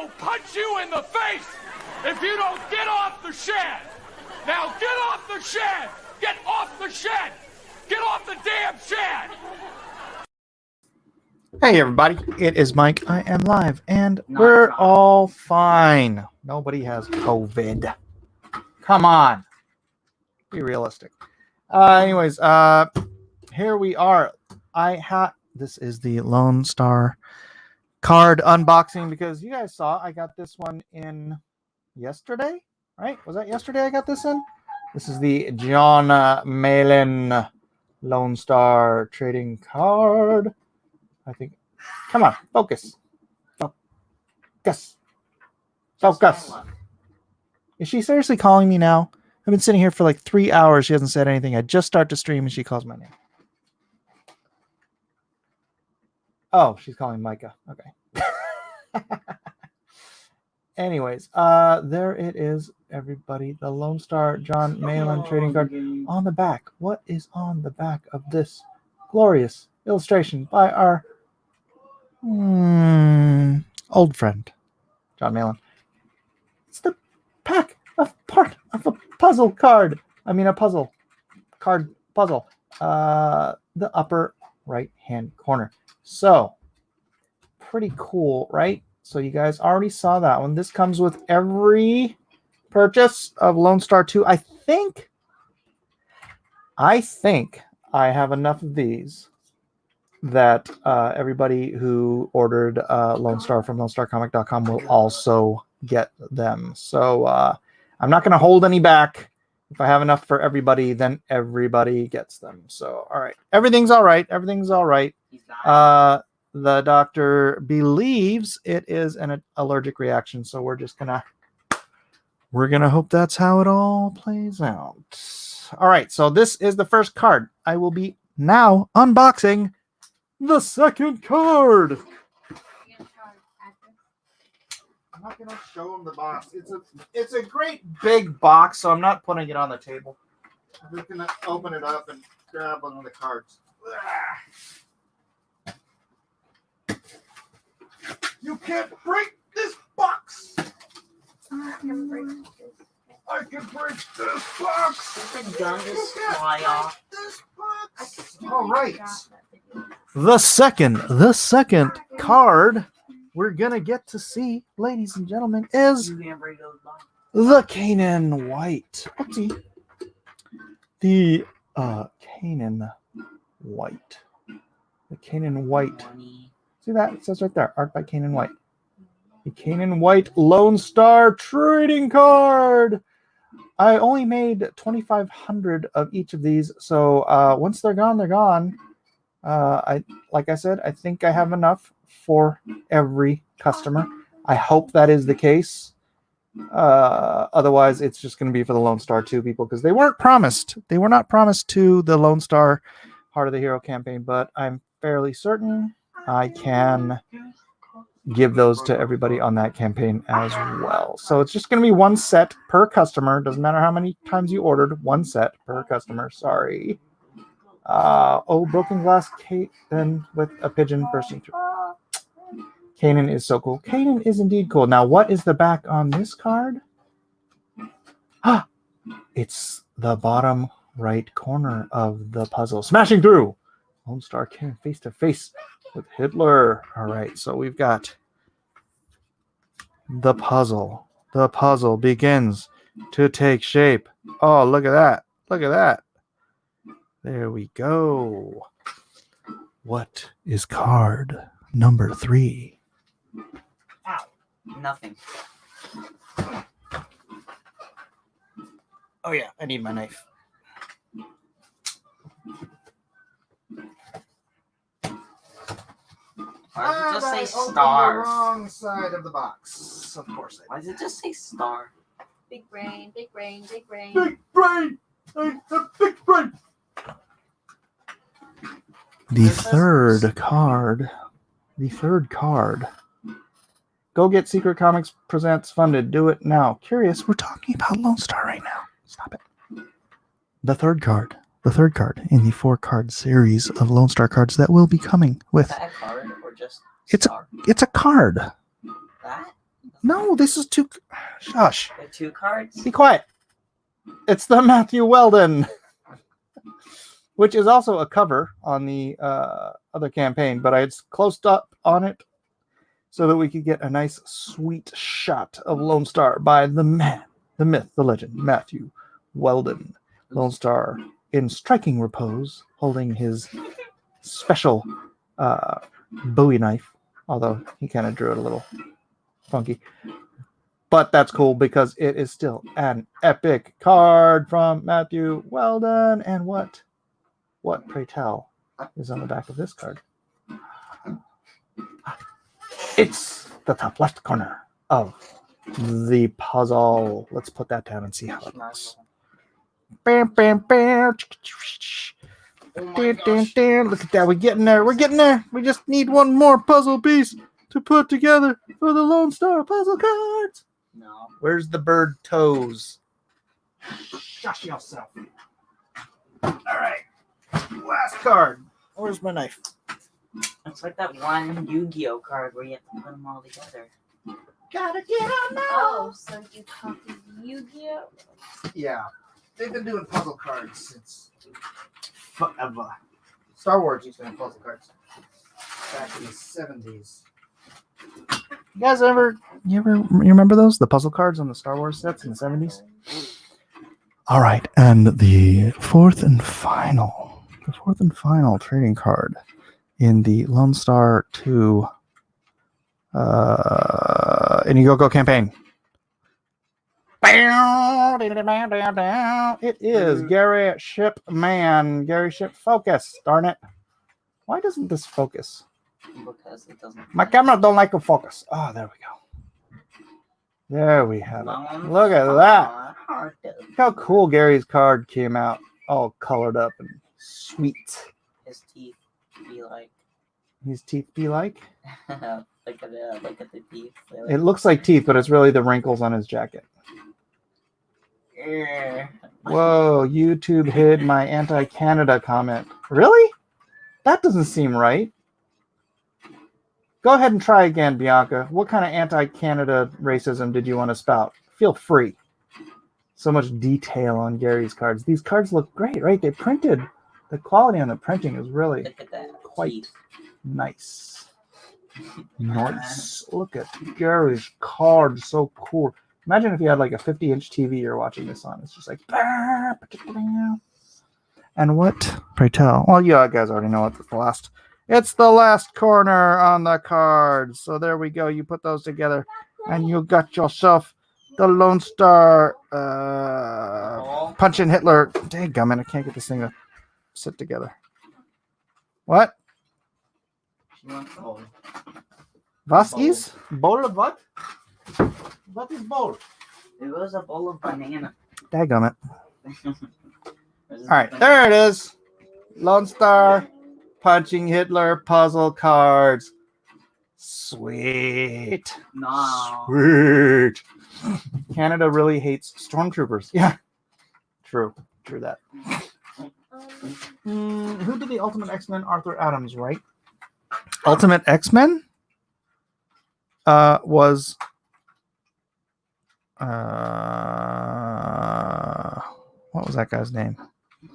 will punch you in the face if you don't get off the shed. Now get off the shed. Get off the shed. Get off the damn shed. Hey everybody, it is Mike. I am live and we're all fine. Nobody has COVID. Come on. Be realistic. Anyways, here we are. This is the Lonestar card unboxing because you guys saw I got this one in yesterday, right? Was that yesterday I got this in? This is the John Malin Lonestar trading card. I think. Come on, focus. Focus. Focus. Is she seriously calling me now? I've been sitting here for like 3 hours. She hasn't said anything. I just start to stream and she calls my name. Oh, she's calling Micah. Okay. Anyways, there it is, everybody. The Lonestar John Malin trading card on the back. What is on the back of this glorious illustration by our old friend, John Malin? It's the pack of part of a puzzle card. I mean, a puzzle card puzzle. The upper right-hand corner. So, pretty cool, right? So you guys already saw that one. This comes with every purchase of Lonestar 2. I think I have enough of these that everybody who ordered Lonestar from LonestarComic.com will also get them. So I'm not going to hold any back. If I have enough for everybody, then everybody gets them. So, all right. Everything's all right. Everything's all right. The doctor believes it is an allergic reaction. So we're gonna hope that's how it all plays out. All right. So this is the first card. I will be now unboxing the second card. I'm not gonna show him the box. It's a great big box, so I'm not putting it on the table. I'm just gonna open it up and grab one of the cards. You can't break this box. I can break this. I can break this box. The gun just fly off. This box. All right. The second card we're gonna get to see, ladies and gentlemen, is the Canaan White. Oopsie. The Canaan White. The Canaan White. See that? It says right there, art by Canaan White. The Canaan White Lonestar trading card. I only made 2,500 of each of these, so once they're gone, they're gone. Like I said, I think I have enough for every customer. I hope that is the case. Otherwise, it's just going to be for the Lonestar 2 people because they weren't promised. They were not promised to the Lonestar Heart of the Hero campaign, but I'm fairly certain I can give those to everybody on that campaign as well. So it's just going to be one set per customer. Doesn't matter how many times you ordered. One set per customer. Sorry. Broken glass Canaan with a pigeon bursting through. Canaan is so cool. Canaan is indeed cool. Now, what is the back on this card? It's the bottom right corner of the puzzle. Smashing through. Lonestar Canaan face to face with Hitler. All right, so we've got the puzzle. The puzzle begins to take shape. Oh, look at that. Look at that. There we go. What is card number 3? Ow. Nothing. Oh, yeah, I need my knife. Why does it just say opened stars? the wrong side of the box. Of course I Why does it just say star? Big brain, big brain, big brain. Big brain! A big brain! The third card. The third card. Go Get Secret Comics Presents funded. Do it now. Curious, we're talking about Lonestar right now. Stop it. The third card. The third card in the 4-card series of Lonestar cards that will be coming with. Is that a card or just It's star? a card. That? The No, this is too. Shush. The 2 cards? Be quiet. It's the Matthew Weldon, which is also a cover on the other campaign, but I closed up on it so that we could get a nice, sweet shot of Lone Star by the man, the myth, the legend, Matthew Weldon. Lone Star in striking repose, holding his special Bowie knife, although he kind of drew it a little funky. But that's cool because it is still an epic card from Matthew Weldon. And what, pray tell, is on the back of this card? It's the top left corner of the puzzle. Let's put that down and see how it looks. Bam, bam, bam. Look at that. We're getting there. We're getting there. We just need one more puzzle piece to put together for the Lone Star puzzle cards. No. Where's the bird toes? Shush yourself. All right. Last card. Where's my knife? It's like that one Yu-Gi-Oh card where you have to put them all together. Gotta get on now. Oh, so you copied Yu-Gi-Oh? Yeah. They've been doing puzzle cards since forever. Star Wars used to have puzzle cards back in the 70s. You guys you remember those? The puzzle cards on the Star Wars sets in the 70s? All right, and the fourth and final trading card in the Lone Star 2 Indiegogo campaign. It is Gary Shipman. Gary Ship Focus. Darn it. Why doesn't this focus? Because it doesn't. My camera don't like to focus. Oh, there we go. There we have it. Look at that. Look how cool Gary's card came out. All colored up and sweet. His teeth be like. His teeth be like? Look at the teeth. It looks like teeth, but it's really the wrinkles on his jacket. Whoa, YouTube hid my anti-Canada comment. Really? That doesn't seem right. Go ahead and try again, Bianca. What kind of anti-Canada racism did you want to spout? Feel free. So much detail on Gary's cards. These cards look great, right? They printed. The quality on the printing is really quite nice. Nice. Look at Gary's card. So cool. Imagine if you had like a 50-inch TV you're watching this on. It's just like... And what, pray tell? Well, you guys already know it's the last. It's the last corner on the card. So there we go. You put those together, and you got yourself the Lone Star Punch-In Hitler. Dang, I can't get this thing to sit together. What? Was is? Bowl of what? What is bowl? It was a bowl of banana. Daggum it. All right, there it is. Lone Star Punching Hitler puzzle cards. Sweet. No. Sweet. Canada really hates stormtroopers. Yeah. True that. Who did the Ultimate X-Men? Arthur Adams, right? Ultimate X-Men was what was that guy's name?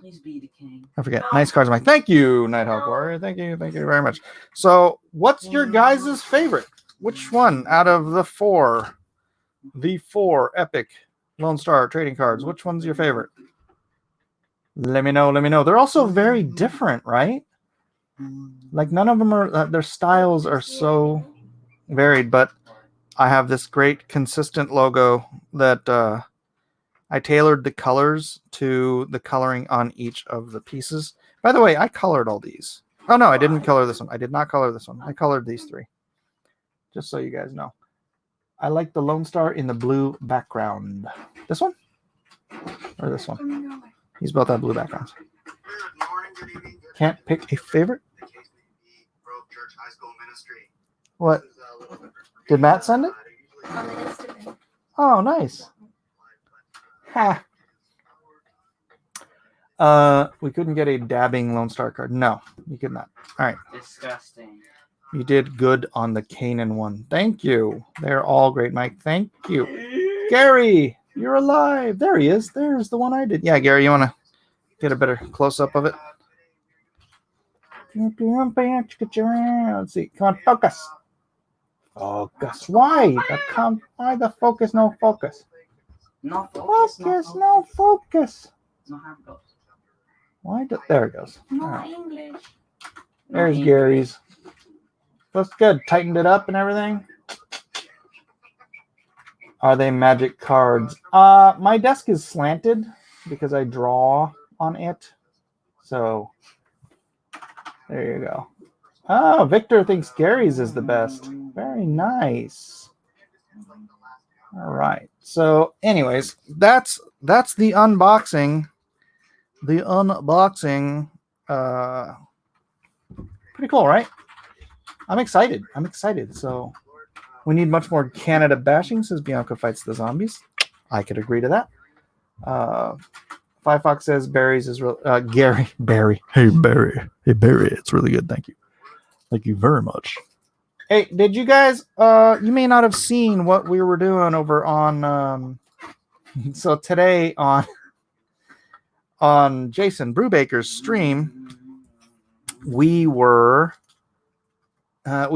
Please be the king. I forget. Nice cards, Mike. Thank you, Nighthawk Warrior. Thank you very much. So, what's your guys' favorite? Which one out of the four epic Lone Star trading cards? Which one's your favorite? Let me know. They're also very different, right? Like none of them are. Their styles are so varied, but I have this great consistent logo that I tailored the colors to the coloring on each of the pieces. By the way, I colored all these. Oh, no, I didn't color this one. I did not color this one. I colored these three. Just so you guys know. I like the Lone Star in the blue background. This one? Or this one? He's both have blue backgrounds. Can't pick a favorite? What? Did Matt send it? On the Instagram. Oh, nice. Ha. We couldn't get a dabbing Lone Star card. No, you could not. All right. Disgusting. You did good on the Kanan one. Thank you. They're all great, Mike. Thank you. Gary, you're alive. There he is. There's the one I did. Yeah, Gary, you want to get a better close-up of it? Let's see. Come on, focus. Focus. Why? Why the focus? No focus. No focus. Focus. No focus. No how it goes. There it goes. No All right. English. There's No Gary's. Looks good. Tightened it up and everything. Are they magic cards? My desk is slanted because I draw on it. So there you go. Oh, Victor thinks Gary's is the best. Very nice. All right. So, anyways, that's the unboxing. The unboxing. Pretty cool, right? I'm excited. So we need much more Canada bashing, says Bianca Fights the Zombies. I could agree to that. Five Fox says Barry's is real. Gary. Barry. Hey, Barry. Hey, Barry. It's really good. Thank you. Thank you very much. Hey, did you guys, you may not have seen what we were doing over on, so today on Jason Brubaker's stream, we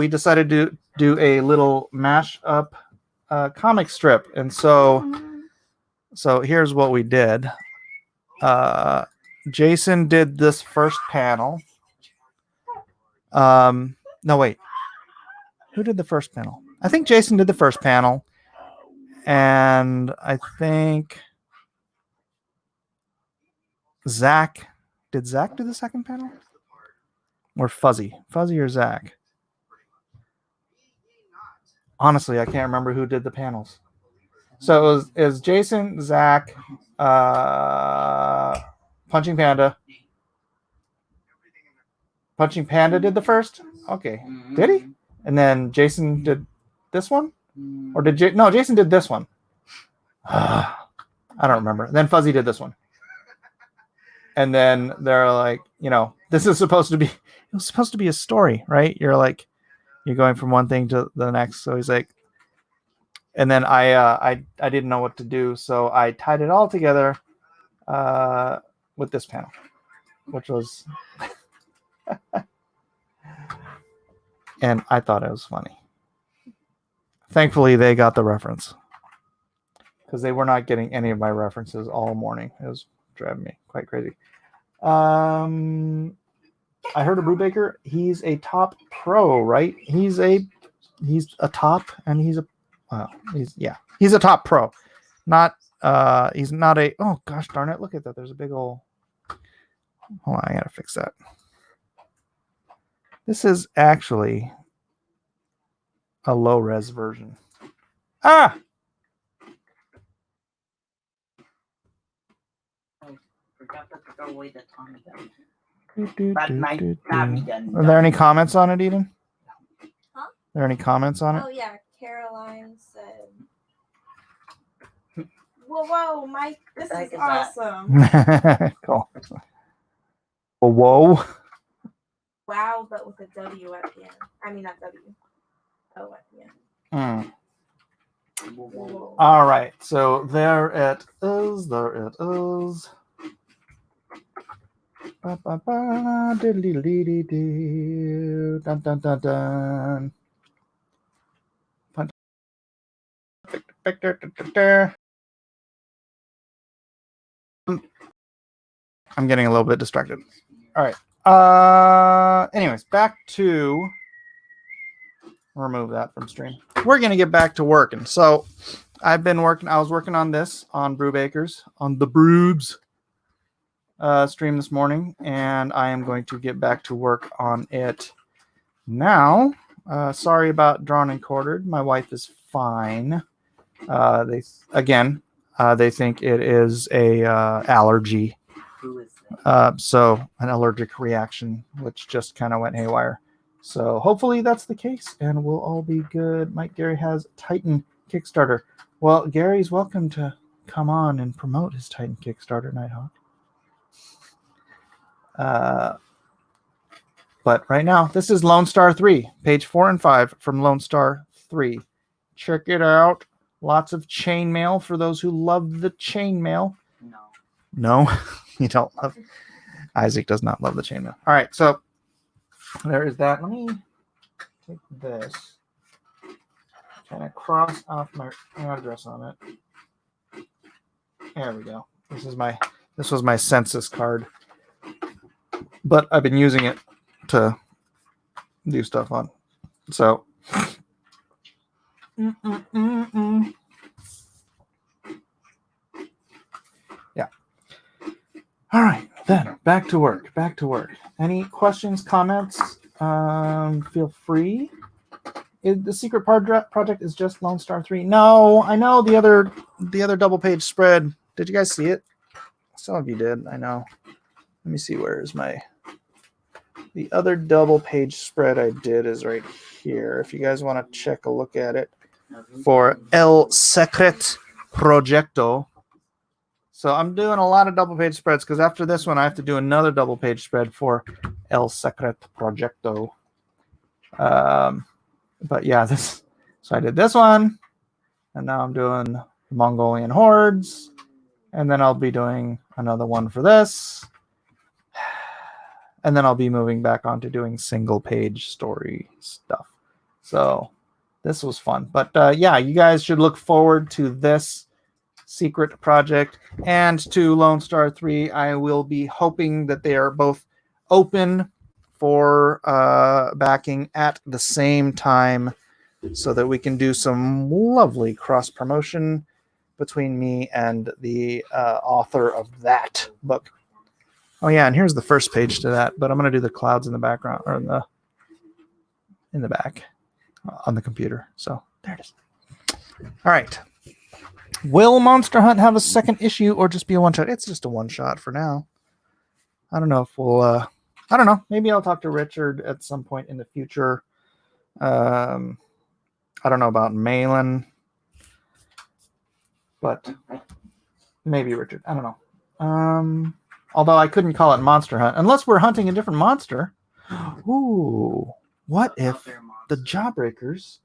decided to do a little mash-up comic strip. And so here's what we did. Jason did this first panel. No, wait. Who did the first panel? I think Jason did the first panel. And I think Zach. Did Zach do the second panel? Or Fuzzy? Fuzzy or Zach? Honestly, I can't remember who did the panels. So it was Jason, Zach, Punching Panda. Punching Panda did the first? Okay. Did he? And then Jason did this one? Or did no, Jason did this one. I don't remember. Then Fuzzy did this one. And then they're like, this is supposed to be, it was supposed to be a story, right? You're going from one thing to the next. So he's like, and then I didn't know what to do. So I tied it all together with this panel, which was, and I thought it was funny. Thankfully, they got the reference because they were not getting any of my references all morning. It was driving me quite crazy. I heard of Brubaker. He's a top pro, right? He's a top, and he's a top pro. Not he's not a. Oh gosh darn it! Look at that. There's a big old. Hold on, I gotta fix that. This is actually a low res version. Ah! I forgot to throw away the Tommy gun. Are there any comments on it, Eden? Huh? Are there any comments on it? Oh yeah, Caroline said. Whoa, Mike, this is awesome. Cool. Whoa. Wow, but with a W at the end. I mean, not W. O at the end. Whoa. All right, so there it is. There it is. Ba, ba, ba, diddly-dee-dee-doo. Dun, dun, dun, dun. Punch. I'm getting a little bit distracted. All right. Anyways, back to remove that from stream. We're gonna get back to working. So I've been working. I was working on this on Brubaker's on the Broobs stream this morning, and I am going to get back to work on it now. Sorry about drawn and quartered. My wife is fine. They think it is a allergy. Who is that? So an allergic reaction, which just kind of went haywire. So hopefully that's the case, and we'll all be good. Mike Gary has Titan Kickstarter. Well, Gary's welcome to come on and promote his Titan Kickstarter, Nighthawk. But right now, this is Lone Star 3, page 4 and 5 from Lone Star 3. Check it out. Lots of chainmail for those who love the chainmail. No. No, you don't love. Isaac does not love the chainmail. All right, so there is that. Let me take this. Kind of cross off my address on it. There we go. This was my census card, but I've been using it to do stuff on. So. Yeah. All right, then back to work. Any questions, comments? Feel free. The secret project is just Lone Star 3. No, I know the other double page spread. Did you guys see it? Some of you did. I know. Let me see. Where is the other double page spread I did is right here. If you guys want to check a look at it for El Secret Proyecto. So I'm doing a lot of double page spreads because after this one, I have to do another double page spread for El Secret Proyecto. But yeah, so I did this one, and now I'm doing Mongolian hordes, and then I'll be doing another one for this, and then I'll be moving back on to doing single page story stuff. So this was fun. But yeah, you guys should look forward to this secret project and to Lone Star 3. I will be hoping that they are both open for backing at the same time so that we can do some lovely cross promotion between me and the author of that book. Oh yeah, and here's the first page to that, but I'm going to do the clouds in the background or in the back on the computer. So there it is. All right. Will Monster Hunt have a second issue or just be a one shot? It's just a one shot for now. I don't know if we'll I don't know. Maybe I'll talk to Richard at some point in the future. I don't know about Malin, but maybe Richard. I don't know. Although I couldn't call it Monster Hunt unless we're hunting a different monster. Ooh, what if the Jawbreakers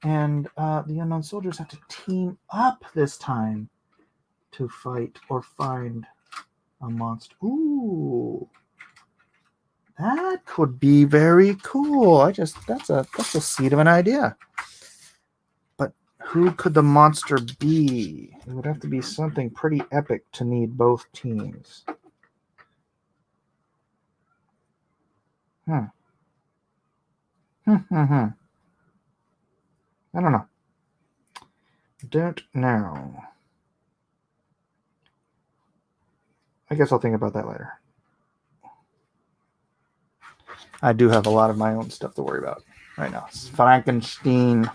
and the Unknown Soldiers have to team up this time to fight or find a monster? Ooh. That could be very cool. That's a seed of an idea. But who could the monster be? It would have to be something pretty epic to need both teams. I don't know. Don't know. I guess I'll think about that later. I do have a lot of my own stuff to worry about right now. Frankenstein.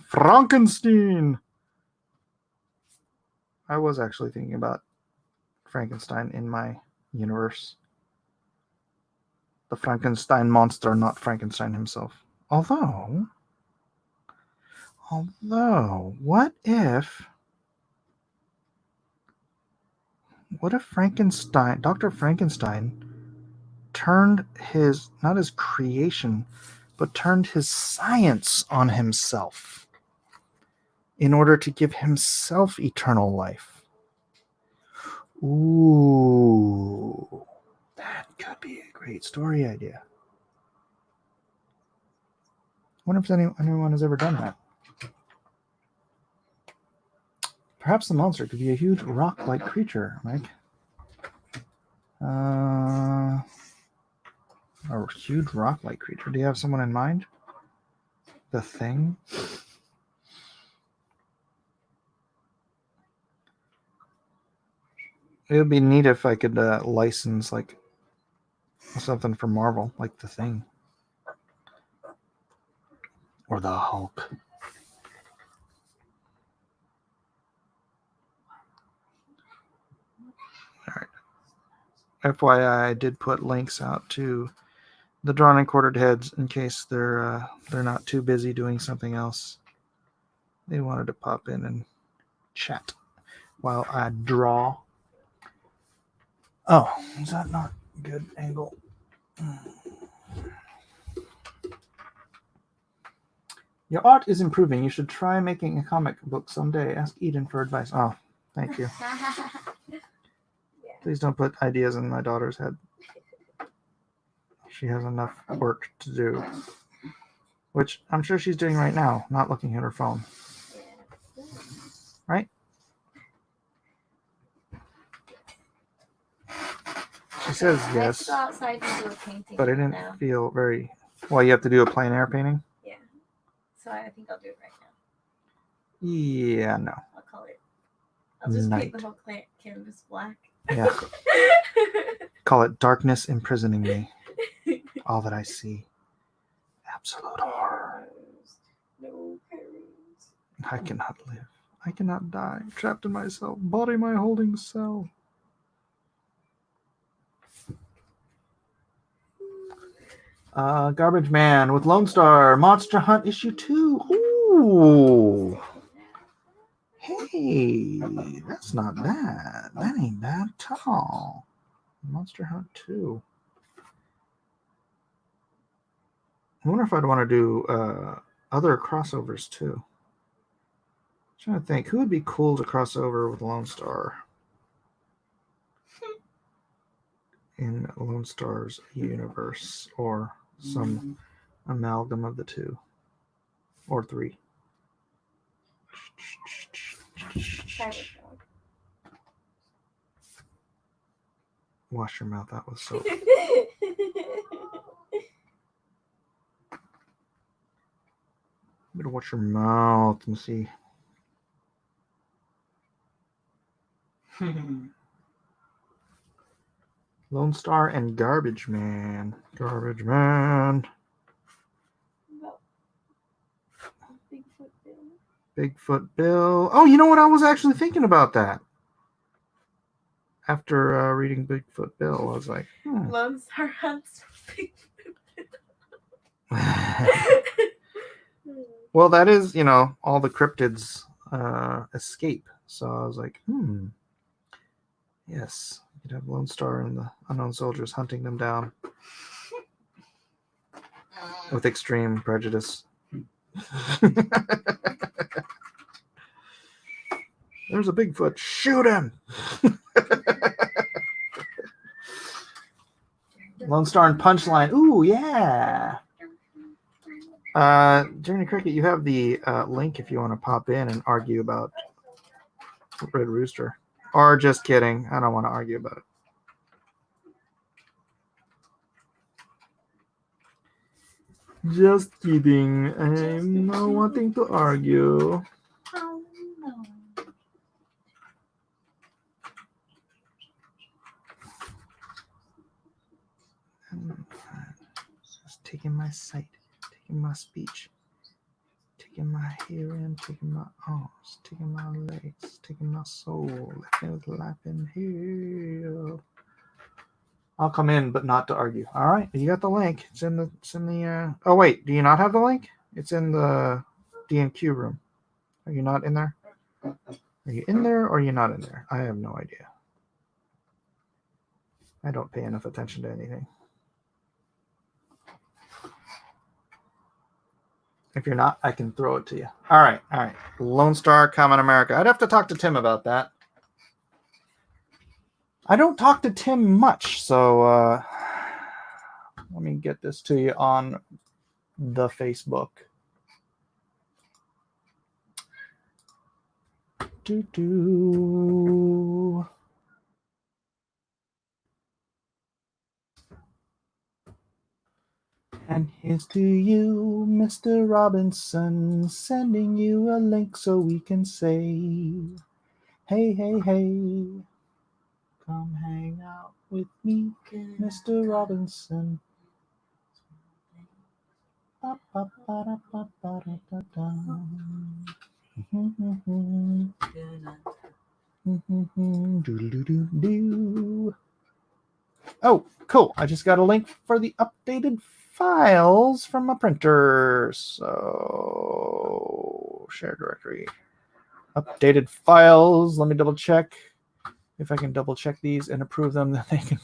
I was actually thinking about Frankenstein in my universe. The Frankenstein monster, not Frankenstein himself. Although, what if Frankenstein, Dr. Frankenstein, turned his, not his creation, but turned his science on himself in order to give himself eternal life? Ooh, that could be a great story idea. I wonder if anyone has ever done that. Perhaps the monster could be a huge rock-like creature, Mike. A huge rock-like creature. Do you have someone in mind? The Thing? It would be neat if I could license like something for Marvel, like The Thing. Or the Hulk. Alright. FYI, I did put links out to the drawn and quartered heads in case they're not too busy doing something else. They wanted to pop in and chat while I draw. Oh, is that not a good angle? Your art is improving. You should try making a comic book someday. Ask Eden for advice. Oh, thank you. Please don't put ideas in my daughter's head. She has enough work to do. Which I'm sure she's doing right now, not looking at her phone. Right? She says I have to yes, go outside and do a painting. but I didn't now. feel very... Well, you have to do a plein air painting? Yeah. So I think I'll do it right now. Yeah, no. I'll color it. I'll just Night. paint the whole canvas black. Yeah. Call it darkness imprisoning me. All that I see. Absolute horror. No parents. I cannot live. I cannot die. Trapped in myself. Body my holding cell. Garbage Man with Lone Star. Monster Hunt issue 2. Ooh. Hey, that's not bad. That ain't bad at all. Monster Hunt 2. I wonder if I'd want to do other crossovers too. I'm trying to think who would be cool to cross over with Lone Star in Lone Star's universe, or some amalgam of the two or three. Wash your mouth out with soap. Better watch your mouth and see. Lone Star and Garbage Man. Garbage Man. Bigfoot Bill. Oh, you know what? I was actually thinking about that. After reading Bigfoot Bill, I was like, Lone Star hunts. Well, that is, all the cryptids escape. So I was like, yes, you'd have Lone Star and the unknown soldiers hunting them down with extreme prejudice. There's a Bigfoot. Shoot him! Lone Star and Punchline. Ooh, yeah. Journey Cricket, you have the link if you want to pop in and argue about Red Rooster. Or just kidding. I don't want to argue about it. Just kidding. I'm not wanting to argue. Oh, no. Just taking my sight, taking my speech, taking my hearing, taking my arms, taking my legs, taking my soul, let me life in here. I'll come in, but not to argue. All right, you got the link. It's in the. Oh wait, do you not have the link? It's in the D&Q room. Are you not in there? Are you in there or are you not in there? I have no idea. I don't pay enough attention to anything. If you're not, I can throw it to you. All right. Lone Star, Common America. I'd have to talk to Tim about that. I don't talk to Tim much, so let me get this to you on the Facebook. And here's to you, Mr. Robinson, sending you a link so we can say, hey, hey, hey, come hang out with me, Mr. Robinson. Oh, cool. I just got a link for the updated files from my printer. So, share directory. Updated files. Let me double check. If I can double check these and approve them, then they can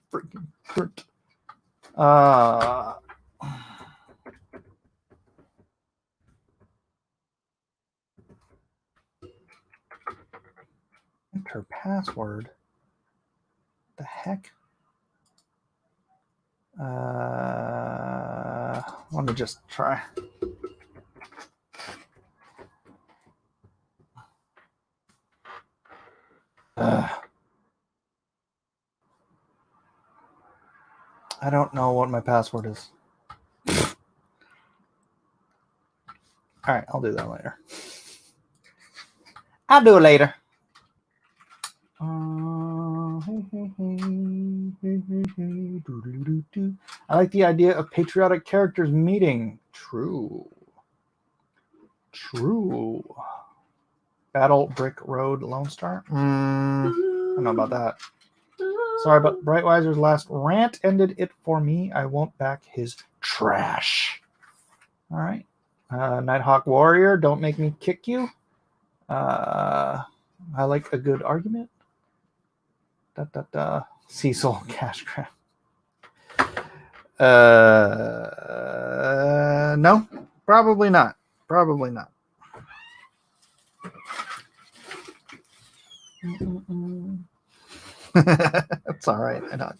freaking print. Enter password. The heck? Let me just try. I don't know what my password is. All right, I'll do that later. I'll do it later. I like the idea of patriotic characters meeting. True. Battle Brick Road Lone Star? I don't know about that. Sorry, but Brightweiser's last rant ended it for me. I won't back his trash. All right. Nighthawk Warrior, don't make me kick you. I like a good argument. Cecil Cash Grab. No, probably not. That's all right. I know.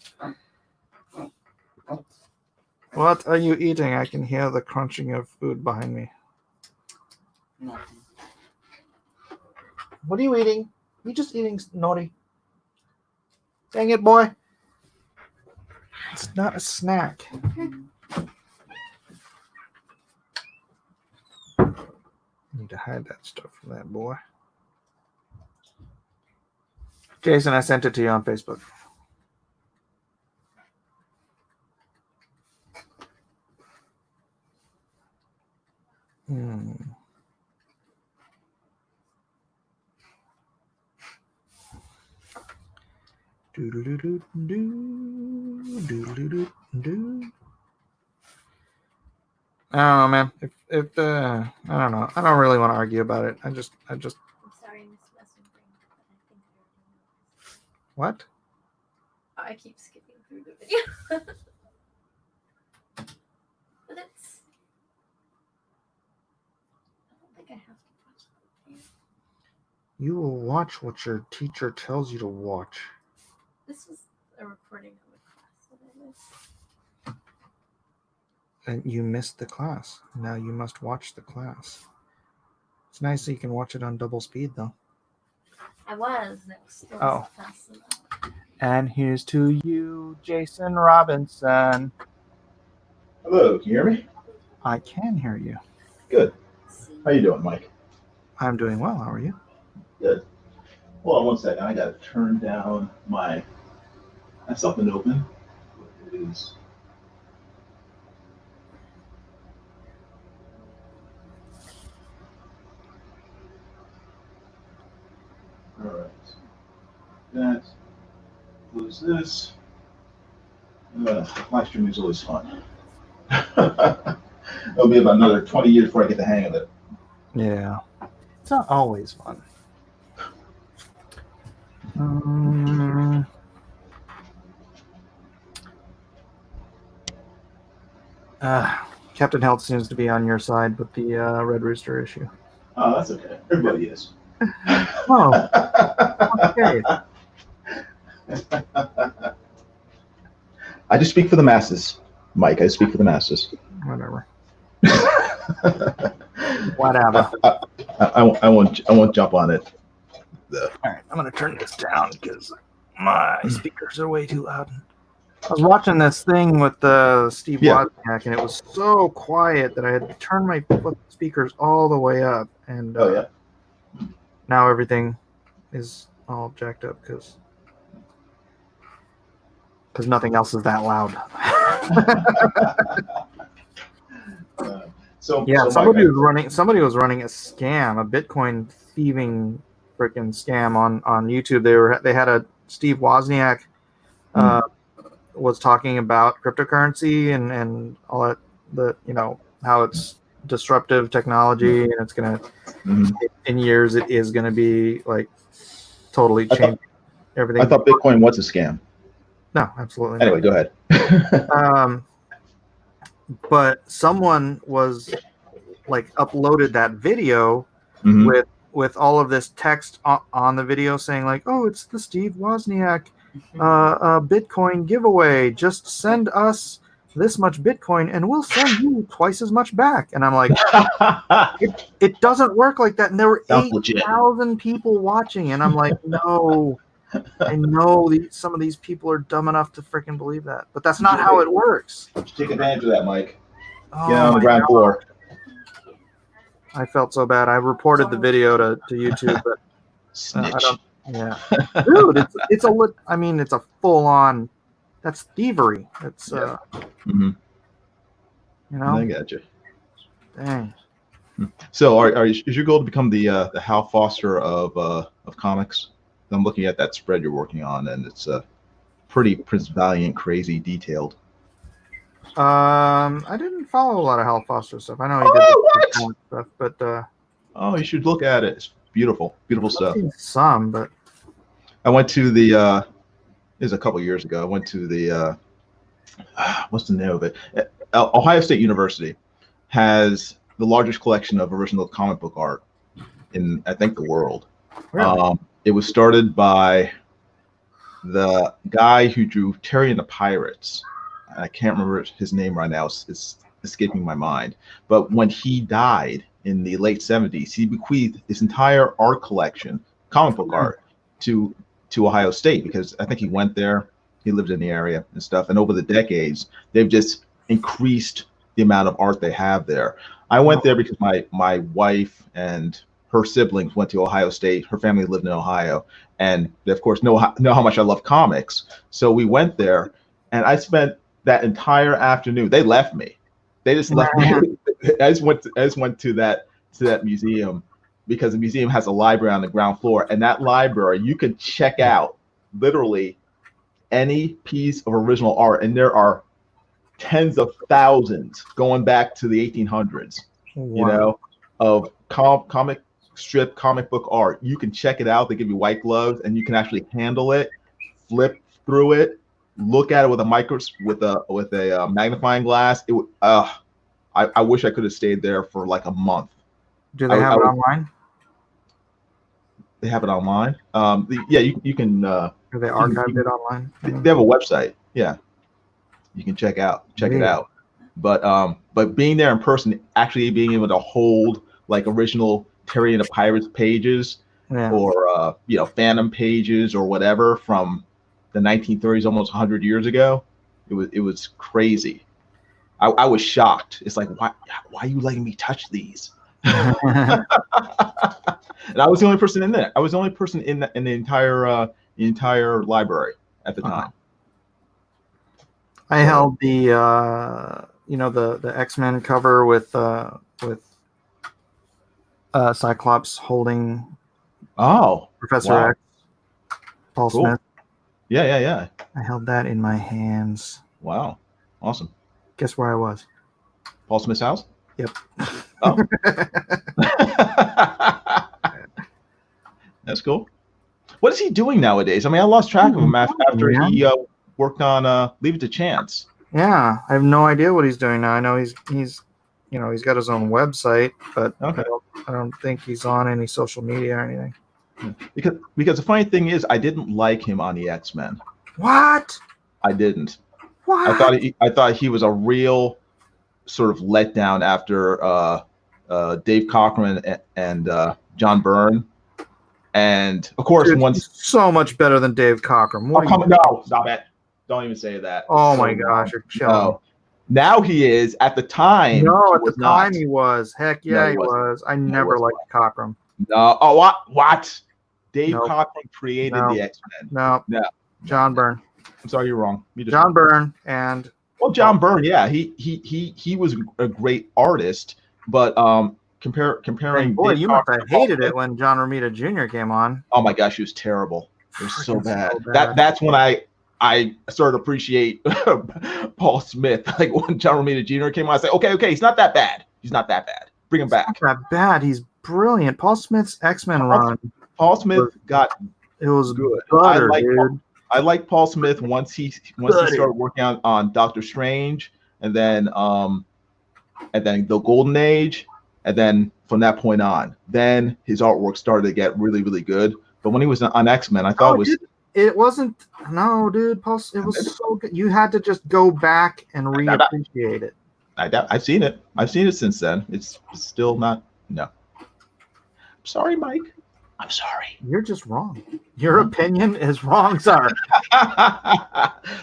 What are you eating? I can hear the crunching of food behind me. Nothing. What are you eating? You just eating naughty. Dang it, boy. It's not a snack. I need to hide that stuff from that boy. Jason, I sent it to you on Facebook. I don't know, man. If I don't know. I don't really want to argue about it. I just. I'm sorry, I missed something. What? I keep skipping through the video. But it's. I don't think I have to watch the video. You will watch what your teacher tells you to watch. This was a recording of a class that I missed. And you missed the class. Now you must watch the class. It's nice that you can watch it on double speed, though. I was, and it was still fast enough. And here's to you, Jason Robinson. Hello, can you hear me? I can hear you. Good. How you doing, Mike? I'm doing well. How are you? Good. Hold on one second. I got to turn down my... That's something open. It is... All right. That. Close this. Live streaming is always fun. It'll be about another 20 years before I get the hang of it. Yeah. It's not always fun. Captain Health seems to be on your side with the Red Rooster issue. Oh, that's okay. Everybody is. Oh, okay. I just speak for the masses, Mike. I speak for the masses. Whatever. Whatever. I won't jump on it. All right, I'm gonna turn this down because my speakers are way too loud. I was watching this thing with Steve Wozniak, and it was so quiet that I had to turn my speakers all the way up. And now everything is all jacked up because nothing else is that loud. Somebody was running a scam, a Bitcoin thieving freaking scam on YouTube. They had a Steve Wozniak was talking about cryptocurrency and all that, how it's disruptive technology and it's gonna in years it is gonna be like totally changing everything. I thought Bitcoin was a scam. No, absolutely not. Anyway, go ahead. But someone was like uploaded that video with with all of this text on the video saying like, "Oh, it's the Steve Wozniak Bitcoin giveaway. Just send us this much Bitcoin and we'll send you twice as much back." And I'm like, it doesn't work like that. And there were Sounds legit. 8,000 people watching, and I'm like, no. I know some of these people are dumb enough to freaking believe that, but that's not how it works. Take advantage of that, Mike. Oh, Get on the ground floor. I felt so bad. I reported the video to YouTube, but Snitch. I don't. Yeah, dude, it's a full on. That's thievery. It's Mhm. you know. I got you. Dang. So, is your goal to become the Hal Foster of comics? I'm looking at that spread you're working on, and it's pretty Prince Valiant, crazy, detailed. I didn't follow a lot of Hal Foster stuff. I know he did the comic stuff, but Oh, you should look at it. It's beautiful, beautiful stuff. I've seen some, but I went to the. It was a couple years ago. I went to the. What's the name of it? Ohio State University has the largest collection of original comic book art in, I think, the world. really? It was started by the guy who drew Terry and the Pirates. I can't remember his name right now. It's escaping my mind. But when he died in the late 70s, he bequeathed his entire art collection, comic book art, to Ohio State, because I think he went there. He lived in the area and stuff. And over the decades, they've just increased the amount of art they have there. I went there because my wife and her siblings went to Ohio State. Her family lived in Ohio, and they, of course, know how much I love comics. So we went there, and I spent that entire afternoon. They left me. They just left me. I just went to that museum, because the museum has a library on the ground floor, and that library you can check out literally any piece of original art, and there are tens of thousands going back to the 1800s. You know, of comic strip, comic book art. You can check it out. They give you white gloves, and you can actually handle it, flip through it, look at it with a magnifying glass. It would. I wish I could have stayed there for like a month. Do they have it online? They have it online. Yeah, you can. Do they archive it online? They have a website. Yeah, you can check it out. But being there in person, actually being able to hold like original Terry and the Pirates pages, or Phantom pages or whatever from the 1930s, almost 100 years ago, it was crazy. I was shocked. It's like, why are you letting me touch these? And I was the only person in there. I was the only person in the entire library at the time. I held the the X-Men cover with Cyclops holding Professor X, Paul Smith. Yeah. I held that in my hands. Wow, awesome. Guess where I was? Paul Smith's house? Yep. Oh. That's cool. What is he doing nowadays? I mean, I lost track of him after he worked on Leave It to Chance. Yeah, I have no idea what he's doing now. I know he's got his own website, but okay. I don't think he's on any social media or anything. Because the funny thing is, I didn't like him on the X-Men. What? I didn't. What? I thought he was a real sort of letdown after Dave Cockrum and John Byrne, and of course, he's so much better than Dave Cockrum. No, stop it! Don't even say that. Oh my gosh, you're chilling. No. Now he is. At the time, no, at the time he was. Heck yeah, he was. I never liked Cockrum. No. Oh, what? Dave Cockrum created the X-Men. No. John Byrne. I'm sorry, you're wrong. John Byrne and. Well, John Byrne, yeah, he was a great artist, but comparing. Boy, you must have hated it when John Romita Jr. came on. Oh my gosh, it was terrible. It was so bad. That's when I started to appreciate Paul Smith. Like when John Romita Jr. came on, I said, okay, he's not that bad. He's not that bad. Bring him back. Not that bad. He's brilliant. Paul Smith's X-Men run. Paul Smith it was good. Butter, dude. I like Paul Smith once he started working on Doctor Strange, and then the Golden Age. And then from that point on, then his artwork started to get really, really good. But when he was on X-Men, I thought it wasn't. No, dude, it was so good. You had to just go back and reappreciate it. I've seen it. I've seen it since then. It's still not. No. I'm sorry, Mike. I'm sorry. You're just wrong. Your opinion is wrong, sir.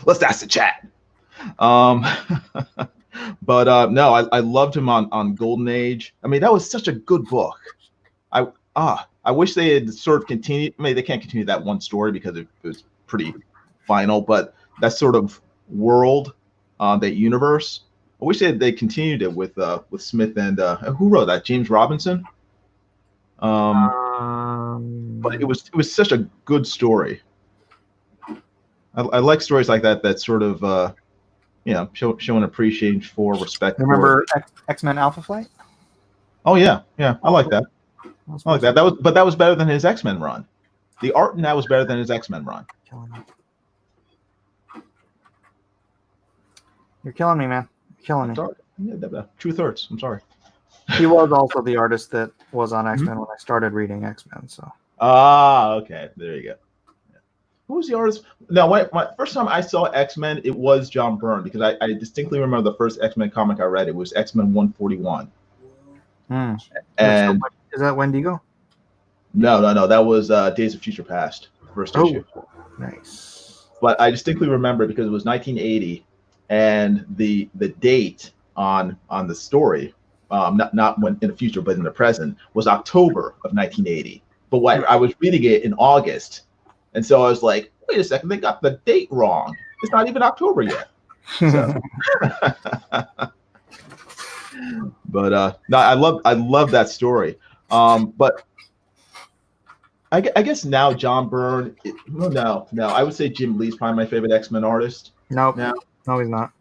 Let's ask the chat. But no, I loved him on Golden Age. I mean, that was such a good book. I wish they had sort of continued. I mean, they can't continue that one story because it was pretty final. But that sort of world, that universe, I wish they continued it with Smith and who wrote that? James Robinson. But it was such a good story. I like stories like that. That sort of show an appreciation for respect. Remember X-Men Alpha Flight? Oh yeah, I like that. I like that. That was better than his X-Men run. The art in that was better than his X-Men run. You're killing me, man. You're killing me. Sorry. Yeah, truth hurts. I'm sorry. He was also the artist that was on X-Men when I started reading X-Men. So. Okay. There you go. Yeah. Who was the artist? No, my first time I saw X-Men, it was John Byrne, because I distinctly remember the first X-Men comic I read. It was X-Men 141. And is that Wendigo? No. That was Days of Future Past, the first issue. Nice. But I distinctly remember because it was 1980, and the date on the story, not when in the future, but in the present, was October of 1980. But I was reading it in August, and so I was like, wait a second, they got the date wrong. It's not even October yet. So. But no, I love that story. But I guess now John Byrne. No. I would say Jim Lee's probably my favorite X-Men artist. No, he's not.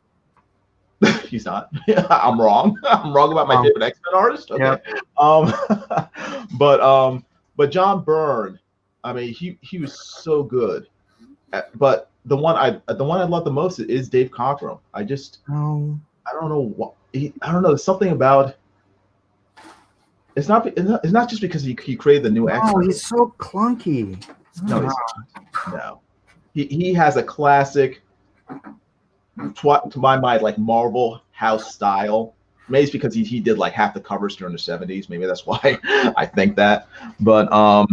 He's not. I'm wrong. I'm wrong about my favorite X-Men artist. Okay. Yep. But John Byrne, I mean, he was so good. But the one I love the most is Dave Cockrum. I don't know what. I don't know. There's something about. It's not just because he created the new X-Men. Oh, he's so clunky. No, he's not. No. He has a classic, to my mind, like Marvel house style. Maybe it's because he did like half the covers during the 70s. Maybe that's why I think that. But I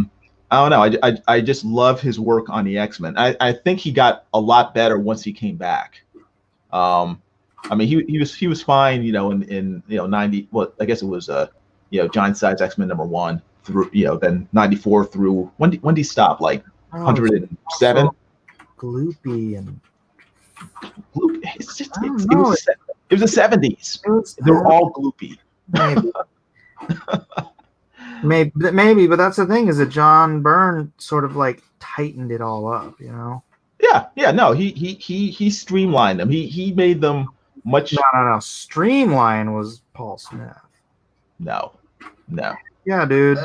don't know. I just love his work on the X-Men. I think he got a lot better once he came back. I mean, he was fine, in 90. Well, I guess it was Giant Size X-Men #1 through then 94 through when did he stop? Like 107. Gloopy and gloopy. It's just it was the 70s. They were all gloopy. Maybe, but that's the thing, is that John Byrne sort of like tightened it all up, Yeah. No, he streamlined them. He made them much. No. Streamline was Paul Smith. No. Yeah, dude.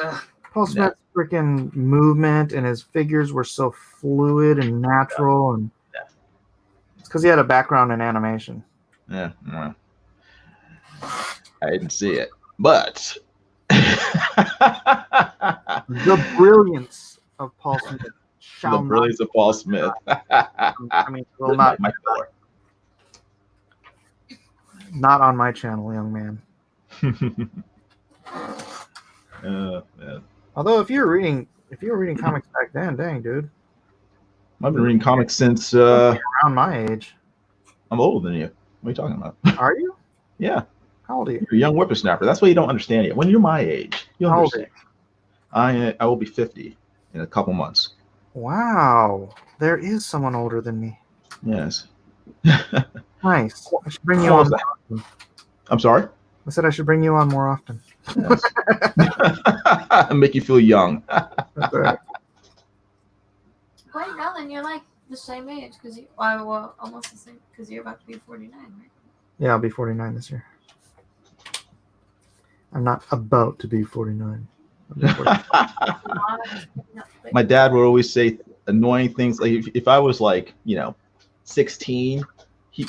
Paul Smith's freaking movement and his figures were so fluid and natural, and it's because he had a background in animation. Yeah. I didn't see it, but the brilliance of Paul Smith. The brilliance of Paul Smith. I mean, well, not on my channel, young man. Yeah. Although if you were reading comics back then, dang, dude. I've been reading comics since around my age. I'm older than you. What are you talking about? Are you? Yeah. How old are you? You're a young whippersnapper. That's why you don't understand yet. When you're my age, you'll How old understand. I will be 50 in a couple months. Wow. There is someone older than me. Yes. Nice. I should bring you on more often. I'm sorry? I said I should bring you on more often. Yes. Make you feel young. That's right. Right now, then you're like the same age because almost the same because you're about to be 49, right? Yeah, I'll be 49 this year. I'm not about to be 49. My dad would always say annoying things. Like if I was like 16,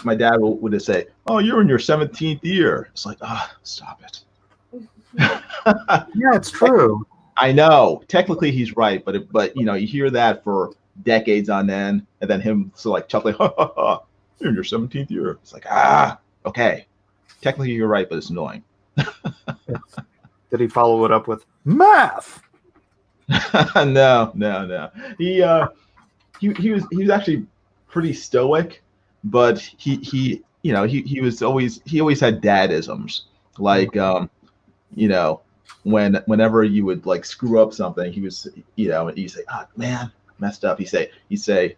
my dad would have said, "Oh, you're in your 17th year." It's like, stop it. Yeah, it's true. I know. Technically, he's right, but you know, you hear that for decades on end, and then him so like chuckling, ha ha ha, you're in your 17th year. It's like, okay. Technically, you're right, but it's annoying. Did he follow it up with math? No. He was actually pretty stoic, but he you know he always had dadisms, like you know, whenever you would like screw up something, he was, you know, and you say, oh man, messed up. He'd say,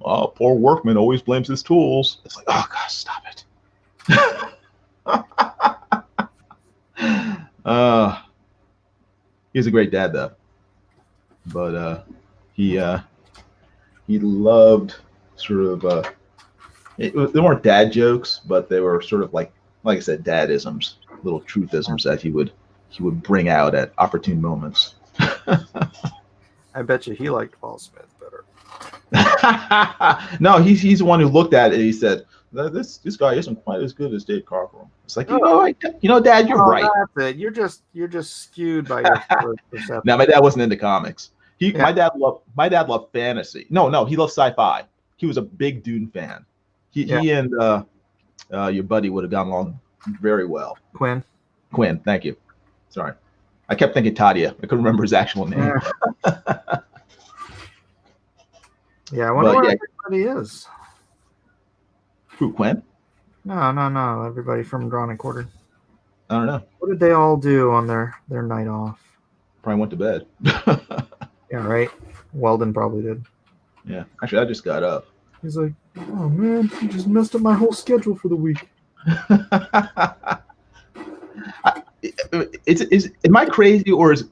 oh, poor workman always blames his tools. It's like, oh gosh, stop it. He was a great dad though, but he loved sort of they weren't dad jokes, but they were sort of like I said, dadisms, little truthisms that he would bring out at opportune moments. I bet you he liked Paul Smith better. No, he's the one who looked at it and he said, this guy isn't quite as good as Dave Cockrell. It's like, Dad, you're right. That's it. You're just skewed by your perception. Now, my dad wasn't into comics. My dad loved fantasy. No, he loved sci-fi. He was a big Dune fan. He and your buddy would have gotten along very well. Quinn, thank you. Sorry. I kept thinking Tadia. I couldn't remember his actual name. Yeah, I wonder where everybody is. Who, Quinn? No. Everybody from Drawn and Quartered. I don't know. What did they all do on their night off? Probably went to bed. Yeah, right. Weldon probably did. Yeah. Actually, I just got up. He's like, oh man, you just messed up my whole schedule for the week. Am I crazy, or is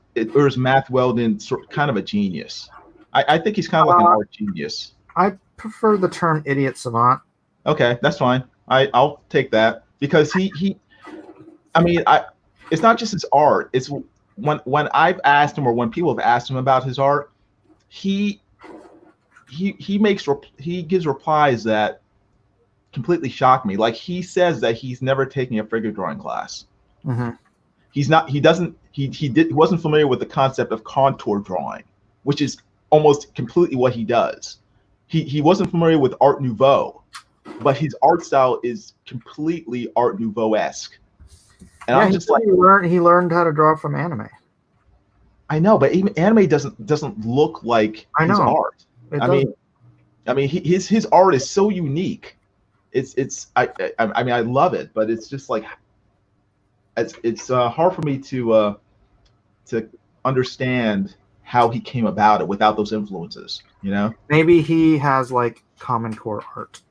Matt Weldon kind of a genius? I think he's kind of like an art genius. I prefer the term idiot savant. Okay, that's fine. I'll take that, because it's not just his art. It's when I've asked him, or when people have asked him about his art, he gives replies that completely shock me. Like, he says that he's never taken a figure drawing class. Mm-hmm. He wasn't familiar with the concept of contour drawing, which is almost completely what he does. He wasn't familiar with Art Nouveau, but his art style is completely Art Nouveau-esque. And I'm just like, he learned how to draw from anime. I know, but even anime doesn't look like his art. I mean, his art is so unique. I love it, but it's just like it's hard for me to understand how he came about it without those influences, you know? Maybe he has like Common Core art.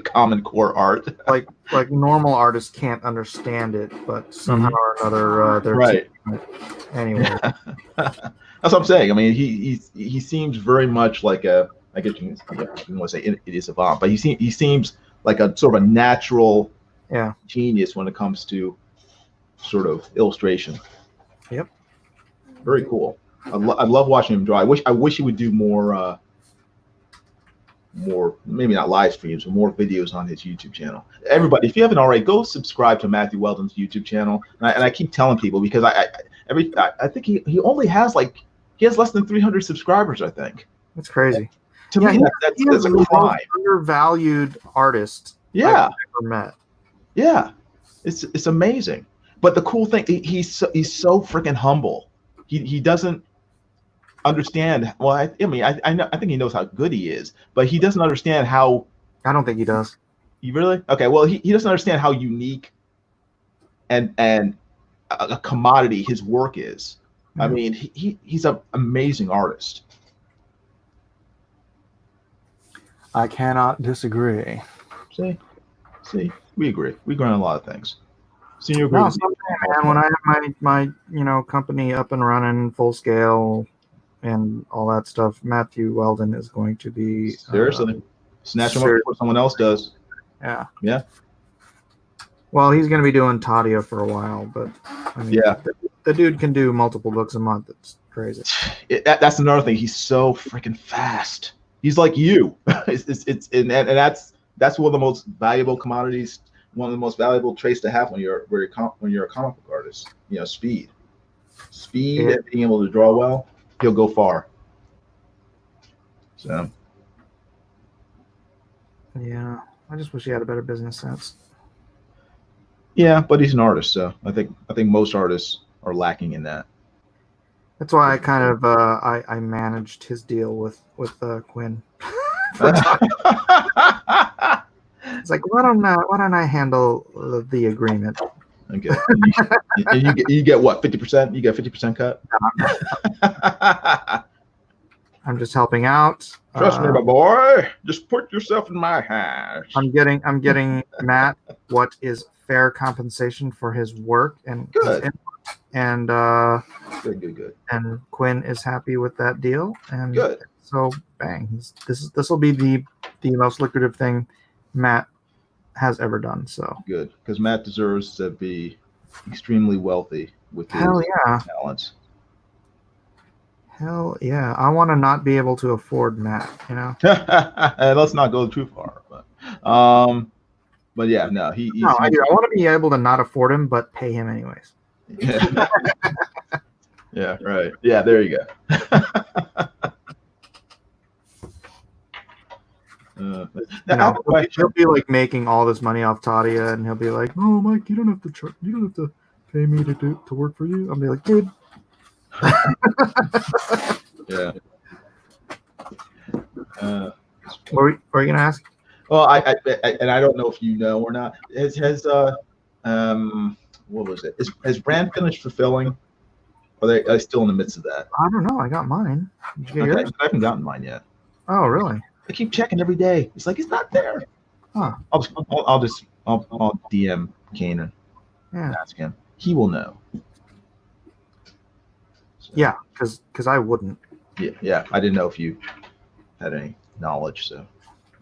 Common Core art. like normal artists can't understand it, but somehow or another they're right. Anyway. That's what I'm saying. I mean, he seems very much like I guess you can want to say idiot savant, but he seems like a sort of a natural genius when it comes to sort of illustration. Yep. Very cool. I love watching him draw. I wish he would do more maybe not live streams, but more videos on his YouTube channel. Everybody, if you haven't already, go subscribe to Matthew Weldon's YouTube channel. And I keep telling people, because I think he only has less than 300 subscribers, I think. That's crazy. To me, that's a crime. Undervalued artist I've ever met. Yeah, it's amazing. But the cool thing, he's so freaking humble. He doesn't understand. Well, I think he knows how good he is, but he doesn't understand how. I don't think he does. You really? Okay. Well, he doesn't understand how unique and a commodity his work is. Mm-hmm. I mean, he's an amazing artist. I cannot disagree. See, we agree. We agree on a lot of things. So you agree? No, man, when I have my company up and running, full scale, and all that stuff, Matthew Weldon is going to be seriously snatch him up before someone else does. Yeah. Yeah. Well, he's going to be doing Tadia for a while, but I mean, the dude can do multiple books a month. It's crazy. That's another thing. He's so freaking fast. He's like you. And that's one of the most valuable commodities one of the most valuable traits to have when you're a comic book artist. You know, speed, Yeah. and being able to draw well. He'll go far. So Yeah, I just wish he had a better business sense. yeah, but he's an artist, so I think most artists are lacking in that. That's why I kind of I managed his deal with Quinn. It's like, why don't I handle the agreement? Okay, and you get what, 50%? You get 50% cut. I'm just helping out. Trust me, my boy. Just put yourself in my hands. I'm getting Matt what is fair compensation for his work and Good. And Good. And Quinn is happy with that deal. And Good. So bang, this will be the most lucrative thing Matt has ever done. So good, because Matt deserves to be extremely wealthy with his talents. Hell yeah! I want to not be able to afford Matt. You know. And let's not go too far, but yeah, no, I do. I want to be able to not afford him, but pay him anyways. Yeah. Yeah. Right. Yeah. There you go. He'll be like making all this money off Tadia, and he'll be like, "Oh, Mike, you don't have to pay me to work for you." I'll be like, "Dude." Yeah. What are you gonna ask? Well, I don't know if you know or not. What was it? Has Brand finished fulfilling? Are they still in the midst of that? I don't know. I got mine. Did you get yours? I haven't gotten mine yet. Oh, really? I keep checking every day. It's like it's not there. Huh. I'll DM Kanan. Yeah. Ask him. He will know. So, yeah, because I wouldn't. Yeah. I didn't know if you had any knowledge. So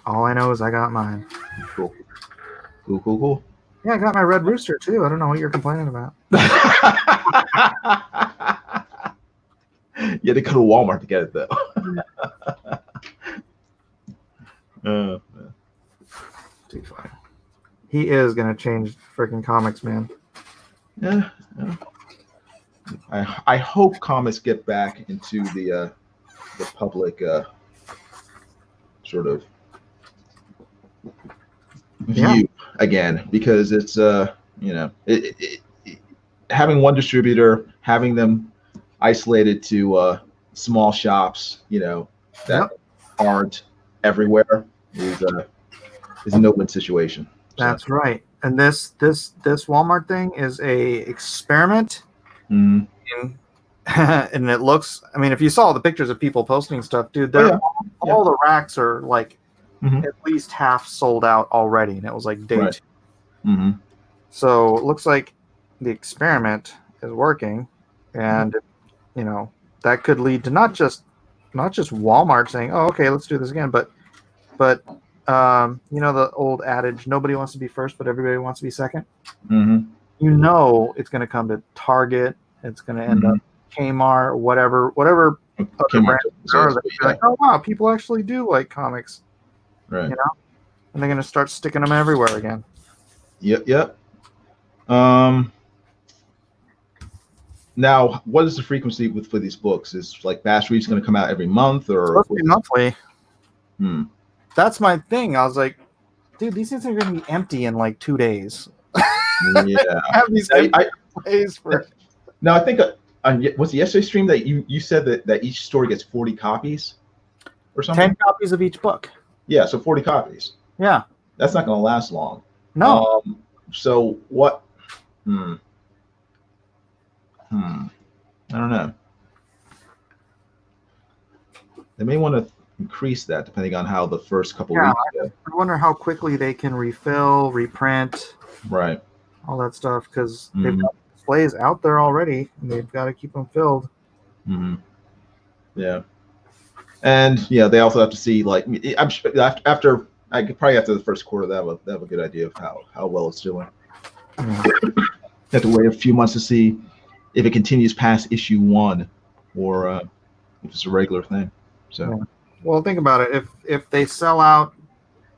all I know is I got mine. Cool. Yeah, I got my red rooster too. I don't know what you're complaining about. You had to go to Walmart to get it though. Too funny. He is gonna change freaking comics, man. Yeah. I hope comics get back into the public sort of view again, because it's having one distributor, having them isolated to small shops, that aren't everywhere is a no-win situation. That's right. And this Walmart thing is a experiment. Mm. And it looks, I mean, if you saw the pictures of people posting stuff, dude, all the racks are like at least half sold out already, and it was like day 2. Mm-hmm. So it looks like the experiment is working, and that could lead to not just Walmart saying, "Oh, okay, let's do this again," but the old adage, nobody wants to be first, but everybody wants to be second. Mm-hmm. It's going to come to Target. It's going to end up Kmart, whatever other brands are. Like, oh wow, people actually do like comics, right? And they're going to start sticking them everywhere again. Yep. Now, what is the frequency for these books? Is like Bass Reeves going to come out every month or supposed to be monthly? That's my thing. I was like, dude, these things are going to be empty in like 2 days. Yeah. Have these days for. No, I think was it yesterday's stream that you said that each story gets 40 copies or something? 10 copies of each book. Yeah, so 40 copies. Yeah. That's not going to last long. No. So what? I don't know. They may want to increase that depending on how the first couple weeks go. I wonder how quickly they can refill, reprint, right, all that stuff, because they've got displays out there already, and they've got to keep them filled. Mm-hmm. Yeah, and they also have to see, like, I'm after the first quarter, they have a good idea of how well it's doing. You have to wait a few months to see if it continues past issue 1 or if it's a regular thing. So. Yeah. Well, think about it. If they sell out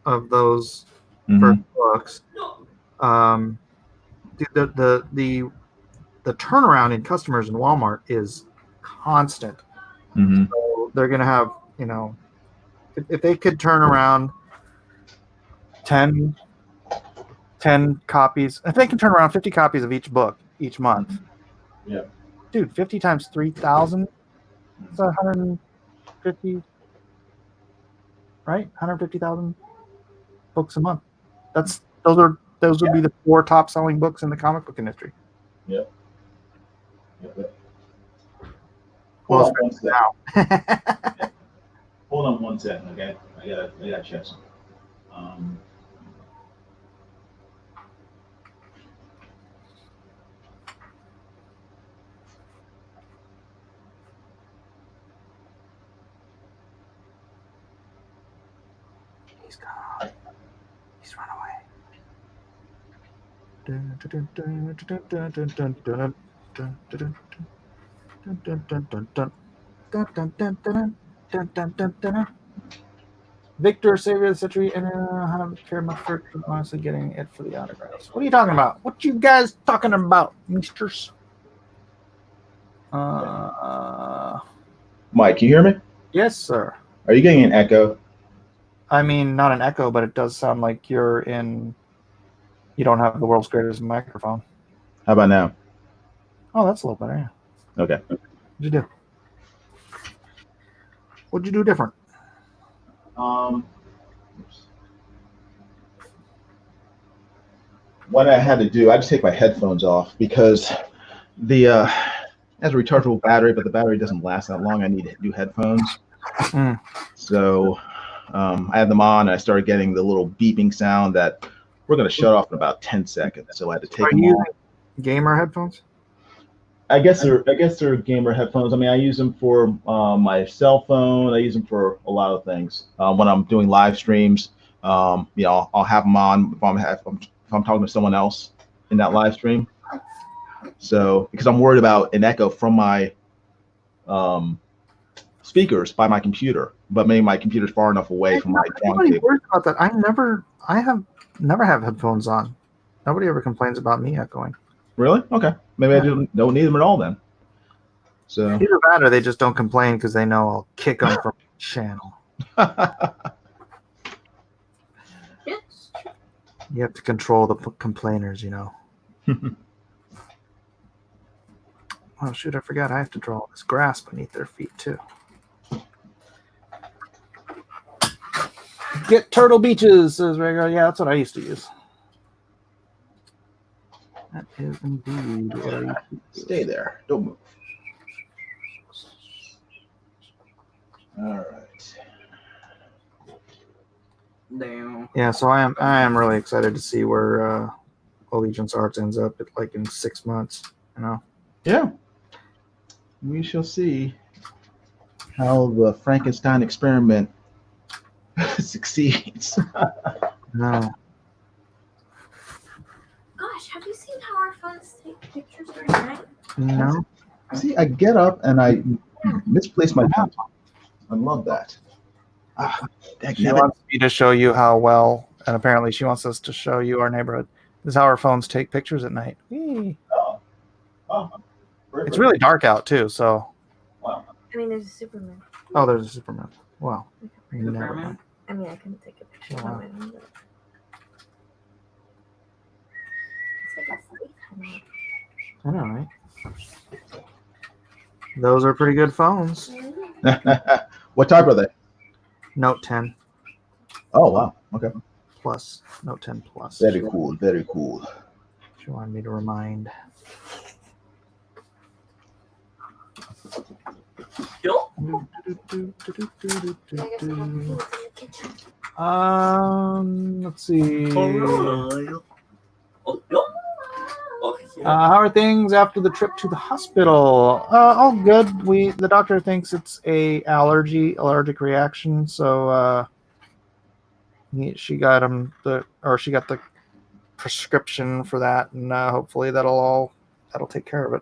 of those first books, The turnaround in customers in Walmart is constant. Mm-hmm. So they're going to have, if they could turn around 10 copies, if they can turn around 50 copies of each book each month. Yeah. Dude, 50 times 3,000, that's 150, right? 150,000 books a month. Those would be the 4 top selling books in the comic book industry. Yep. Yep. Well, Hold on one second. now. Hold on 1 second, okay? I gotta check something. He's gone. He's run away. Victor, Savior of the Century, and I don't care much for honestly getting it for the autographs. What are you talking about? What you guys talking about, misters? Mike, you hear me? Yes, sir. Are you getting an echo? I mean, not an echo, but it does sound like you don't have the world's greatest microphone. How about now? Oh, that's a little better, yeah. Okay. What'd you do? What'd you do different? What I had to do, I just take my headphones off because it has a rechargeable battery, but the battery doesn't last that long. I need new headphones. So I had them on, and I started getting the little beeping sound that we're going to shut off in about 10 seconds. So I had to take them off. Gamer headphones? I guess they're gamer headphones. I mean, I use them for my cell phone. I use them for a lot of things. When I'm doing live streams, I'll have them on if I'm talking to someone else in that live stream. So because I'm worried about an echo from my speakers by my computer, but maybe my computer's far enough away from my Nobody worries about that. I have never have headphones on. Nobody ever complains about me echoing. Really? Okay. Maybe I don't need them at all then. So either that or they just don't complain because they know I'll kick them from the channel. Yes. You have to control the complainers, Oh, shoot, I forgot I have to draw all this grass beneath their feet, too. Get Turtle Beaches, says Rhaegar. Yeah, that's what I used to use. That is indeed what I used to use. Stay there. Don't move. All right. Damn. Yeah, so I am really excited to see where Allegiance Arts ends up in 6 months, Yeah. We shall see how the Frankenstein experiment succeeds. No. Gosh, have you seen how our phones take pictures during the night? No. See, I get up and I misplace my pen. I love that. She wants me to show you how well, and apparently she wants us to show you our neighborhood. This is how our phones take pictures at night. Whee. It's really dark out, too, so. Wow. I mean, there's a Superman. Oh, there's a Superman. Wow. Superman? I mean, I couldn't take a picture Wow. of it. But... It's like a safe I know, right? Those are pretty good phones. What type are they? Note 10 Oh, wow. Okay. Plus. Note 10 Plus. Very cool. Very cool. She wanted me to remind. Yo. Let's see. Oh, yo. How are things after the trip to the hospital? All good. The doctor thinks it's a allergic reaction. So she got the prescription for that, and hopefully that'll take care of it.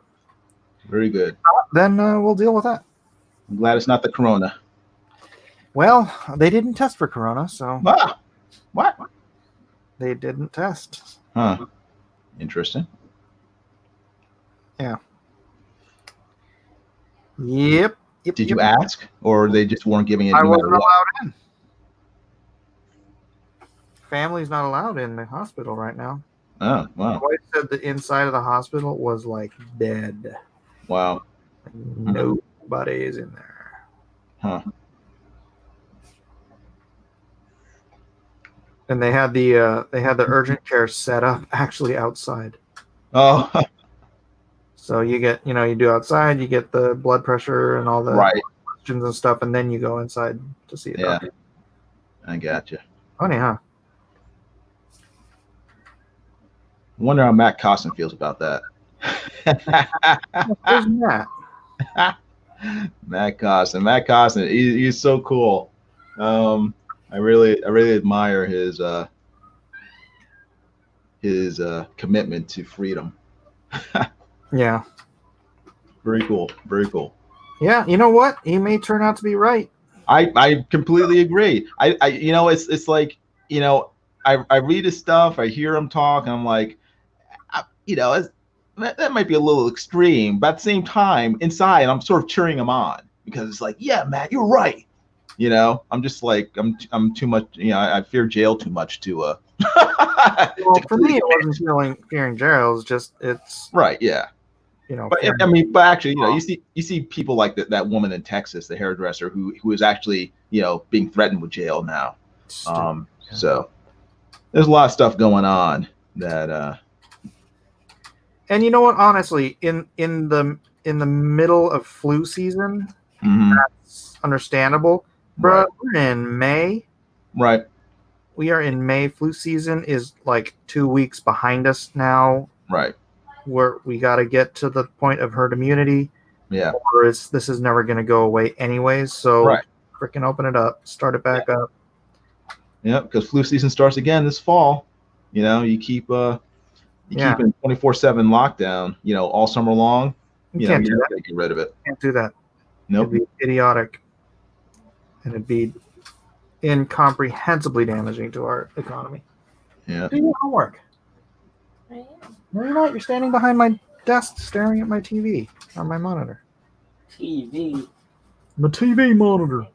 Very good. Then we'll deal with that. I'm glad it's not the corona. Well, they didn't test for corona, so Ah, what? they didn't test. Huh. Interesting. Yep. Did you ask, or they just weren't giving it? I No matter wasn't what? allowed in. Family's not allowed in the hospital right now. Oh, My wow. wife said the inside of the hospital was like dead. Wow. Nobody's in there. Huh. And they had the urgent care set up actually outside. Oh, So you get, you do outside, you get the blood pressure and all the right. questions and stuff, and then you go inside to see a Yeah. doctor. I gotcha. Funny, huh? Wonder how Matt Costin feels about that. Where's Matt? Matt Costin, he's so cool. I really admire his commitment to freedom. Yeah. Very cool. Very cool. Yeah, you know what? He may turn out to be right. I completely agree. I it's like, I read his stuff, I hear him talk, and I'm like, that might be a little extreme, but at the same time, inside, I'm sort of cheering him on because it's like, yeah, Matt, you're right. I'm just like, I'm too much. I fear jail too much to. Well, for me, it wasn't fearing jail. It's just it's right. Yeah. But fearing- I mean, but actually, you see people like that woman in Texas, the hairdresser, who is actually being threatened with jail now. So there's a lot of stuff going on that. And you know what? Honestly, in the middle of flu season, Mhm. that's understandable. Bro, we're in May. Right. We are in May. Flu season is like 2 weeks behind us now. Right. Where we got to get to the point of herd immunity. Yeah. Or this is never going to go away anyways. So freaking open it up, start it back up. Yeah, because flu season starts again this fall. You keep keep in 24/7 lockdown. All summer long. You can't do you're that. not gonna get rid of it. Can't do that. Nope. It'd be idiotic. And it'd be incomprehensibly damaging to our economy. Yeah. Do your homework. I am. No, you're not. You're standing behind my desk staring at my TV on my monitor. TV. My TV monitor.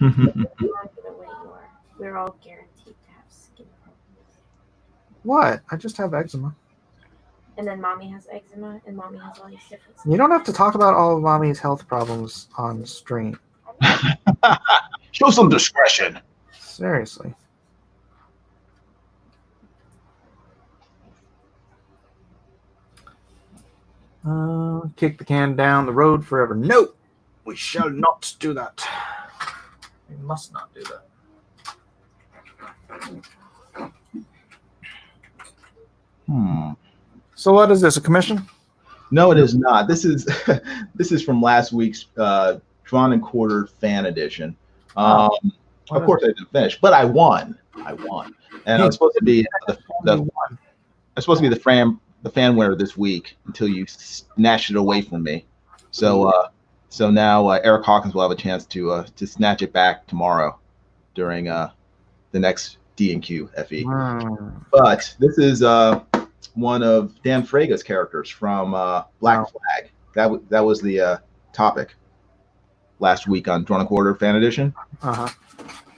I'm gonna wait more. We're all guaranteed to have skin problems. What? I just have eczema. And then mommy has eczema, and mommy has all these different You don't have to talk about all of mommy's health problems on stream. Show some discretion. Seriously. Kick the can down the road forever. No, we shall not do that. We must not do that. So what is this, a commission? No, it is not. This is this is from last week's Drawn and Quartered fan edition. Of course, I didn't finish, but I won. And I was supposed to be the fan winner this week until you snatched it away from me. So now Eric Hawkins will have a chance to snatch it back tomorrow during the next D&Q FE. But this is one of Dan Fraga's characters from Black Flag. That was the topic last week on Drawn and Quartered fan edition.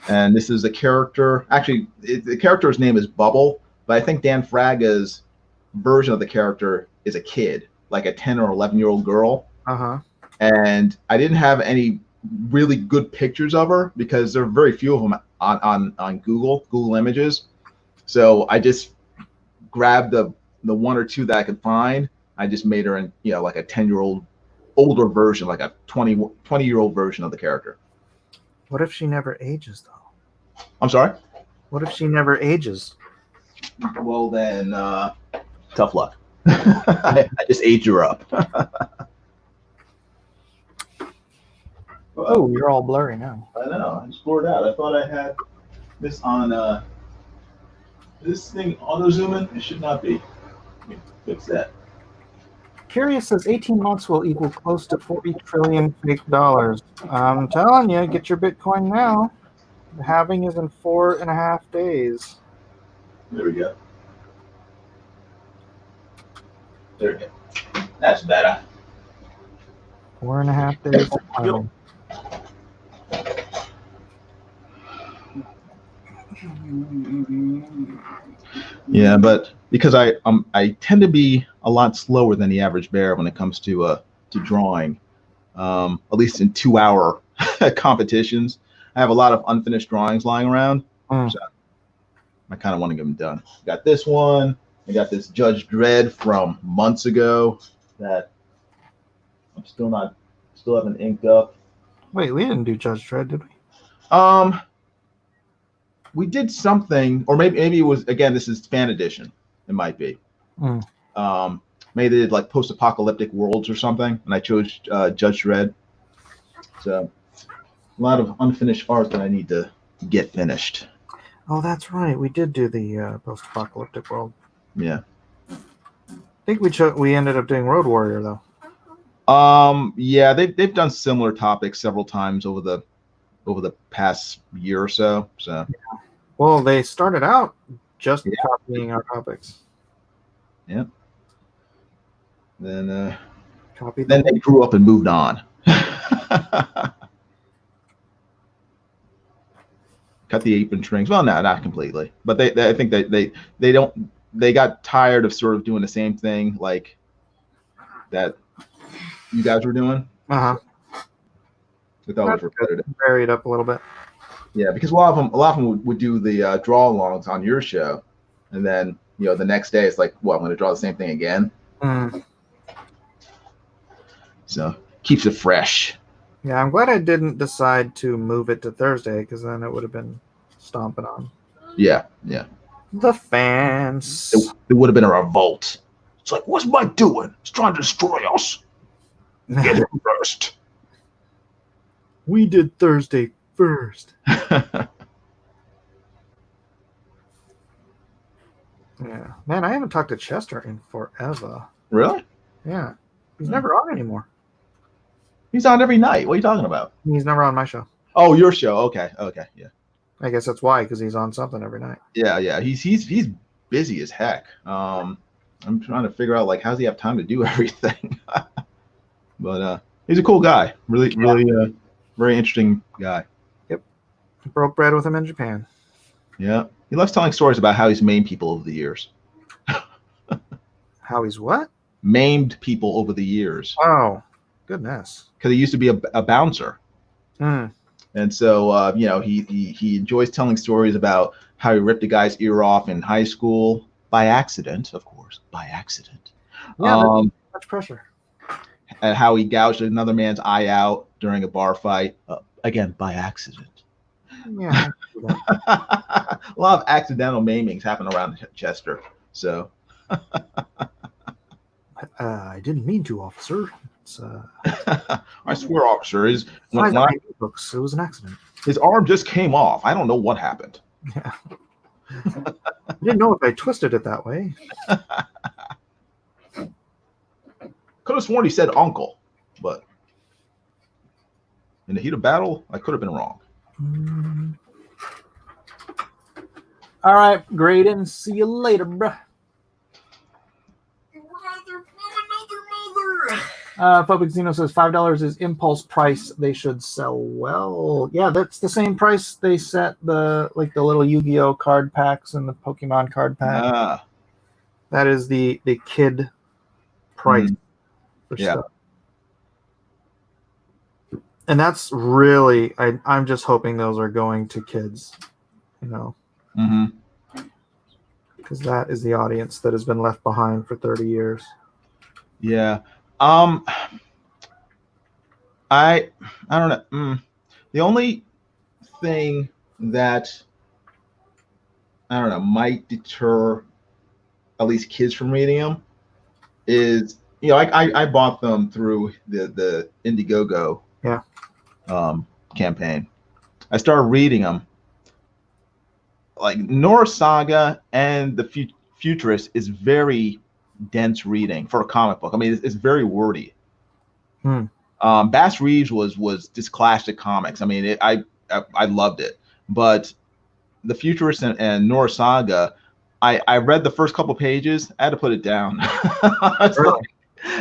And this is a character. Actually, the character's name is Bubble, but I think Dan Fraga's version of the character is a kid, like a 10 or 11-year-old girl. And I didn't have any really good pictures of her because there are very few of them on Google Images. So I just grabbed the one or two that I could find. I just made her in like a 10-year-old older version, like a 20-year-old version of the character. What if she never ages, though? I'm sorry? What if she never ages? Well, then, tough luck. I just aged her up. Oh, you're all blurry now. I know. I just blurred out. I thought I had this on. This thing auto zooming? It should not be. Let me fix that. Curious says 18 months will equal close to 40 trillion fake dollars. I'm telling you, get your Bitcoin now. The halving is in 4.5 days. There we go. There we go. That's better. 4.5 days to filing. Yeah, but because I tend to be a lot slower than the average bear when it comes to drawing, at least in 2 hour competitions. I have a lot of unfinished drawings lying around. So I kind of want to get them done. Got this one. I got this Judge Dredd from months ago that I'm still haven't inked up. Wait, we didn't do Judge Dredd, did we? We did something, or maybe it was, again, this is fan edition. It might be. Maybe they did like post-apocalyptic worlds or something, and I chose Judge Dredd. So a lot of unfinished art that I need to get finished. Oh, that's right. We did do the post-apocalyptic world. Yeah. I think we ended up doing Road Warrior though. Yeah, they've done similar topics several times over the past year or so. So. Yeah. Well, they started out just copying our topics. Yeah. Then Then they grew up and moved on. Cut the apron strings. Well, no, not completely, but I think they got tired of sort of doing the same thing like that you guys were doing. Uh-huh. They thought it was repetitive. Varied up a little bit. Yeah, because a lot of them would do the draw alongs on your show, and then the next day it's like, well, I'm going to draw the same thing again. So keeps it fresh. Yeah, I'm glad I didn't decide to move it to Thursday because then it would have been stomping on. Yeah. The fans. It would have been a revolt. It's like, what's Mike doing? He's trying to destroy us. Get him first. We did Thursday first. Yeah. Man, I haven't talked to Chester in forever. Really? Yeah. He's never on anymore. He's on every night. What are you talking about? He's never on my show. Oh, your show. Okay. Yeah. I guess that's why, because he's on something every night. Yeah. He's busy as heck. I'm trying to figure out, like, how does he have time to do everything? But he's a cool guy. Really very interesting guy. Yep. Broke bread with him in Japan. Yeah. He loves telling stories about how he's maimed people over the years. How he's what? Maimed people over the years. Oh, goodness. Because he used to be a bouncer. And so, he enjoys telling stories about how he ripped a guy's ear off in high school by accident, of course, by accident. Yeah, much pressure. And how he gouged another man's eye out during a bar fight, again, by accident. Yeah. A lot of accidental maimings happen around Chester. So. I didn't mean to, officer. It's, I swear, officer, it was an accident. His arm just came off. I don't know what happened. Yeah. I didn't know if I twisted it that way. Could have sworn he said uncle, but in the heat of battle, I could have been wrong. All right, Graydon. See you later, bruh. Phobic Zeno says $5 is impulse price. They should sell well. Yeah, that's the same price they set the little Yu-Gi-Oh card packs and the Pokemon card pack. That is the kid price for stuff. And that's really I'm just hoping those are going to kids, because that is the audience that has been left behind for 30 years. Yeah. I don't know. The only thing that might deter at least kids from reading them is I bought them through the Indiegogo campaign. I started reading them. Like Nora Saga and the Futurist is very dense reading for a comic book. I mean, it's very wordy. Bass Reeves was just classic comics. I mean, I loved it. But the Futurist and Nora Saga, I read the first couple pages. I had to put it down. Really?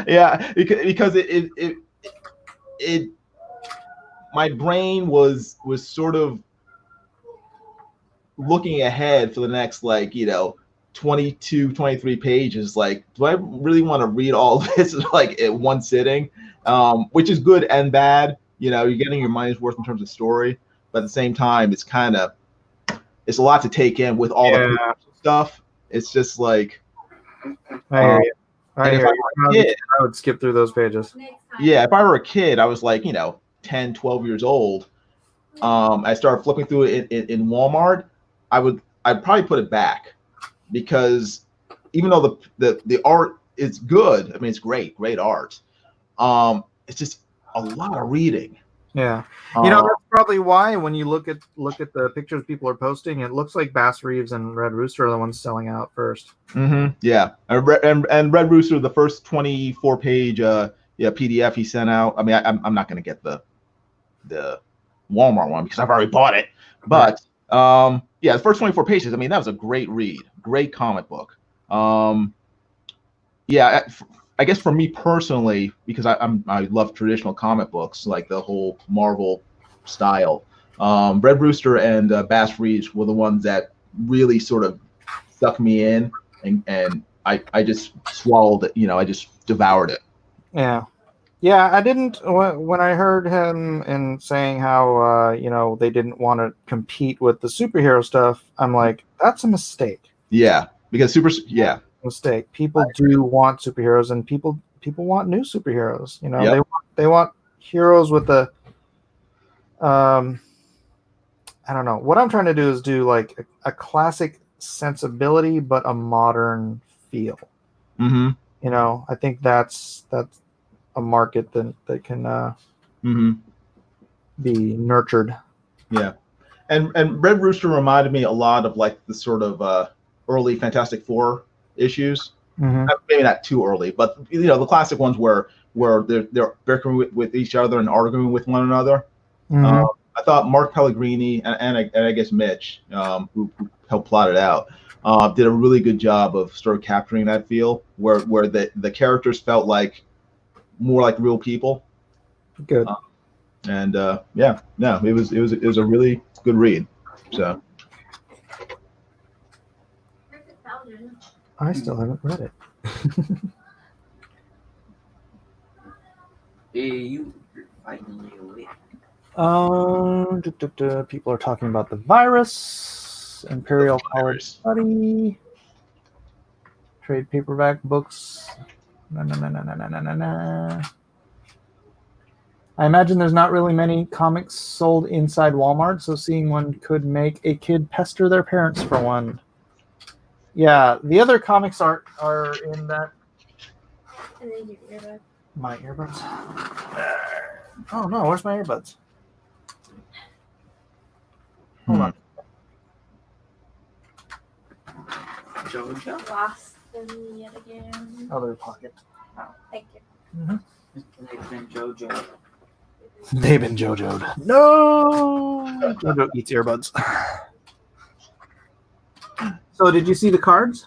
Yeah, because it my brain was sort of looking ahead for the next, like, 22, 23 pages. Like, do I really want to read all this like at one sitting? Which is good and bad. You're getting your money's worth in terms of story, but at the same time, it's a lot to take in with all the stuff. It's just like, I hear you. and if I were a kid, I would skip through those pages. yeah, if I were a kid, I was like, 10, 12 years old. I started flipping through it in Walmart. I'd probably put it back, because even though the art is good, I mean, it's great art. It's just a lot of reading. Yeah, that's probably why when you look at the pictures people are posting, it looks like Bass Reeves and Red Rooster are the ones selling out first. Mm-hmm. Yeah, and Red Rooster, the first 24-page PDF he sent out. I mean, I'm not going to get the Walmart one because I've already bought it. But the first 24 pages. I mean, that was a great read, great comic book. I guess for me personally, because I love traditional comic books, like the whole Marvel style. Red Rooster and Bass Reeves were the ones that really sort of sucked me in, and I just swallowed it. I just devoured it. Yeah. I didn't, when I heard him in saying how they didn't want to compete with the superhero stuff, I'm like, that's a mistake. Yeah, because mistake. People do want superheroes, and people want new superheroes. They want heroes with a I don't know. What I'm trying to do is do like a classic sensibility but a modern feel. Mm-hmm. I think that's a market that can be nurtured. Yeah. And Red Rooster reminded me a lot of like the sort of early Fantastic Four issues. Mm-hmm. Maybe not too early, but the classic ones where they're bickering with each other and arguing with one another. Mm-hmm. I thought Mark Pellegrini and I guess Mitch, who helped plot it out, did a really good job of sort of capturing that feel where the characters felt like more like real people. Good. It was a really good read. So. I still haven't read it. You finally awake. People are talking about the virus, Imperial College Study, trade paperback books. No. I imagine there's not really many comics sold inside Walmart, so seeing one could make a kid pester their parents for one. Yeah, the other comics are in that. And then your earbud. My earbuds? Oh no, where's my earbuds? Hold on. Jojo? Lost them yet again. Other pocket. Thank you. Mm-hmm. They've been Jojo. They've been JoJo'd. No! JoJo eats earbuds. So, did you see the cards?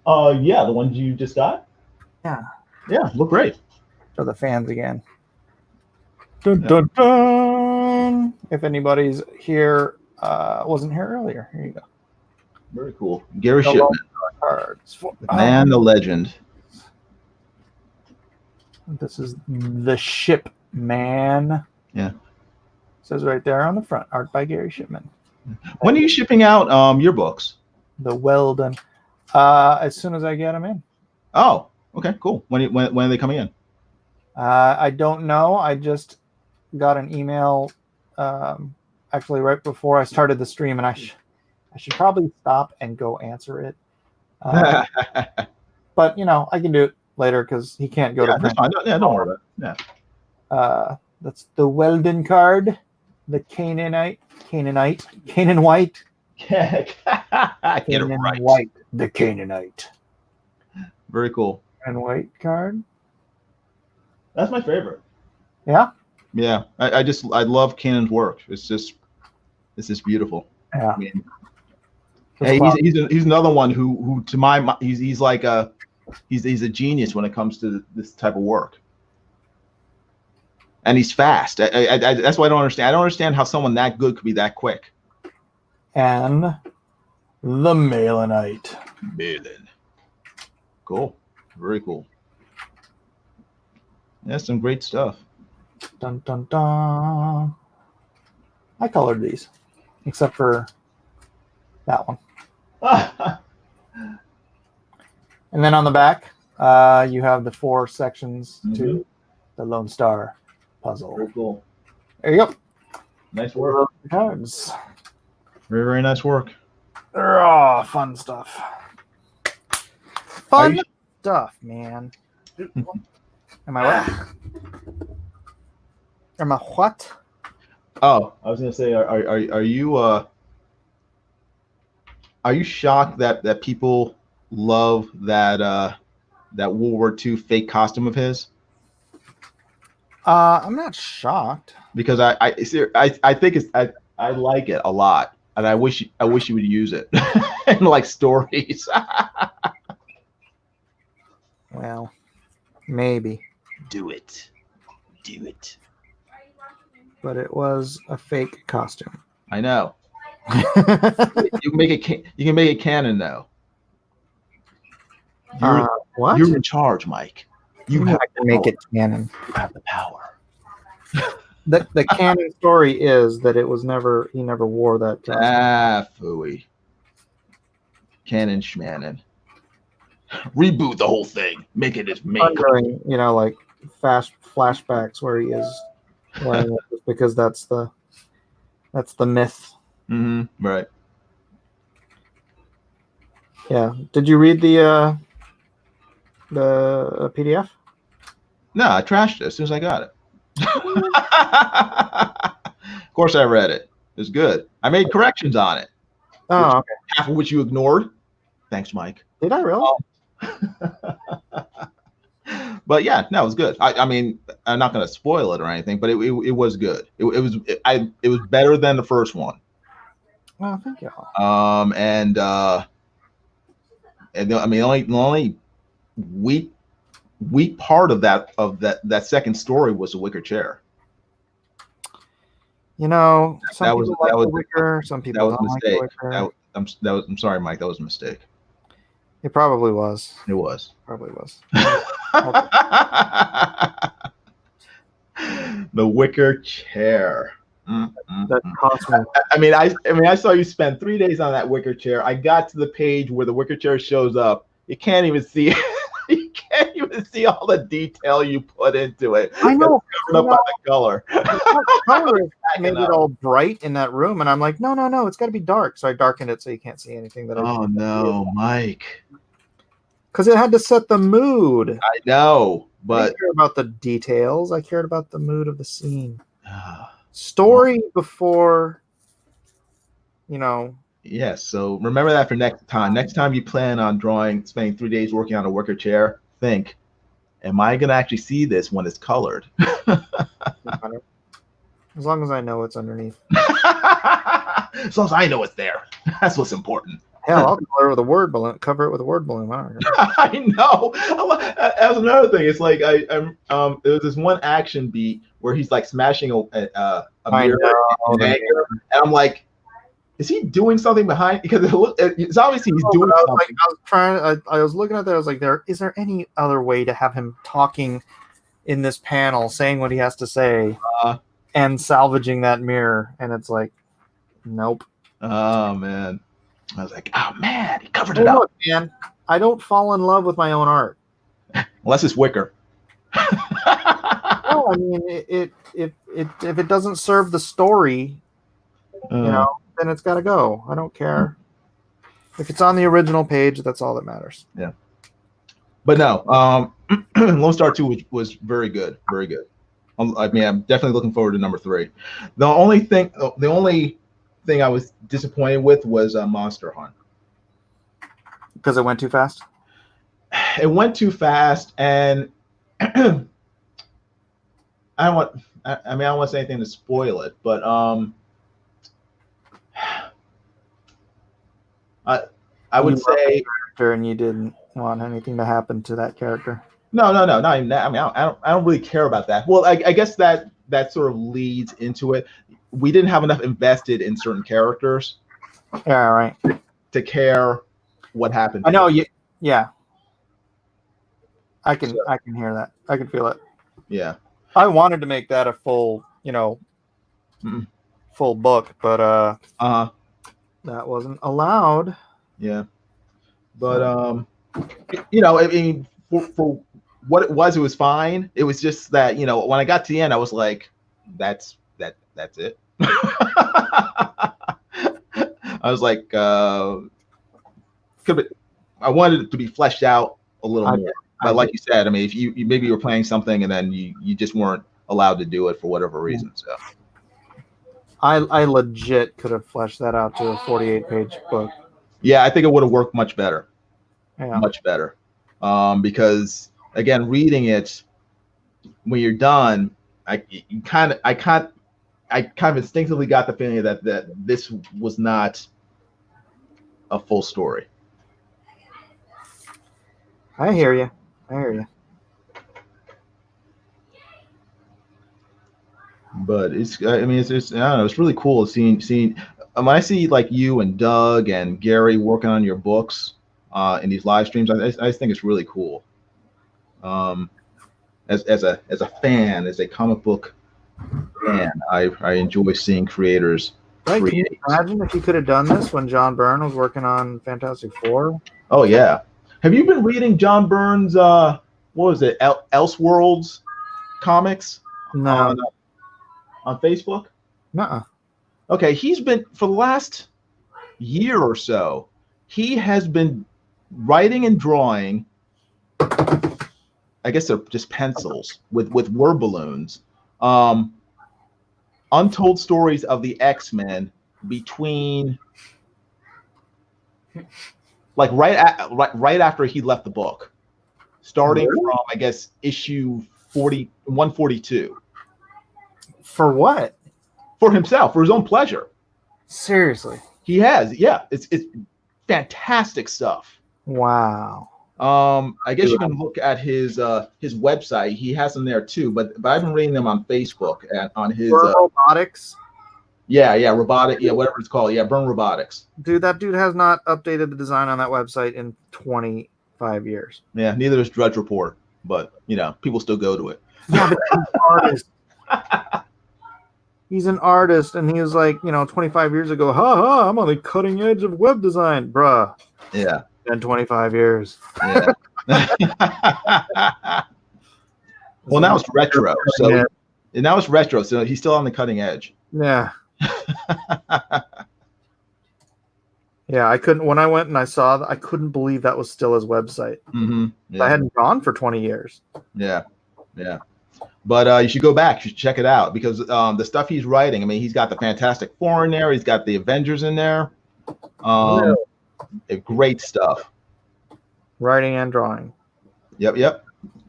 The ones you just got? Yeah. Yeah, look great. For the fans again. Dun, dun, dun. If anybody's here, wasn't here earlier, here you go. Very cool. Gary Shipman. Cards. The man, the legend. This is the Ship Man. Yeah. Says right there on the front, art by Gary Shipman. When are you shipping out your books? The well done. As soon as I get them in. Oh, okay, cool. When are they coming in? I don't know. I just got an email actually right before I started the stream, and I should probably stop and go answer it. But I can do it later because he can't go to print. That's fine. Don't worry about it. Yeah. That's the Weldon card, the Canaan White. Get it right. White, the Canaanite. Very cool. And white card. That's my favorite. Yeah. Yeah, I love Cannon's work. It's just beautiful. Yeah. I mean, Hey, he's another one who to my he's like he's a genius when it comes to this type of work, and he's fast. That's why I don't understand. I don't understand how someone that good could be that quick. And the Malinite. Malin. Cool. Very cool. That's some great stuff. Dun dun dun. I colored these, except for that one. And then on the back, you have the 4 sections to the Lone Star puzzle. Very cool. There you go. Nice work. Cards. Very, very nice work. Oh, fun stuff. Fun stuff, man. Am I what? Am I what? Oh, I was gonna say, are you shocked that people love that that World War II fake costume of his? I'm not shocked. Because I think I like it a lot, and I wish you would use it in like stories. Well, maybe. Do it. But it was a fake costume. I know. You can make it canon though. What? You're in charge, Mike. You have to make it canon. You have the power. The canon story is that it was he never wore that costume. Phooey. Canon schmanon. Reboot the whole thing. Make it as make. During, like fast flashbacks where he is wearing it, because that's the myth. Mm-hmm. Right. Yeah. Did you read the PDF? No, I trashed it as soon as I got it. Of course I read it. It was good. I made corrections on it. Oh, okay. Half of which you ignored. Thanks, Mike. Did I really? But yeah, no, it was good. I mean, I'm not going to spoil it or anything, but it was good. It was better than the first one. Oh, thank you. And I mean, the only weak part of that second story was the wicker chair. Some that people was, like that was the wicker, some people that was don't a like the mistake. wicker. I'm sorry, Mike. That was a mistake. It probably was. It was. Probably was. The wicker chair. That cost me. I mean, I saw you spend 3 days on that wicker chair. I got to the page where the wicker chair shows up. You can't even see. You can't even see all the detail you put into it. I know. It's covered up by the color. The color made it all bright in that room, and I'm like, no, it's got to be dark. So I darkened it so you can't see anything that I. Oh no, Mike. Because it had to set the mood. I know, I but didn't care about the details. I cared about the mood of the scene. Story before, Yes. So remember that for next time. Next time you plan on spending 3 days working on a wicker chair, think, am I going to actually see this when it's colored? As long as I know it's underneath. As long as I know it's there. That's what's important. Hell, I'll cover it with a word balloon. Cover it with a word balloon. I don't care. I know. That's another thing. It's like there was this one action beat where he's like smashing a mirror in anger, and I'm like, is he doing something behind? Because it's obviously he's doing something. I was looking at that. I was like, is there any other way to have him talking in this panel, saying what he has to say, and salvaging that mirror? And it's like, nope. Oh man. I was like, oh man, he covered it up. Look, man, I don't fall in love with my own art. Unless it's wicker. No, I mean, if it doesn't serve the story, then it's got to go. I don't care. If it's on the original page, that's all that matters. Yeah. But no, Lone Star 2 was very good. Very good. I mean, I'm definitely looking forward to number 3. The only thing I was disappointed with was Monster Hunt. Because it went too fast? It went too fast, and I don't want to say anything to spoil it, but I would You love say character and you didn't want anything to happen to that character. no, not even that. I mean, I don't really care about that. Well, I guess that sort of leads into it. We didn't have enough invested in certain characters Yeah, right. to care what happened. I know you. Yeah, I can hear that. I can feel it. Yeah. I wanted to make that a full, Mm. full book, but that wasn't allowed. Yeah. But I mean, for what it was fine. It was just that when I got to the end, I was like, that's it. I was like, I wanted it to be fleshed out a little more. But like you said, I mean, if you maybe you were playing something and then you just weren't allowed to do it for whatever reason. So I legit could have fleshed that out to a 48-page book. yeah, I think it would have worked much better. Yeah. Much better. Because again, reading it when you're done, I kind of instinctively got the feeling that this was not a full story. I hear you. But it's I mean it's I don't know, it's really cool seeing when I see like you and Doug and Gary working on your books in these live streams. I just think it's really cool. As a fan, as a comic book fan, I enjoy seeing creators Right, can you create. imagine if you could have done this when John Byrne was working on Fantastic Four? Oh yeah. Have you been reading John Byrne's what was it, Elseworlds comics No. on Facebook? Nuh-uh. Okay, he's been for the last year or so, he has been writing and drawing, I guess they're just pencils with word balloons, untold stories of the X-Men between like right after he left the book, starting from I guess issue 142. For what? For himself, for his own pleasure. Seriously. He has, yeah. It's fantastic stuff. Wow. I guess you can look at his website. He has them there too, but I've been reading them on Facebook and on his Robotics. robotic, whatever it's called. Yeah, Burn Robotics. Dude, that dude has not updated the design on that website in 25 years. Yeah, neither does Drudge Report, but people still go to it. Yeah, but he's an artist. He's an artist, and he was like, 25 years ago, I'm on the cutting edge of web design, bruh. Yeah. Been 25 years. Yeah. Well, now it's retro, so now it's retro, so he's still on the cutting edge. Yeah. Yeah, I couldn't. When I went and I saw that, I couldn't believe that was still his website. Mm-hmm. Yeah. I hadn't gone for 20 years. Yeah. But you should go back. You should check it out because the stuff he's writing. I mean, he's got the Fantastic Four in there. He's got the Avengers in there. Great stuff. Writing and drawing. Yep.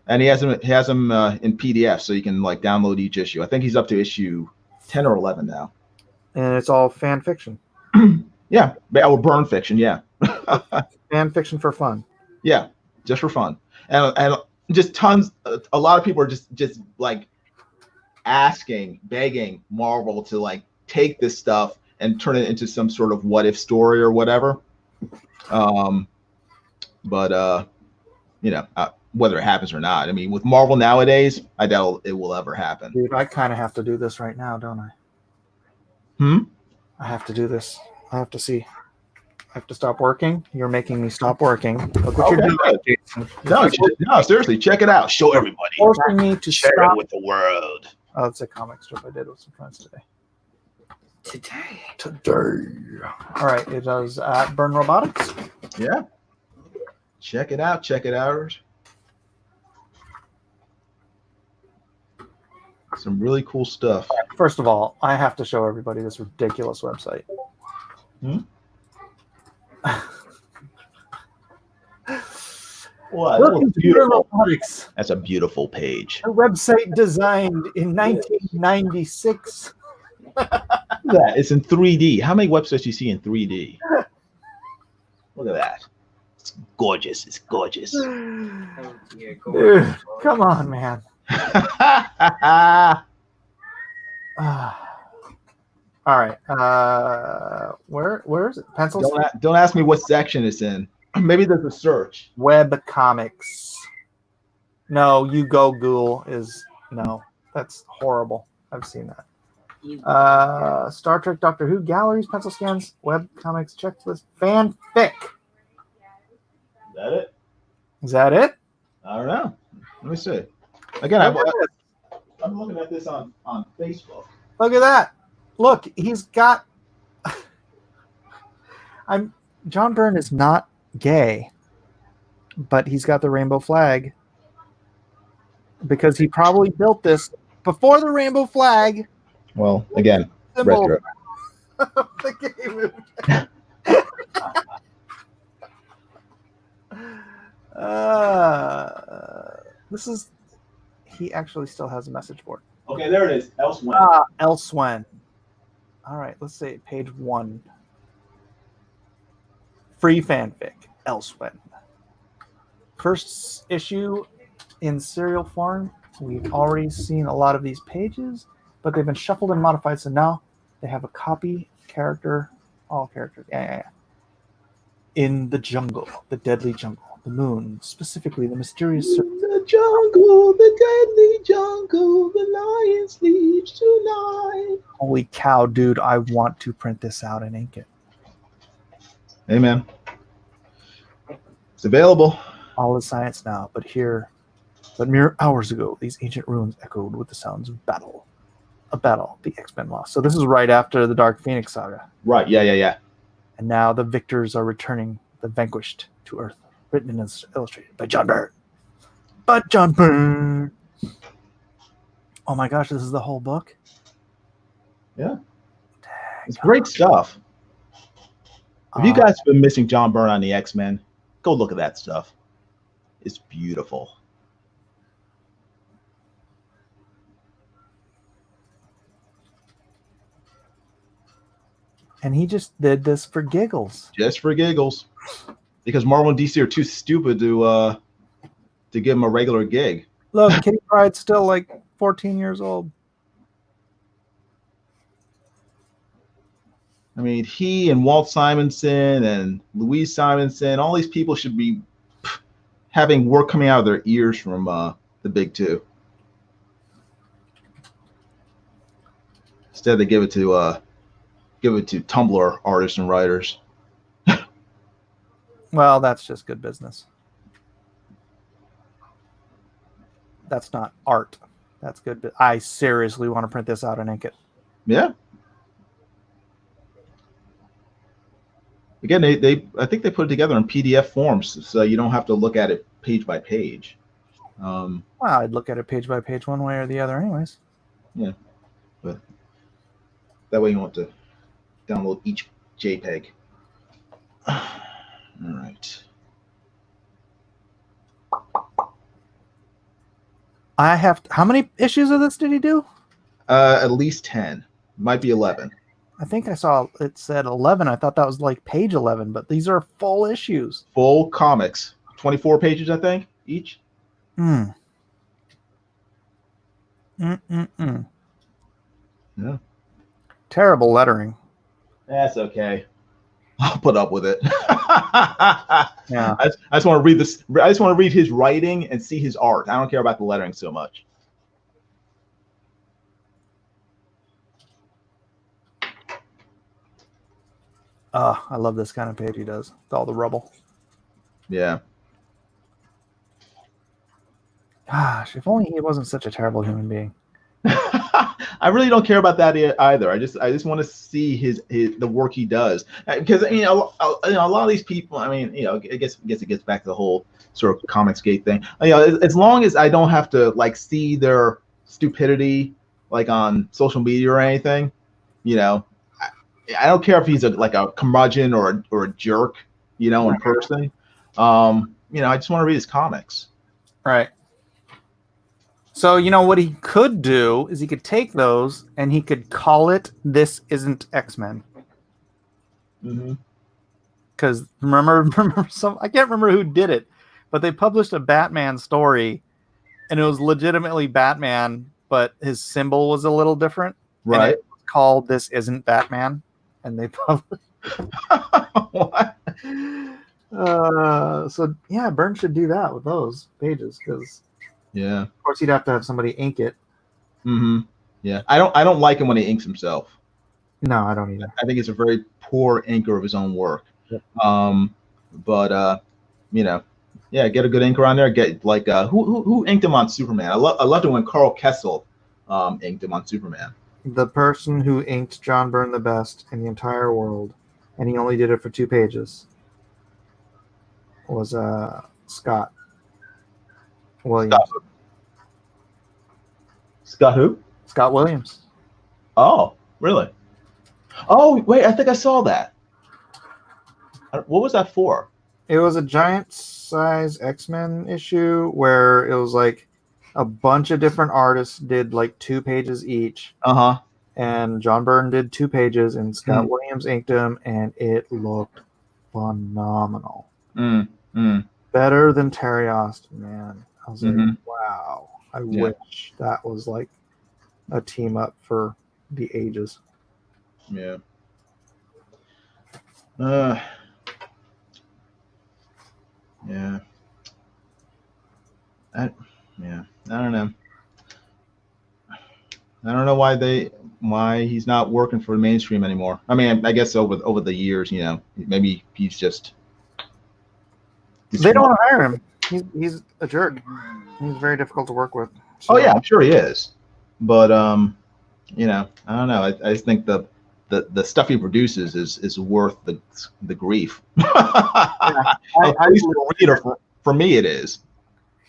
And he has them in PDF, so you can like download each issue. I think he's up to issue 10 or 11 now. And it's all fan fiction. Yeah, or burn fiction. Yeah. Fan fiction for fun. Yeah, just for fun, and just tons. A lot of people are just like begging Marvel to like take this stuff and turn it into some sort of what if story or whatever. But whether it happens or not, I mean, with Marvel nowadays, I doubt it will ever happen. Dude, I kind of have to do this right now, don't I? I have to do this. I have to see. I have to stop working. You're making me stop working. Look what you're doing, Jason. No, seriously, check it out. Show everybody. Forcing me to share stop it with the world. Oh, it's a comic strip I did with some friends today. All right, it is at Burn Robotics. Yeah. Check it out. Some really cool stuff. First of all, I have to show everybody this ridiculous website. What? Welcome to Burn Robotics. That's a beautiful page. A website designed in 1996. That it's in 3D. How many websites do you see in 3D? Look at that. It's gorgeous. It's gorgeous. Oh dear, Dude, come on, man. All right. Where is it? Pencils? Don't ask me what section it's in. Maybe there's a search. Web comics. No, you go Ghoul is no. That's horrible. I've seen that. Star Trek, Doctor Who, galleries, pencil scans, web comics, checklist, fanfic. Is that it? Is that it? I don't know. Let me see. Again, I'm looking at this on Facebook. Look at that. Look, he's got. John Byrne is not gay, but he's got the rainbow flag because he probably built this before the rainbow flag. Well, again, Symbol retro. of the gay movement. This is. He actually still has a message board. Okay, there it is. Elsewhere. Elsewhere. All right, let's see. Page 1. Free fanfic. Elsewhere. First issue in serial form. We've already seen a lot of these pages, but they've been shuffled and modified. So now they have a copy character, all characters. Yeah. In the jungle, the deadly jungle, the moon, specifically the mysterious serpent. The jungle, the deadly jungle, the lion sleeps tonight. Holy cow, dude, I want to print this out and ink it. Hey, man. It's available. All is science now, but mere hours ago, these ancient ruins echoed with the sounds of battle. A battle the X-Men lost. So this is right after the Dark Phoenix saga. Right, yeah. And now the victors are returning, the vanquished to Earth. Written and illustrated by John Byrne. But John Byrne. Oh my gosh, this is the whole book? Yeah. It's great stuff. If you guys have been missing John Byrne on the X-Men, go look at that stuff. It's beautiful. And he just did this for giggles. Just for giggles. Because Marvel and DC are too stupid to give him a regular gig. Look, Kitty Pryde's still like 14 years old. I mean, he and Walt Simonson and Louise Simonson, all these people should be having work coming out of their ears from the big two. Instead, they give it to Tumblr artists and writers. Well, that's just good business. That's not art. That's good. I seriously want to print this out and ink it. Yeah. Again, I think they put it together in PDF forms, so you don't have to look at it page by page. Well, I'd look at it page by page one way or the other anyways. Yeah. But that way you don't have to download each JPEG. All right. How many issues of this did he do? At least 10. Might be 11. I think I saw it said 11. I thought that was like page 11, but these are full issues. Full comics. 24 pages, I think, each. Yeah. Terrible lettering. That's okay. I'll put up with it. Yeah. I just want to read this. I just want to read his writing and see his art. I don't care about the lettering so much. I love this kind of page he does with all the rubble. Yeah. Gosh, if only he wasn't such a terrible human being. I really don't care about that either. I just want to see the work he does, because a lot of these people. I mean, I guess it gets back to the whole sort of Comicsgate thing. As long as I don't have to like see their stupidity like on social media or anything, I don't care if he's like a curmudgeon or a jerk, in person. I just want to read his comics. Right. So, what he could do is he could take those and he could call it "This Isn't X-Men." Mm-hmm. because remember I can't remember who did it, but they published a Batman story, and it was legitimately Batman, but his symbol was a little different. Right. And it was called "This Isn't Batman," and they published. What? So yeah, Byrne should do that with those pages because, Yeah. of course, he'd have to have somebody ink it. Mm-hmm. Yeah. I don't like him when he inks himself. No, I don't either. I think he's a very poor inker of his own work. Yep. But you know, yeah, get a good inker on there. Get like who inked him on Superman? I loved it when Carl Kessel inked him on Superman. The person who inked John Byrne the best in the entire world, and he only did it for 2 pages, was Scott Williams. Scott who? Scott Williams. Oh, really? Oh, wait, I think I saw that. What was that for? It was a giant size X-Men issue where it was like a bunch of different artists did like 2 pages each. Uh-huh. And John Byrne did 2 pages, and Scott Williams inked them, and it looked phenomenal. Better than Terry Austin, man. I was like, wow. I wish that was like a team up for the ages. Yeah. Yeah. I don't know. I don't know why he's not working for the mainstream anymore. I mean, I guess over the years, you know, maybe he's just. They don't want to hire him. He's a jerk. He's very difficult to work with. So. Oh yeah, I'm sure he is. But you know, I don't know. I just think the stuff he produces is worth the grief. Yeah, At least for a reader, for me, it is.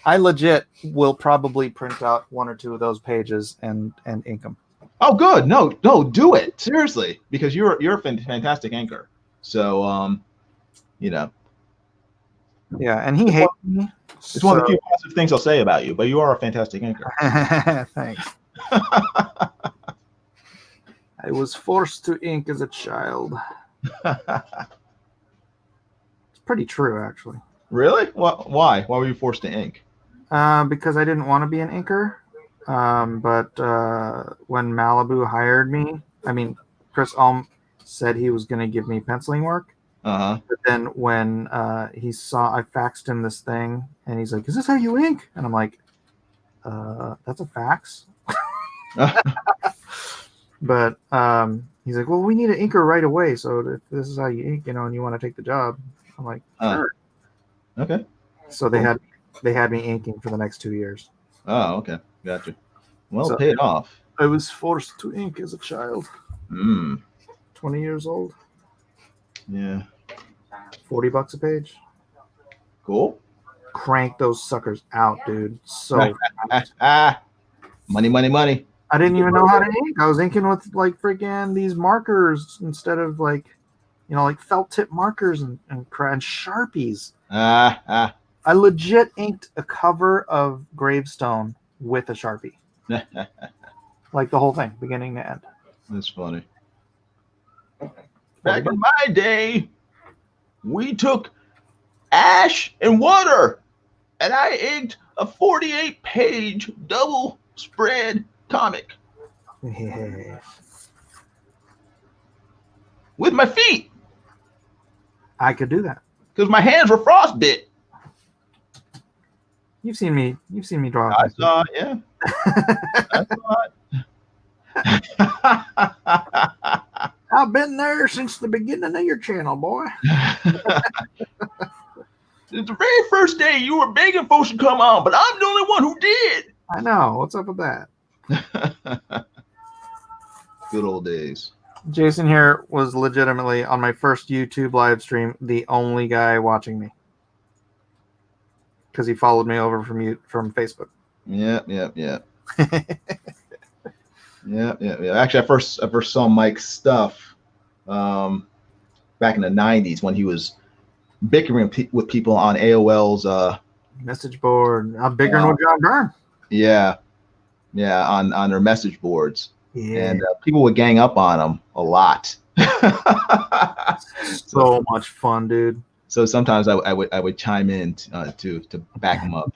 I legit will probably print out 1 or 2 of those pages and ink them. Oh, good. No, do it seriously because you're a fantastic anchor. So you know. Yeah, and he hates me. It's one of the few positive things I'll say about you, but you are a fantastic anchor. Thanks. I was forced to ink as a child. It's pretty true, actually. Really? Why? Why were you forced to ink? Because I didn't want to be an inker. But when Malibu hired me, I mean, Chris Ulm said he was going to give me penciling work. Uh-huh. But then when he saw, I faxed him this thing, and he's like, "Is this how you ink?" And I'm like, "That's a fax." But he's like, "Well, we need an inker right away, so if this is how you ink, you know, and you want to take the job." I'm like, "Sure." Okay. So they had me inking for the next 2 years. Oh, okay. Gotcha. Well, So- paid off. I was forced to ink as a child. 20 years old. Yeah. $40 a page. Cool. Crank those suckers out, dude. So Money, money, money. I didn't even know how to ink. I was inking with like freaking these markers instead of like, you know, like felt tip markers and Sharpies. I legit inked a cover of Gravestone with a Sharpie. Like the whole thing, beginning to end. That's funny. Back in my day, we took ash and water, and I inked a 48-page double spread comic Yeah. with my feet I could do that. because my hands were frostbit. You've seen me draw. I saw it, yeah. I saw it. I've been there since the beginning of your channel, boy. It's the very first day you were begging folks to come on, but I'm the only one who did. I know. What's up with that? Good old days. Jason here was legitimately on my first YouTube live stream the only guy watching me because he followed me over from Facebook. Yeah. Yeah. Actually, I first saw Mike's stuff back in the 90s when he was bickering with people on AOL's Message board. I'm bickering with John Byrne. Yeah, on their message boards. Yeah. And people would gang up on him a lot. So much fun, dude. So sometimes I would chime in to back him up,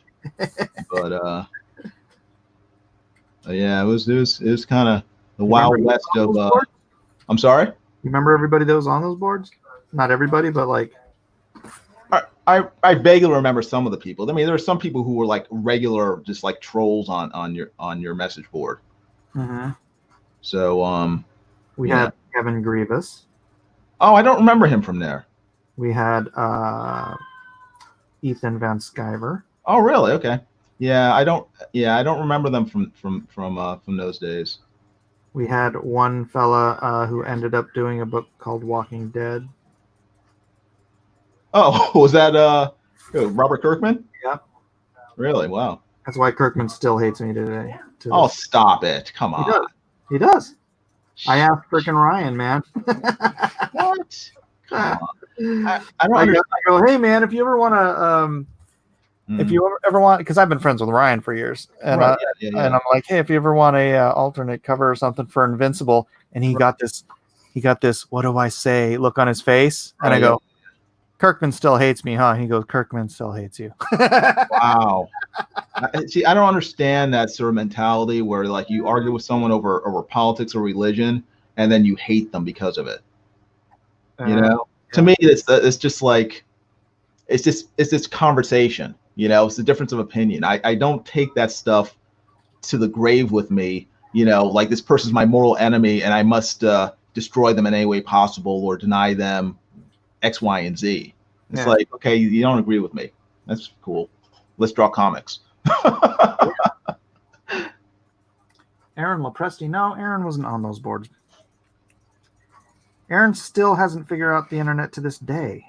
but yeah, it was kind of the You wild remember west those of. boards? I'm sorry. You remember everybody that was on those boards? Not everybody, but like. I vaguely remember some of the people. I mean, there were some people who were like regular, just like trolls on your message board. Mm-hmm. So We yeah. had Kevin Grievous. Oh, I don't remember him from there. We had Ethan Van Sciver. Oh, really? Okay. Yeah, I don't remember them from those days. We had one fella who ended up doing a book called Walking Dead. Oh, was that who, Robert Kirkman? Yep. Really? Wow. That's why Kirkman still hates me today. Oh, stop it! Come He on. does. He does. I asked freaking Ryan, man. What? Come on. I don't I understand. go, hey man, if you ever want to, if you ever want, because I've been friends with Ryan for years, and Right, yeah. and I'm like, hey, if you ever want a alternate cover or something for Invincible, and he got this, what do I say? Look on his face, and I go, Kirkman still hates me, huh? He goes, Kirkman still hates you. Wow. See, I don't understand that sort of mentality where like you argue with someone over politics or religion, and then you hate them because of it. You know, to me, it's just like it's this conversation. You know, it's the difference of opinion. I don't take that stuff to the grave with me. You know, like this person's my moral enemy, and I must destroy them in any way possible or deny them X, Y, and Z. It's like, okay, you don't agree with me. That's cool. Let's draw comics. Aaron Lopresti. No, Aaron wasn't on those boards. Aaron still hasn't figured out the internet to this day.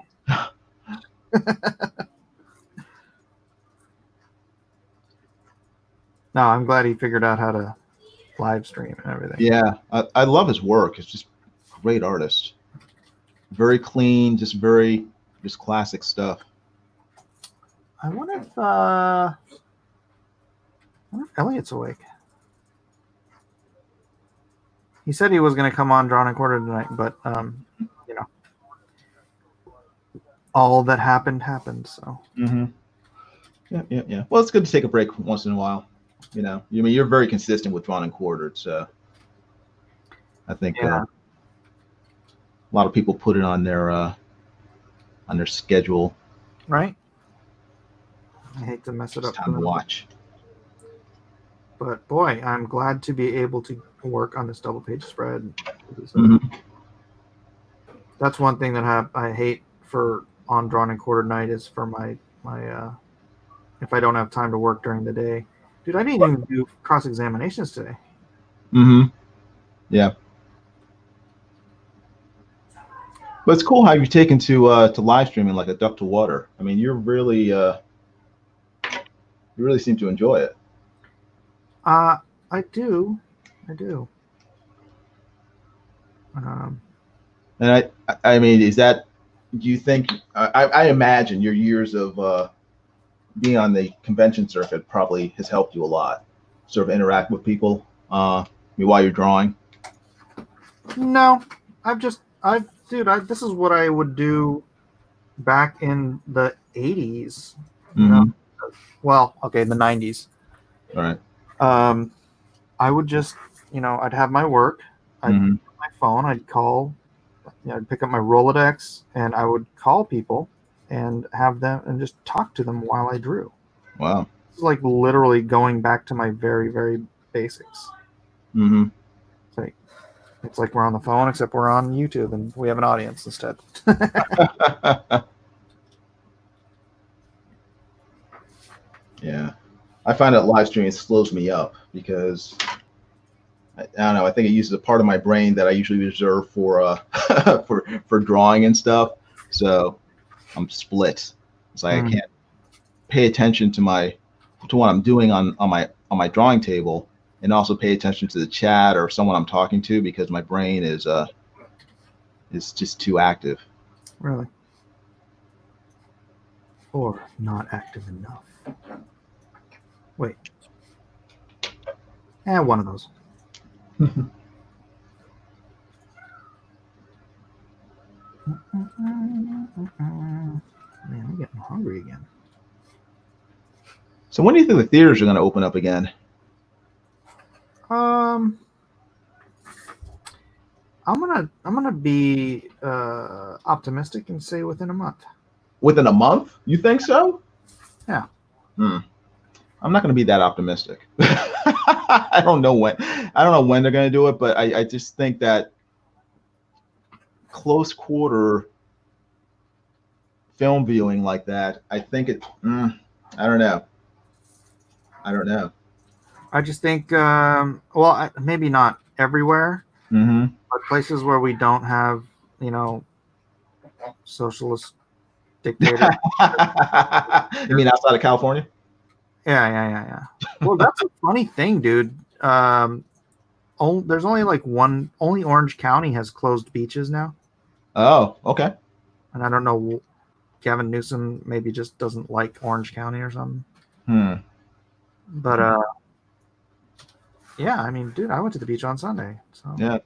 No, I'm glad he figured out how to live stream and everything. Yeah, I love his work. It's just great artist. Very clean, just classic stuff. I wonder if Elliot's awake. He said he was going to come on Drawn and Quartered tonight, but you know, all that happened. So. Mm-hmm. Yeah. Well, it's good to take a break once in a while. You know, I mean, you're very consistent with Drawn and Quartered, so I think a lot of people put it on their schedule. Right. I hate to mess it up. Time to watch. But boy, I'm glad to be able to work on this double page spread. That's one thing that I hate for on Drawn and Quartered night is for my if I don't have time to work during the day. Dude, I didn't even do cross examinations today. Yeah. But it's cool how you've taken to live streaming like a duck to water. I mean, you really seem to enjoy it. I do. And I mean, is that? Do you think? I imagine your years of being on the convention circuit probably has helped you a lot. Sort of interact with people while you're drawing. No, this is what I would do back in the 80s. You know? Well, okay, the 90s. All right. I would just, I'd have my work. I'd pick up my phone. I'd call. I'd pick up my Rolodex, and I would call people and have them and just talk to them while I drew. Wow. It's like literally going back to my very, very basics. It's like we're on the phone, except we're on YouTube and we have an audience instead. Yeah. I find that live streaming slows me up because I don't know. I think it uses a part of my brain that I usually reserve for for drawing and stuff. So I'm split. It's like I can't pay attention to what I'm doing on my drawing table, and also pay attention to the chat or someone I'm talking to because my brain is just too active. Really? Or not active enough. Wait. One of those. Man, I'm getting hungry again. So when do you think the theaters are going to open up again? I'm gonna be optimistic and say within a month. Within a month? You think so? Yeah. I'm not going to be that optimistic. I don't know when. I don't know when they're going to do it, but I just think that close quarter film viewing like that, I think it. I don't know. I don't know. I just think, maybe not everywhere, Mm-hmm. but places where we don't have, socialist dictators. You mean outside of California? Yeah. Well, that's a funny thing, dude. There's only only Orange County has closed beaches now. Oh, okay. And I don't know, Gavin Newsom maybe just doesn't like Orange County or something. But yeah, I mean, dude, I went to the beach on Sunday. So Yeah.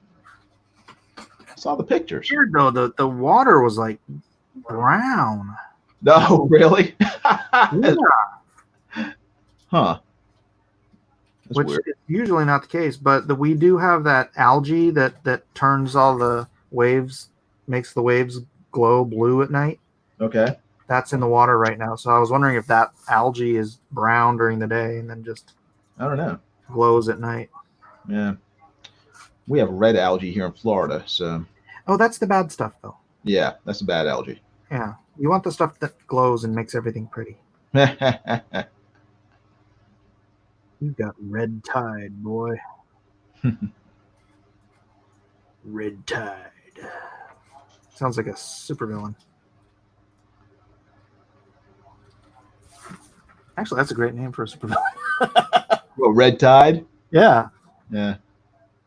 Saw the pictures. weird though, the water was like brown. No, really? Yeah. Huh. That's Which weird. is usually not the case, but we do have that algae that turns all the waves, makes the waves glow blue at night. Okay. That's in the water right now. So I was wondering if that algae is brown during the day and then just I don't know. glows at night. Yeah. We have red algae here in Florida, so Oh, that's the bad stuff, though. yeah, that's a bad algae. Yeah. You want the stuff that glows and makes everything pretty. You got red tide, boy. Red tide. Sounds like a supervillain. Actually, that's a great name for a supervillain. What, Red Tide? Yeah. Yeah.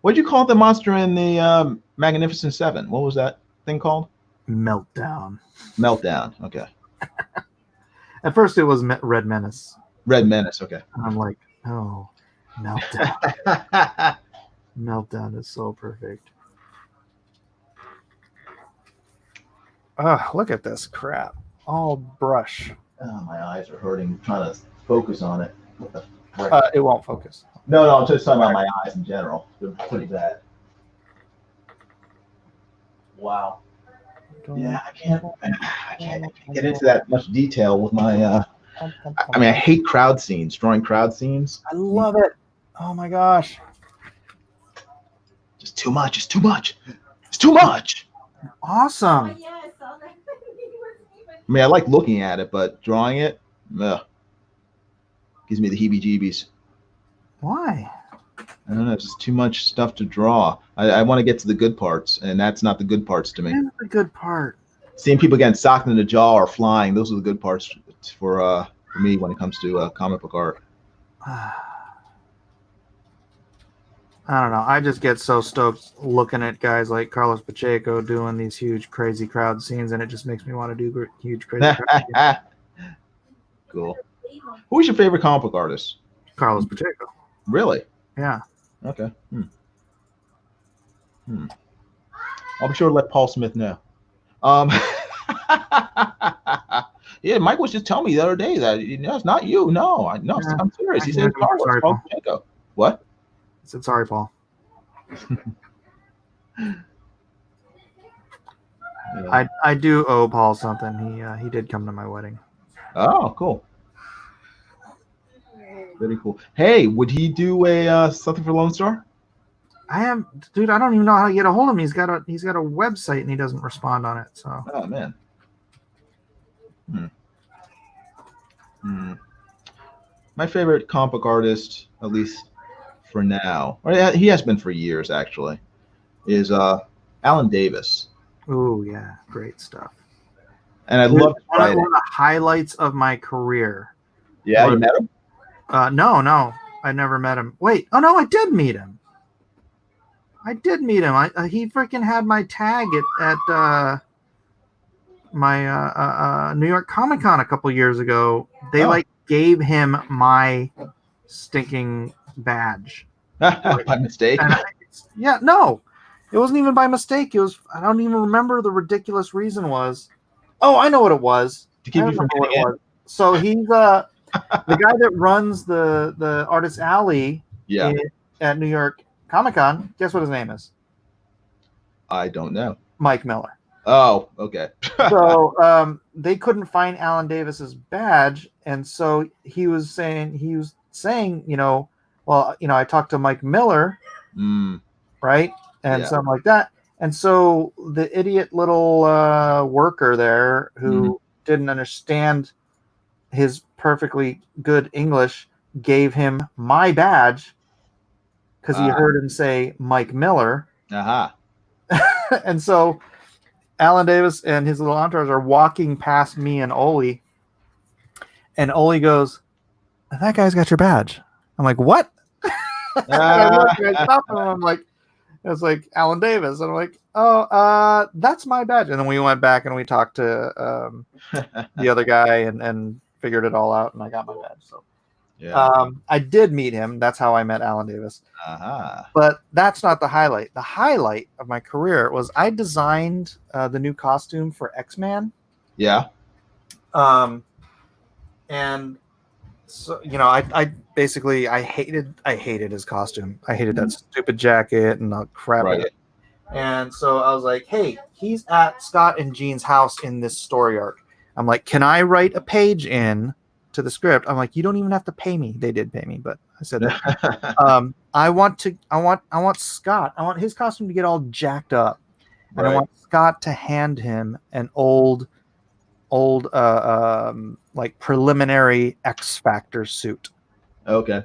What'd you call the monster in the Magnificent Seven? What was that thing called? Meltdown. Meltdown. Okay. At first, it was Red Menace. Red Menace. Okay. And I'm like, oh, Meltdown. Meltdown is so perfect. Look at this crap. All brush. Oh, my eyes are hurting. Trying to focus on it. What the frick? It won't focus. No, I'm just talking about my eyes in general. They're pretty bad. Wow. Yeah, I can't get into that much detail with my. I mean, I hate crowd scenes, drawing crowd scenes. I love it. Oh my gosh. Just too much. It's too much. It's too much. Awesome. Oh, yeah, I saw that. He wasn't even- I mean, I like looking at it, but drawing it, gives me the heebie-jeebies. Why? I don't know. It's just too much stuff to draw. I want to get to the good parts, and that's not the good parts to me. That's the good part. Seeing people getting socked in the jaw or flying, those are the good parts for me when it comes to comic book art. I don't know. I just get so stoked looking at guys like Carlos Pacheco doing these huge, crazy crowd scenes, and it just makes me want to do huge, crazy crowd scenes. Cool. Who's your favorite comic book artist? Carlos Pacheco. Really? Yeah. Okay. I'll be sure to let Paul Smith know. Yeah, Mike was just telling me the other day that it's not you. No, I'm serious. He said Carlos. Sorry, Paul Paul. Pacheco. What? I said, sorry, Paul. Yeah. I do owe Paul something. He did come to my wedding. Oh, cool. Very cool. Hey, would he do a something for Lone Star? Dude, I don't even know how to get a hold of him. He's got a website and he doesn't respond on it. So Oh man. My favorite comic book artist, at least for now, or yeah, he has been for years actually, is Alan Davis. ooh, yeah, great stuff. And I love his One of writing. the highlights of my career. Yeah, you met him? No, I never met him. Wait, oh no, I did meet him. He freaking had my tag at my New York Comic Con a couple years ago. They gave him my stinking badge. By mistake. No, It wasn't even by mistake. It was, I don't even remember the ridiculous reason was. Oh, I know what it was. To keep I you from remember what getting it in? was. So he's the guy that runs the Artist Alley Yeah, at New York Comic Con. Guess what his name is? I don't know. Mike Miller. Oh, okay. So they couldn't find Alan Davis's badge, and so he was saying, well, I talked to Mike Miller, Mm, right, and yeah. something like that, and so the idiot little worker there who didn't understand his perfectly good English gave him my badge because he heard him say Mike Miller, Aha. and so Alan Davis and his little entourage are walking past me and Oli, and Oli goes, "That guy's got your badge." I'm like, "What?" And I look and I stop him, and I'm like, "It's like Alan Davis," and I'm like, "Oh, that's my badge." And then we went back and we talked to the other guy and figured it all out, and I got my badge. So Yeah. I did meet him. That's how I met Alan Davis. Aha. But that's not the highlight. The highlight of my career was I designed the new costume for X-Man. Yeah. And so I basically I hated his costume. I hated that stupid jacket and the crap. Right. And so I was like, hey, he's at Scott and Jean's house in this story arc. I'm like, can I write a page in to the script? I'm like, you don't even have to pay me. They did pay me, but I said that. I want Scott. I want his costume to get all jacked up. And Right. I want Scott to hand him an old like preliminary X Factor suit. Okay.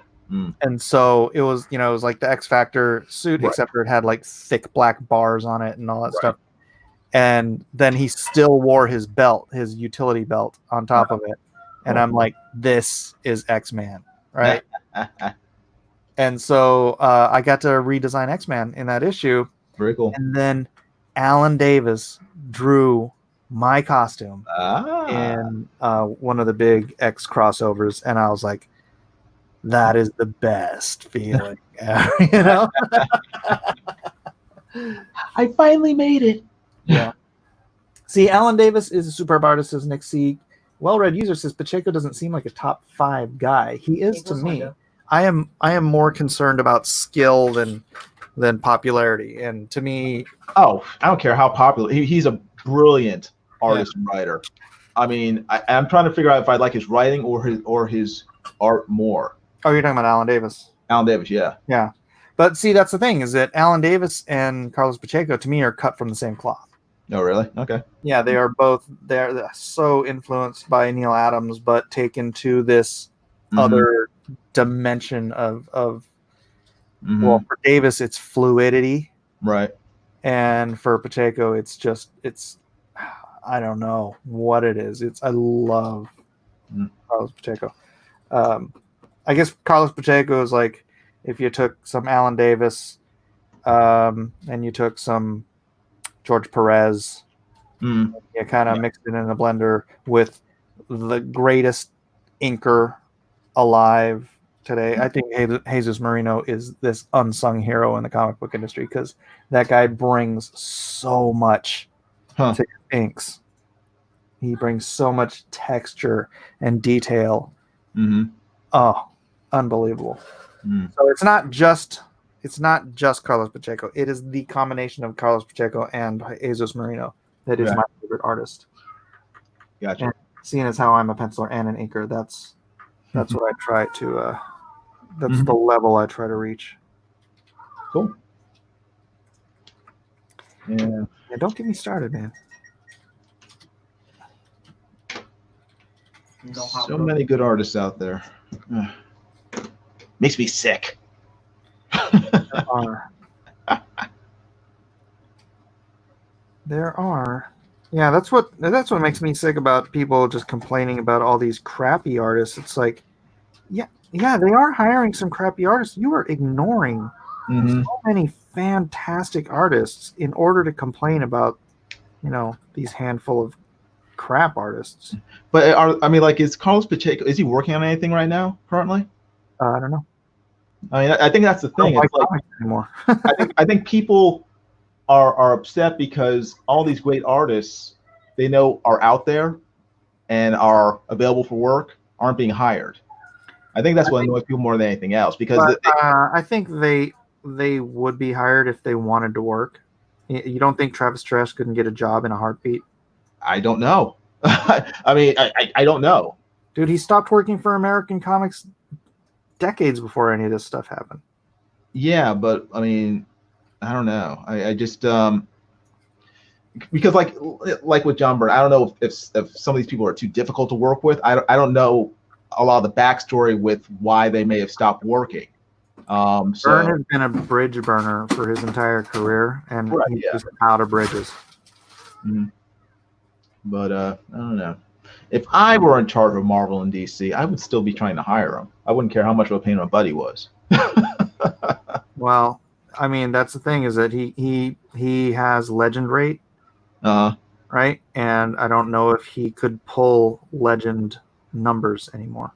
And so it was, it was like the X Factor suit, Right. except for it had like thick black bars on it and all that stuff. And then he still wore his belt, his utility belt on top of it. And I'm like, this is X-Man, right? And so I got to redesign X-Man in that issue. Very cool. And then Alan Davis drew my costume in one of the big X crossovers. And I was like, that is the best feeling, I finally made it. Yeah. See, Alan Davis is a superb artist, as Nick C. Well-read user says Pacheco doesn't seem like a top 5 guy. He is to me. I am more concerned about skill than popularity. And to me, I don't care how popular. He's a brilliant artist and writer. I mean, I'm trying to figure out if I like his writing or his art more. Oh, you're talking about Alan Davis. Alan Davis, yeah. Yeah. But see, that's the thing, is that Alan Davis and Carlos Pacheco, to me, are cut from the same cloth. Oh, really? Okay. Yeah, they are both, they're so influenced by Neil Adams, but taken to this other dimension of well, for Davis, it's fluidity. Right. And for Pacheco, it's I don't know what it is. I love Carlos Pacheco. I guess Carlos Pacheco is like if you took some Alan Davis and you took some George Perez, you kind of mixed it in a blender with the greatest inker alive today. I think Jesus Marino is this unsung hero in the comic book industry because that guy brings so much to his inks. He brings so much texture and detail. Oh, unbelievable. So it's not just Carlos Pacheco. It is the combination of Carlos Pacheco and Jesus Marino that is my favorite artist. Gotcha. And seeing as how I'm a penciler and an inker, that's what I try to that's the level I try to reach. Cool. Yeah. Don't get me started, man. So many good artists out there. Makes me sick. There are. Yeah, that's what makes me sick about people just complaining about all these crappy artists. It's like, yeah, they are hiring some crappy artists. You are ignoring so many fantastic artists in order to complain about, these handful of crap artists. But is Carlos Pacheco, is he working on anything right now currently? I don't know. I mean, I think that's the thing. I don't like anymore. I think people are upset because all these great artists they know are out there and are available for work aren't being hired. I think that's what annoys people more than anything else because But I think they would be hired if they wanted to work. You don't think Travis Tritt couldn't get a job in a heartbeat? I don't know. I mean, I don't know. Dude, he stopped working for American comics decades before any of this stuff happened. Yeah, but I mean, I don't know. I just because like with John Byrne, I don't know if some of these people are too difficult to work with. I don't know a lot of the backstory with why they may have stopped working. Byrne has been a bridge burner for his entire career, and Right, he's yeah. just out of bridges. But I don't know. If I were in charge of Marvel and DC, I would still be trying to hire him. I wouldn't care how much of a pain in my butt he was. Well, I mean, that's the thing is that he has legend rate, right? And I don't know if he could pull legend numbers anymore.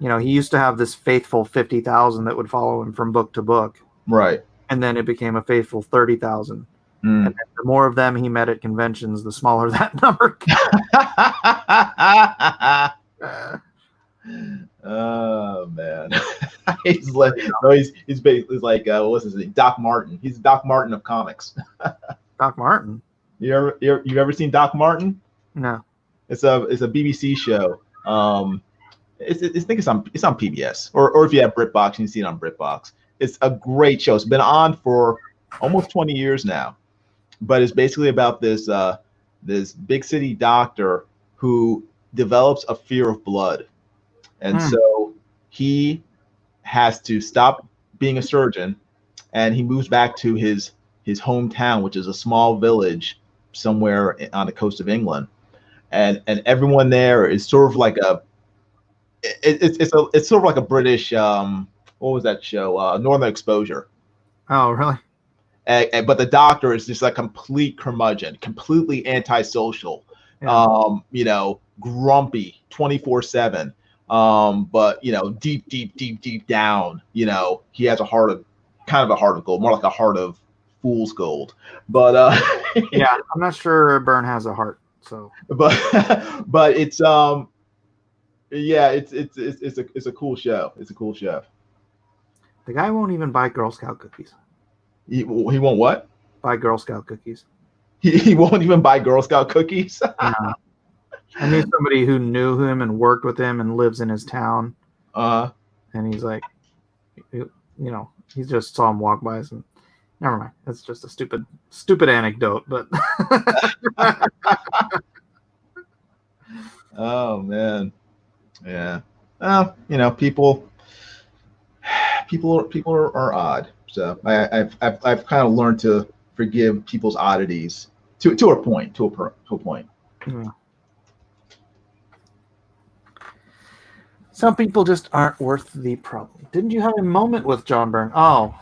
You know, he used to have this faithful 50,000 that would follow him from book to book. Right. And then it became a faithful 30,000. And then the more of them he met at conventions, the smaller that number. Oh man, he's like no, he's basically like what's his name? Doc Martin. He's Doc Martin of comics. Doc Martin. You ever seen Doc Martin? No. It's a BBC show. I think it's on PBS or if you have BritBox, you can see it on BritBox. It's a great show. It's been on for almost 20 years now, but it's basically about this this big city doctor who develops a fear of blood, and so he has to stop being a surgeon, and he moves back to his hometown, which is a small village somewhere on the coast of England, and everyone there is sort of like it's sort of like a British what was that show? Northern Exposure. Oh, really? But the doctor is just a complete curmudgeon, completely antisocial, you know, grumpy 24/7. But you know, deep down, you know, he has kind of a heart of gold, more like a heart of fool's gold. But yeah, I'm not sure Byrne has a heart. So, but it's yeah, it's a cool show. It's a cool show. The guy won't even buy Girl Scout cookies. He won't what? Buy Girl Scout cookies. He won't even buy Girl Scout cookies. No. I knew somebody who knew him and worked with him and lives in his town. And he's like, you know, he just saw him walk by and never mind. That's just a stupid anecdote, but oh man. Yeah. Well, you know, people are odd. So I've kind of learned to forgive people's oddities to a point. Yeah. Some people just aren't worth the problem. Didn't you have a moment with John Byrne? Oh,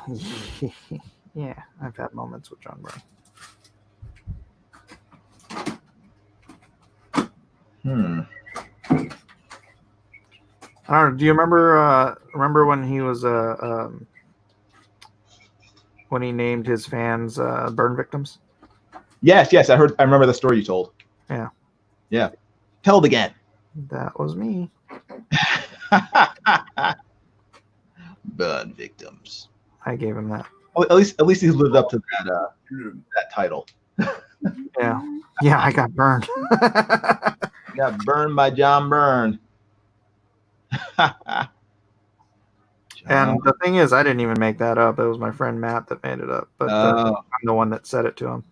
yeah, I've had moments with John Byrne. I don't know. Do you remember when he was when he named his fans burn victims? Yes. I remember the story you told. Yeah. Tell it again. That was me. Burn victims. I gave him that. Well, at least he's lived up to that title. Yeah, I got burned. Got burned by John Byrne. And the thing is, I didn't even make that up. It was my friend Matt that made it up. But I'm the one that said it to him.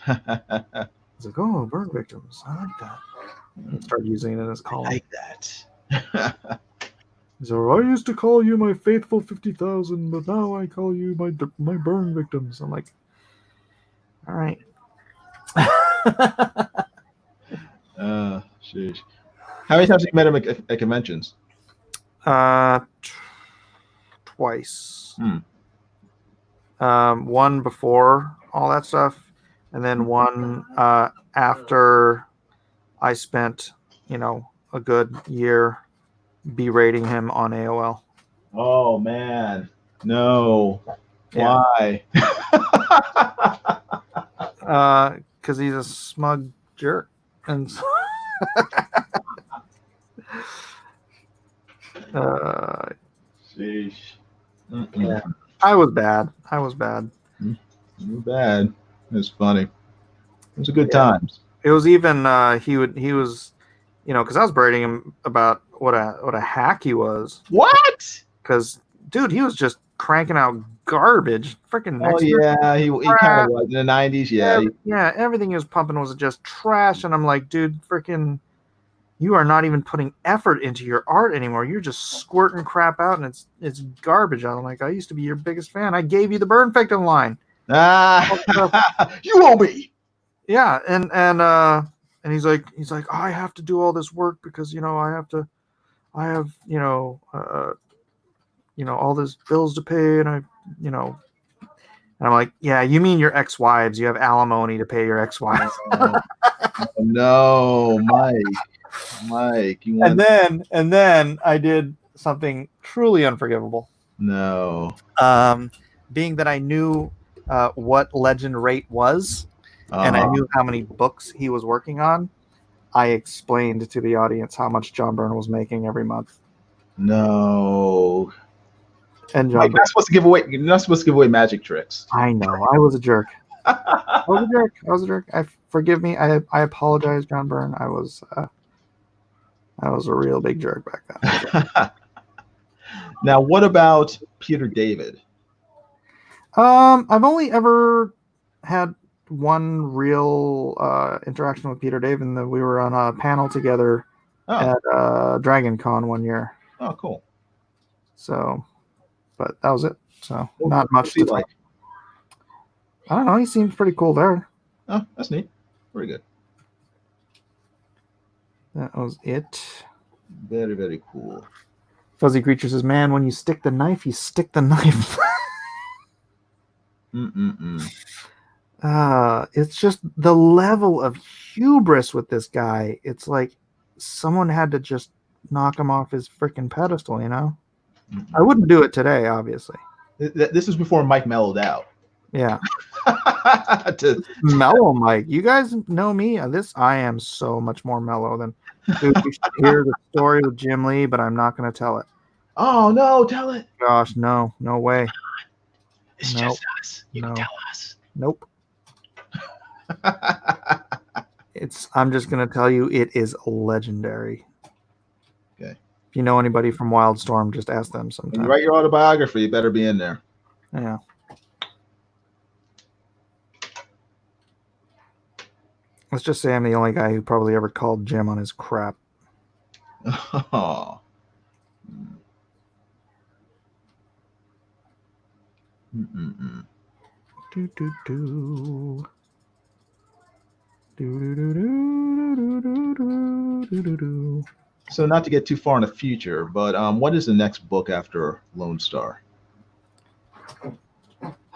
He's like, "Oh, burn victims. I like that." And started using it in his column. I like that. So I used to call you my faithful 50,000, but now I call you my burn victims. I'm like, all right. Sheesh. How many times have you met him at conventions? Twice. One before all that stuff, and then one after I spent, a good year berating him on AOL. Oh man, no. Yeah. Why? Because he's a smug jerk. And so, Sheesh. yeah. I was bad. I was bad. Too bad. It was funny. It was a good Yeah. times. It was even he was, because I was berating him about what a hack he was. What? Because dude, he was just cranking out garbage. Freaking Oh yeah, he kind of was in the 90s. Yeah. everything he was pumping was just trash. And I'm like, dude, freaking, you are not even putting effort into your art anymore. You're just squirting crap out, and it's garbage. I'm like, I used to be your biggest fan. I gave you the burn victim line. You owe me. Yeah, and he's like, I have to do all this work because I have all these bills to pay, and and I'm like, yeah, you mean your ex-wives? You have alimony to pay your ex-wives. No, Mike, you want? And then I did something truly unforgivable. No. Being that I knew what Legend rate was, and I knew how many books he was working on, I explained to the audience how much John Byrne was making every month. No. And John Mike, you're not supposed to give away magic tricks. I know. I was a jerk. I was a jerk. Forgive me. I apologize, John Byrne. I was a real big jerk back then. Now, what about Peter David? I've only ever had one real interaction with Peter David, and we were on a panel together at Dragon Con one year. Oh, cool. So, but that was it. So, not much to like. I don't know. He seems pretty cool there. Oh, that's neat. Very good. That was it. Very, very cool. Fuzzy Creature says, man, when you stick the knife, you stick the knife. It's just the level of hubris with this guy. It's like someone had to just knock him off his freaking pedestal, I wouldn't do it today, obviously. This is before Mike mellowed out. Yeah. Mellow Mike. You guys know me. I am so much more mellow than. Dude, you should hear the story with Jim Lee, but I'm not going to tell it. Oh no, tell it. Gosh, no way. It's just us. You can tell us. Nope. I'm just going to tell you, it is legendary. Okay. If you know anybody from Wildstorm, just ask them sometime. When you write your autobiography, you better be in there. Yeah. Let's just say I'm the only guy who probably ever called Jim on his crap. Oh. Do do do. So not to get too far in the future, but what is the next book after Lone Star?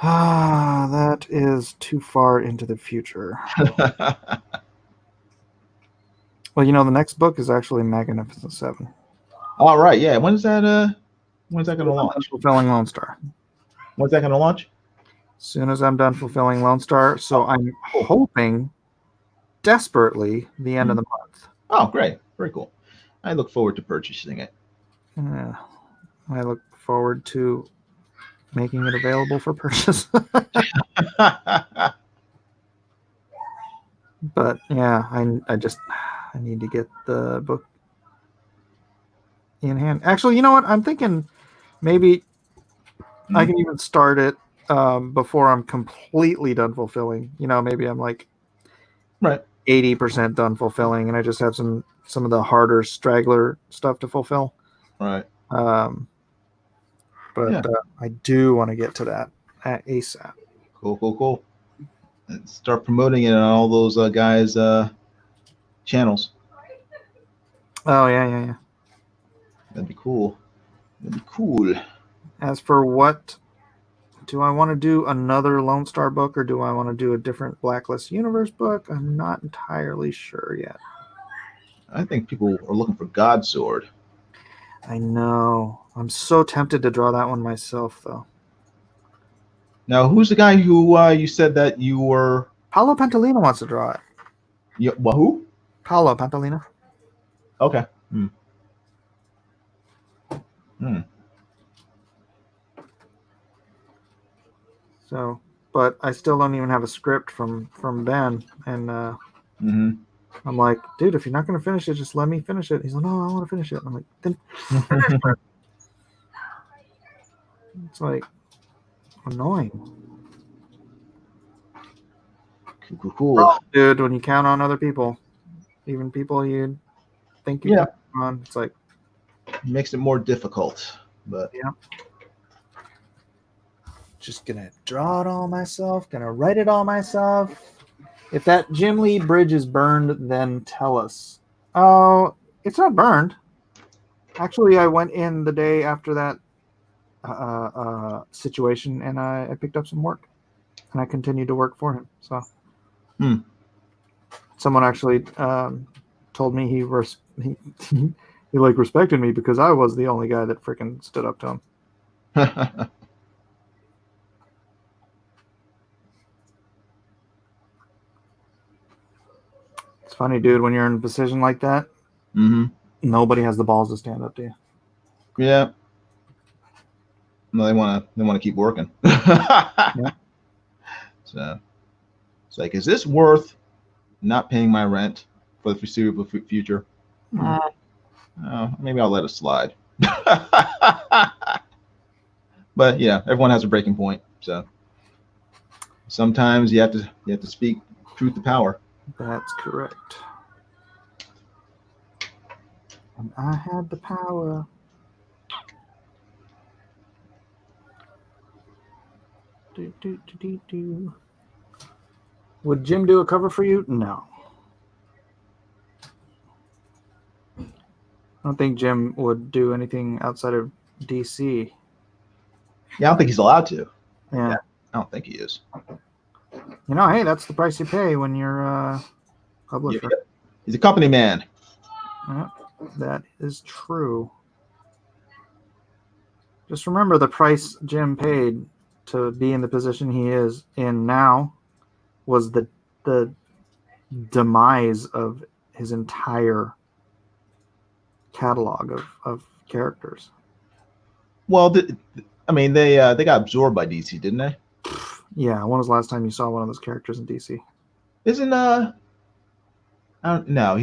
That is too far into the future. Well, the next book is actually Magnificent Seven. All right, yeah. When's that going to launch? Fulfilling Lone Star. When's that going to launch? As soon as I'm done fulfilling Lone Star. So I'm hoping desperately the end of the month. Oh, great. Very cool. I look forward to purchasing it. Yeah. I look forward to making it available for purchase. But yeah, I need to get the book in hand. Actually, you know what? I'm thinking maybe I can even start it before I'm completely done fulfilling. Maybe I'm like 80% done fulfilling, and I just have some of the harder straggler stuff to fulfill. Right. But I do want to get to that at ASAP. Cool. And start promoting it on all those guys' channels. Oh yeah. That'd be cool. As for what, do I want to do another Lone Star book, or do I want to do a different Blacklist Universe book? I'm not entirely sure yet. I think people are looking for Godsword. I know. I'm so tempted to draw that one myself, though. Now, who's the guy who you said that you were? Paolo Pantalino wants to draw it. Well, who? Paolo Pantalino. Okay. Hmm. So, but I still don't even have a script from Ben, and Mm-hmm. I'm like, dude, if you're not gonna finish it, just let me finish it. He's like, no, I want to finish it. I'm like, then it's like annoying. Cool. Dude, when you count on other people, even people you think you Yeah. can count on, it's like, Makes it more difficult, but yeah. Just gonna draw it all myself, gonna write it all myself. If that Jim Lee bridge is burned, then tell us. Oh, it's not burned. Actually, I went in the day after that situation, and I picked up some work, and I continued to work for him. So, someone actually told me he like respected me because I was the only guy that freaking stood up to him. It's funny, dude. When you're in a position like that, nobody has the balls to stand up to you. Yeah. No, they want to keep working. Yeah. So it's like, is this worth not paying my rent for the foreseeable future? Maybe I'll let it slide. But yeah, everyone has a breaking point. So sometimes you have to speak truth to power. That's correct. And I had the power. Would Jim do a cover for you? No. I don't think Jim would do anything outside of DC. Yeah, I don't think he's allowed to. Yeah. I don't think he is. You know, hey, that's the price you pay when you're a publisher. Yeah. He's a company man. Yeah, that is true. Just remember the price Jim paid to be in the position he is in now was the demise of his entire catalog of characters. Well, I mean, they got absorbed by DC, didn't they? Yeah. When was the last time you saw one of those characters in DC? Isn't I don't know.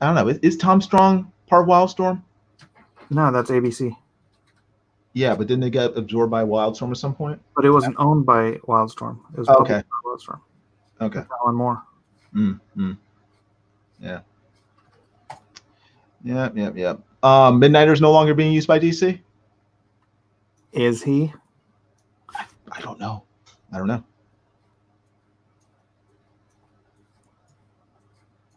I don't know. Is Tom Strong part of Wildstorm? No, that's ABC. Yeah, but didn't they get absorbed by Wildstorm at some point? But it wasn't owned by Wildstorm. It was okay. by Wildstorm. Okay. Alan Moore. Yeah. Yeah. Midnighter's no longer being used by DC? Is he? I don't know.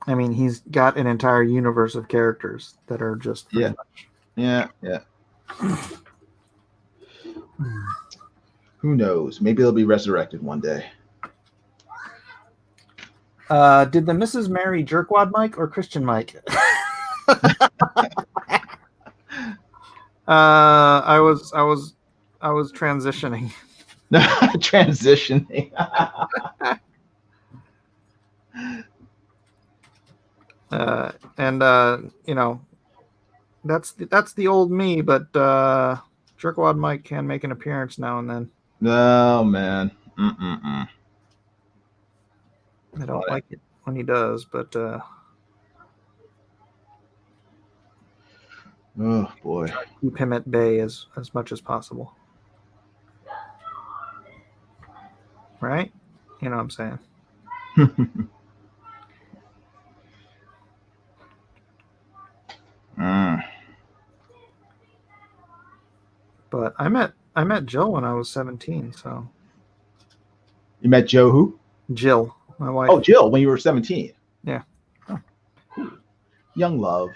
I mean, he's got an entire universe of characters that are just Yeah. Who knows? Maybe they'll be resurrected one day. Did the Mrs. marry Jerkwad Mike or Christian Mike? I was transitioning. Transitioning. You know, that's the old me, but Jerkwad Mike can make an appearance now and then. No, man. I don't like it when he does, but oh boy, keep him at bay as much as possible. Right? You know what I'm saying? But I met Jill when I was 17, so. You met Joe who? Jill, my wife. Oh, Jill, when you were 17. Yeah. Oh. Young love.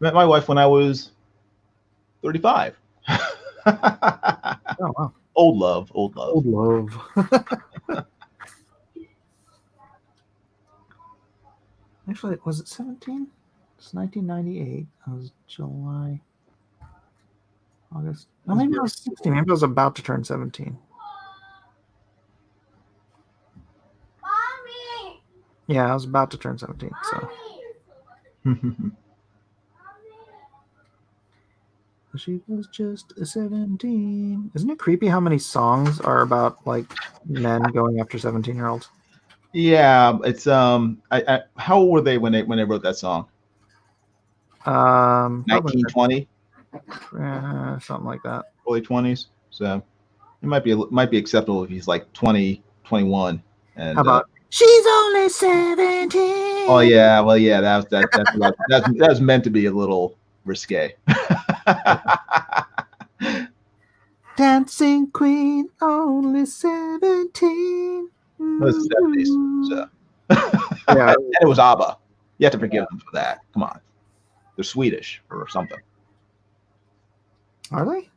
Met my wife when I was 35. Oh wow. Old love. Actually, was it 17? It's 1998. It was July, August. No, maybe I was 16. Maybe I was about to turn 17. Mommy! Yeah, I was about to turn 17. So she was just 17. Isn't it creepy how many songs are about like men going after 17-year-olds? Yeah, it's how old were they when they wrote that song? Probably 1920, something like that. early 20s. So it might be acceptable if he's like 20, 21. And How about she's only 17? oh yeah, well yeah, that's meant to be a little risque. Dancing Queen, only 17. It was the 70s. So Yeah. and it was ABBA. You have to forgive them for that. Come on, they're Swedish or something. Are they?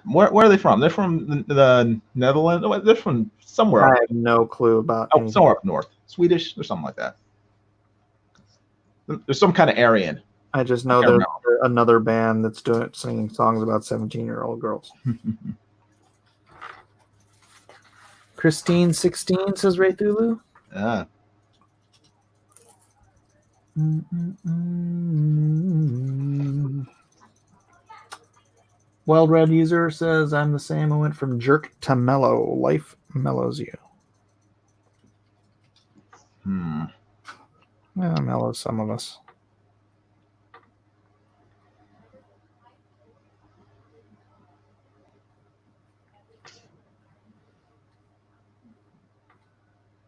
Where are they from? They're from the Netherlands. They're from somewhere. I have no clue about anything. Somewhere up north, Swedish or something like that. There's some kind of Aryan. I just know there's another band that's singing songs about 17-year-old girls. Christine 16 says Ray Thulu. Yeah. Well-read user says I'm the same. I went from jerk to mellow. Life mellows you. Yeah, mellows some of us.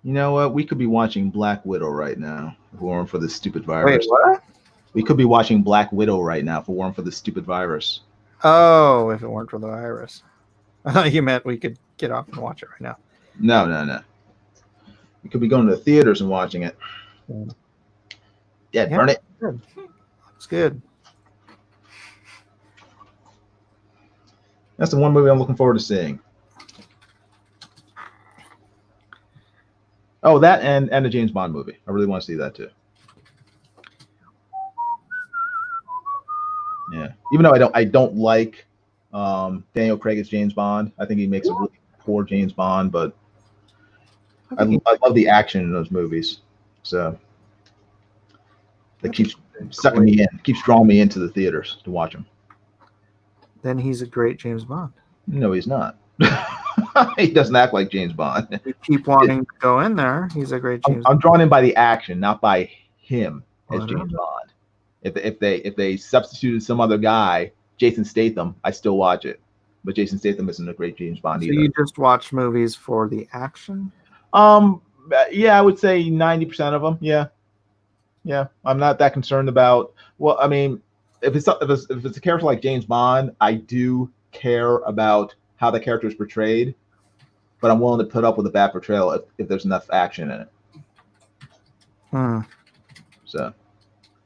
You know what? We could be watching Black Widow right now if it weren't for this stupid virus. Wait, what? We could be watching Black Widow right now if it weren't for this stupid virus. Oh, if it weren't for the virus. I thought you meant we could get off and watch it right now. No. We could be going to the theaters and watching it. Yeah, burn it. Good. Looks good. That's the one movie I'm looking forward to seeing. Oh, that and the James Bond movie. I really want to see that too. Yeah, even though I don't like Daniel Craig as James Bond. I think he makes a really poor James Bond, but I love the action in those movies. So that keeps sucking me in, keeps drawing me into the theaters to watch them. Then he's a great James Bond. No, he's not. He doesn't act like James Bond. You keep wanting to go in there. He's a great James. I'm drawn in by the action, not by him as James Bond. If they substituted some other guy, Jason Statham, I still watch it. But Jason Statham isn't a great James Bond either. So you just watch movies for the action? Yeah, I would say 90% of them. Yeah. I'm not that concerned about. Well, I mean, if it's a character like James Bond, I do care about how the character is portrayed, but I'm willing to put up with a bad portrayal if there's enough action in it. So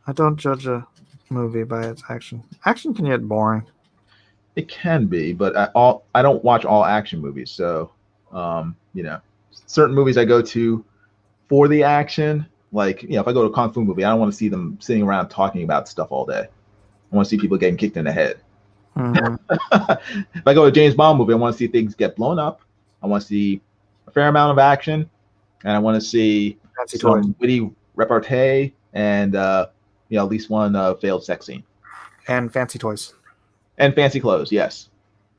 I don't judge a movie by its action. Action can get boring. it can be, but I don't watch all action movies. So, certain movies I go to for the action, like, if I go to a Kung Fu movie, I don't want to see them sitting around talking about stuff all day. I want to see people getting kicked in the head. Mm-hmm. If I go to a James Bond movie, I want to see things get blown up. I want to see a fair amount of action, and I want to see some witty repartee and at least one failed sex scene. And fancy toys. And fancy clothes, yes.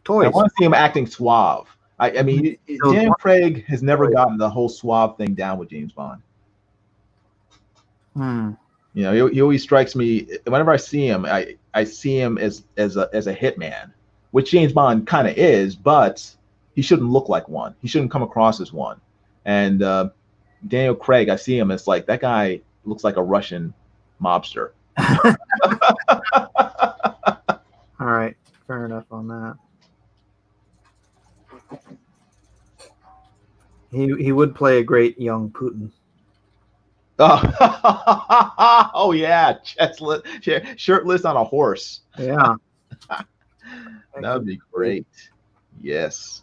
Toys. I want to see him acting suave. I mean, Daniel Craig has never gotten the whole suave thing down with James Bond. He always strikes me, whenever I see him, I see him as a hitman, which James Bond kind of is, but he shouldn't look like one. He shouldn't come across as one. And Daniel Craig, I see him as like, that guy looks like a Russian mobster. All right, fair enough on that. He would play a great young Putin. Oh yeah, shirtless on a horse. Yeah, that would be great. Yes.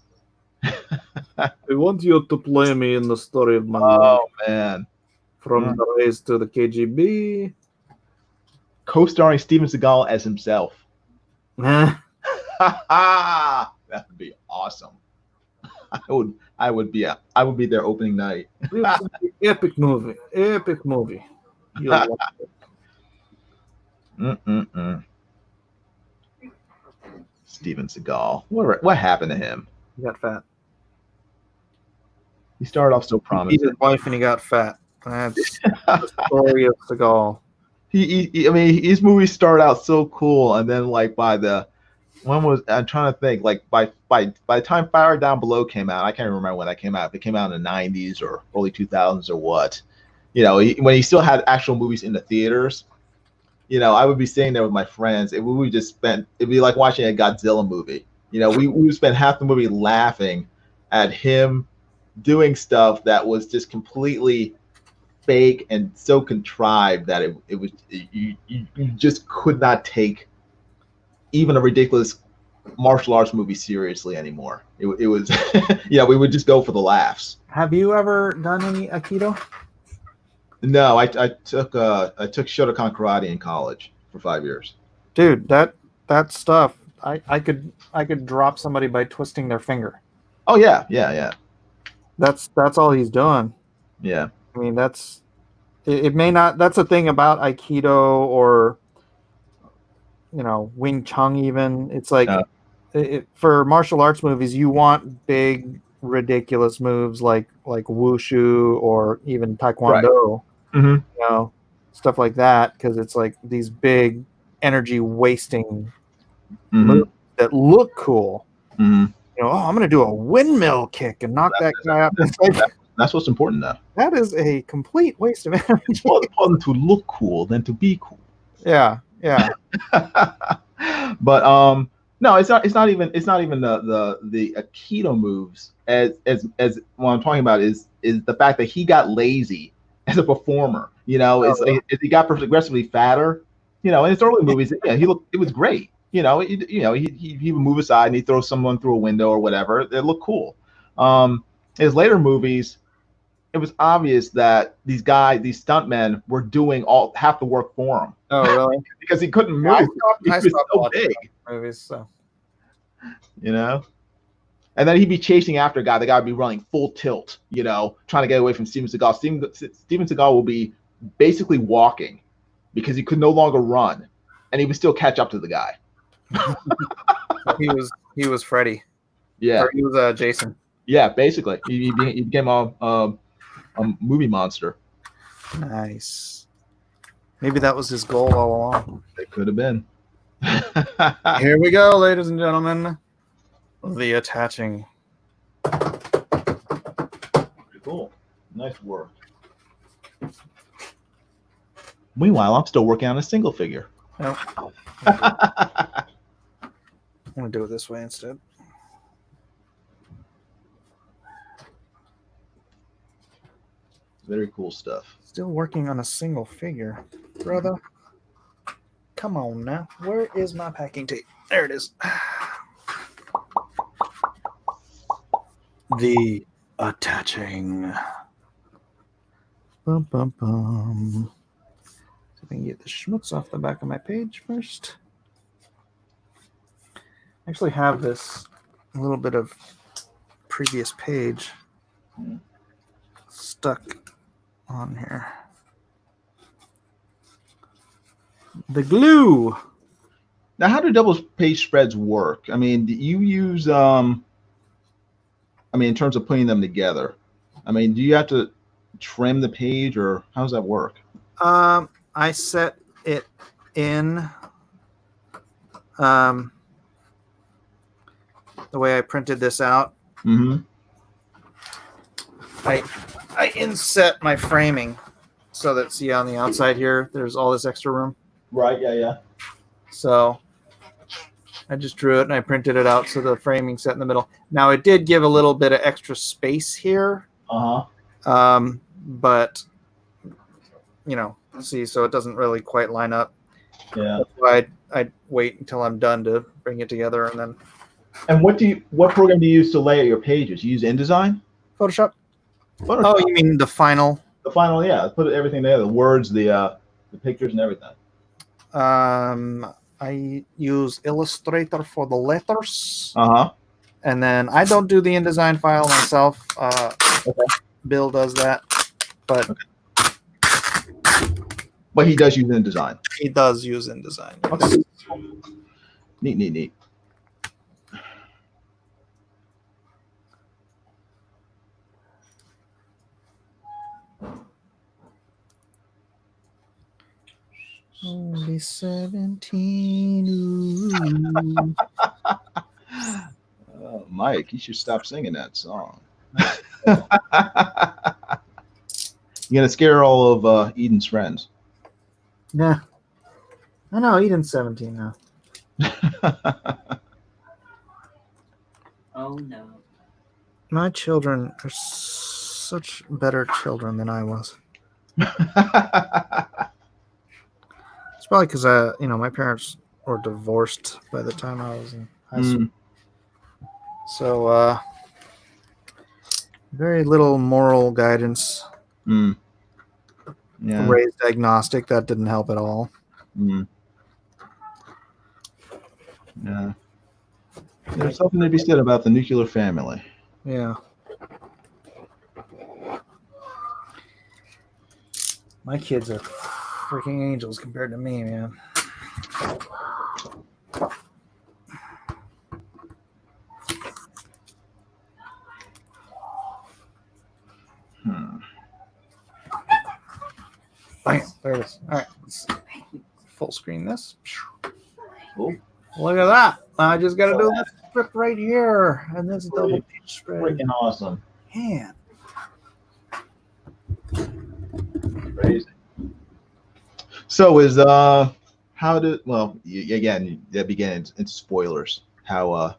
I want you to play me in the story of my life. Oh man, from the race to the KGB. Co-starring Steven Seagal as himself. That would be awesome. I would be there opening night. Epic movie. Epic movie. You'll love it. Mm-mm-mm. Steven Seagal. What happened to him? He got fat. He started off so He beat promising. his wife and he got fat. That's the story of Seagal. I mean, his movies started out so cool, and then like I'm trying to think, like by the time Fire Down Below came out, I can't remember when that came out. If it came out in the 90s or early 2000s or what, when he still had actual movies in the theaters, I would be sitting there with my friends, and it'd be like watching a Godzilla movie. We would spend half the movie laughing at him doing stuff that was just completely fake and so contrived that you just could not take even a ridiculous martial arts movie seriously anymore. It was we would just go for the laughs. Have you ever done any Aikido? No, I took Shotokan karate in college for 5 years. Dude, that stuff, I could drop somebody by twisting their finger. Oh yeah. That's all he's doing. Yeah. I mean, it may not. That's the thing about Aikido or Wing Chun. Even it's like for martial arts movies, you want big, ridiculous moves like wushu or even taekwondo. Right. Mm-hmm. Stuff like that, because it's like these big energy wasting Mm-hmm. moves that look cool. Mm-hmm. I'm going to do a windmill kick and knock that guy out. It's like, that's what's important, though. that is a complete waste of energy. It's more important to look cool than to be cool. Yeah. But no, it's not even the Aikido moves as what I'm talking about is the fact that he got lazy as a performer. Like, as he got progressively fatter, in his early movies, it was great. He would move aside and he'd throw someone through a window or whatever. It looked cool. His later movies, it was obvious that these stuntmen were doing half the work for him. Oh, really? Because he couldn't move. I He was stopped so watching big. movies. So. And then he'd be chasing after a guy. The guy would be running full tilt, trying to get away from Steven Seagal. Steven Seagal will be basically walking because he could no longer run, and he would still catch up to the guy. He was Freddy. Yeah. Or he was Jason. Yeah, basically. He became a movie monster. Nice. Maybe that was his goal all along. It could have been. Here we go, ladies and gentlemen. The attaching. Pretty cool. Nice work. Meanwhile, I'm still working on a single figure. Nope. I'm going to do it this way instead. Very cool stuff. Still working on a single figure. Brother, come on now. Where is my packing tape? There it is. The attaching. Bum, bum, bum. So I can get the schmutz off the back of my page first. I actually have this a little bit of previous page stuck on here. The glue. Now, how do double page spreads work? I mean, do you use in terms of putting them together, do you have to trim the page, or how does that work? I set it in the way I printed this out. Mm-hmm. I inset my framing so that, see, on the outside here, there's all this extra room. Right, yeah. So I just drew it and I printed it out so the framing set in the middle. Now, it did give a little bit of extra space here. Uh-huh. But, see, so it doesn't really quite line up. Yeah. That's why I'd wait until I'm done to bring it together and then. And what program do you use to lay out your pages? You use InDesign? Photoshop. Photoshop. Oh, you mean the final? The final, yeah. Put everything there, the words, the pictures and everything. I I use Illustrator for the letters, Uh-huh. and then I don't do the InDesign file myself. Bill does that, but But he does use InDesign. he does use InDesign. Yes. Okay. Neat. Only 17. Ooh. Mike, you should stop singing that song. You're gonna scare all of Eden's friends. Nah. I know, Eden's 17 now. Oh no. My children are such better children than I was. It's probably because my parents were divorced by the time I was in high school. So very little moral guidance. Yeah. Raised agnostic, that didn't help at all. Yeah. There's something to be said about the nuclear family. Yeah. My kids are freaking angels compared to me, man. Bam, there it is. All right, let's full screen this. Cool. Look at that. I just got to do this strip right here, and this double page spread. Freaking awesome. Man. Crazy. So is how did again that begins in spoilers how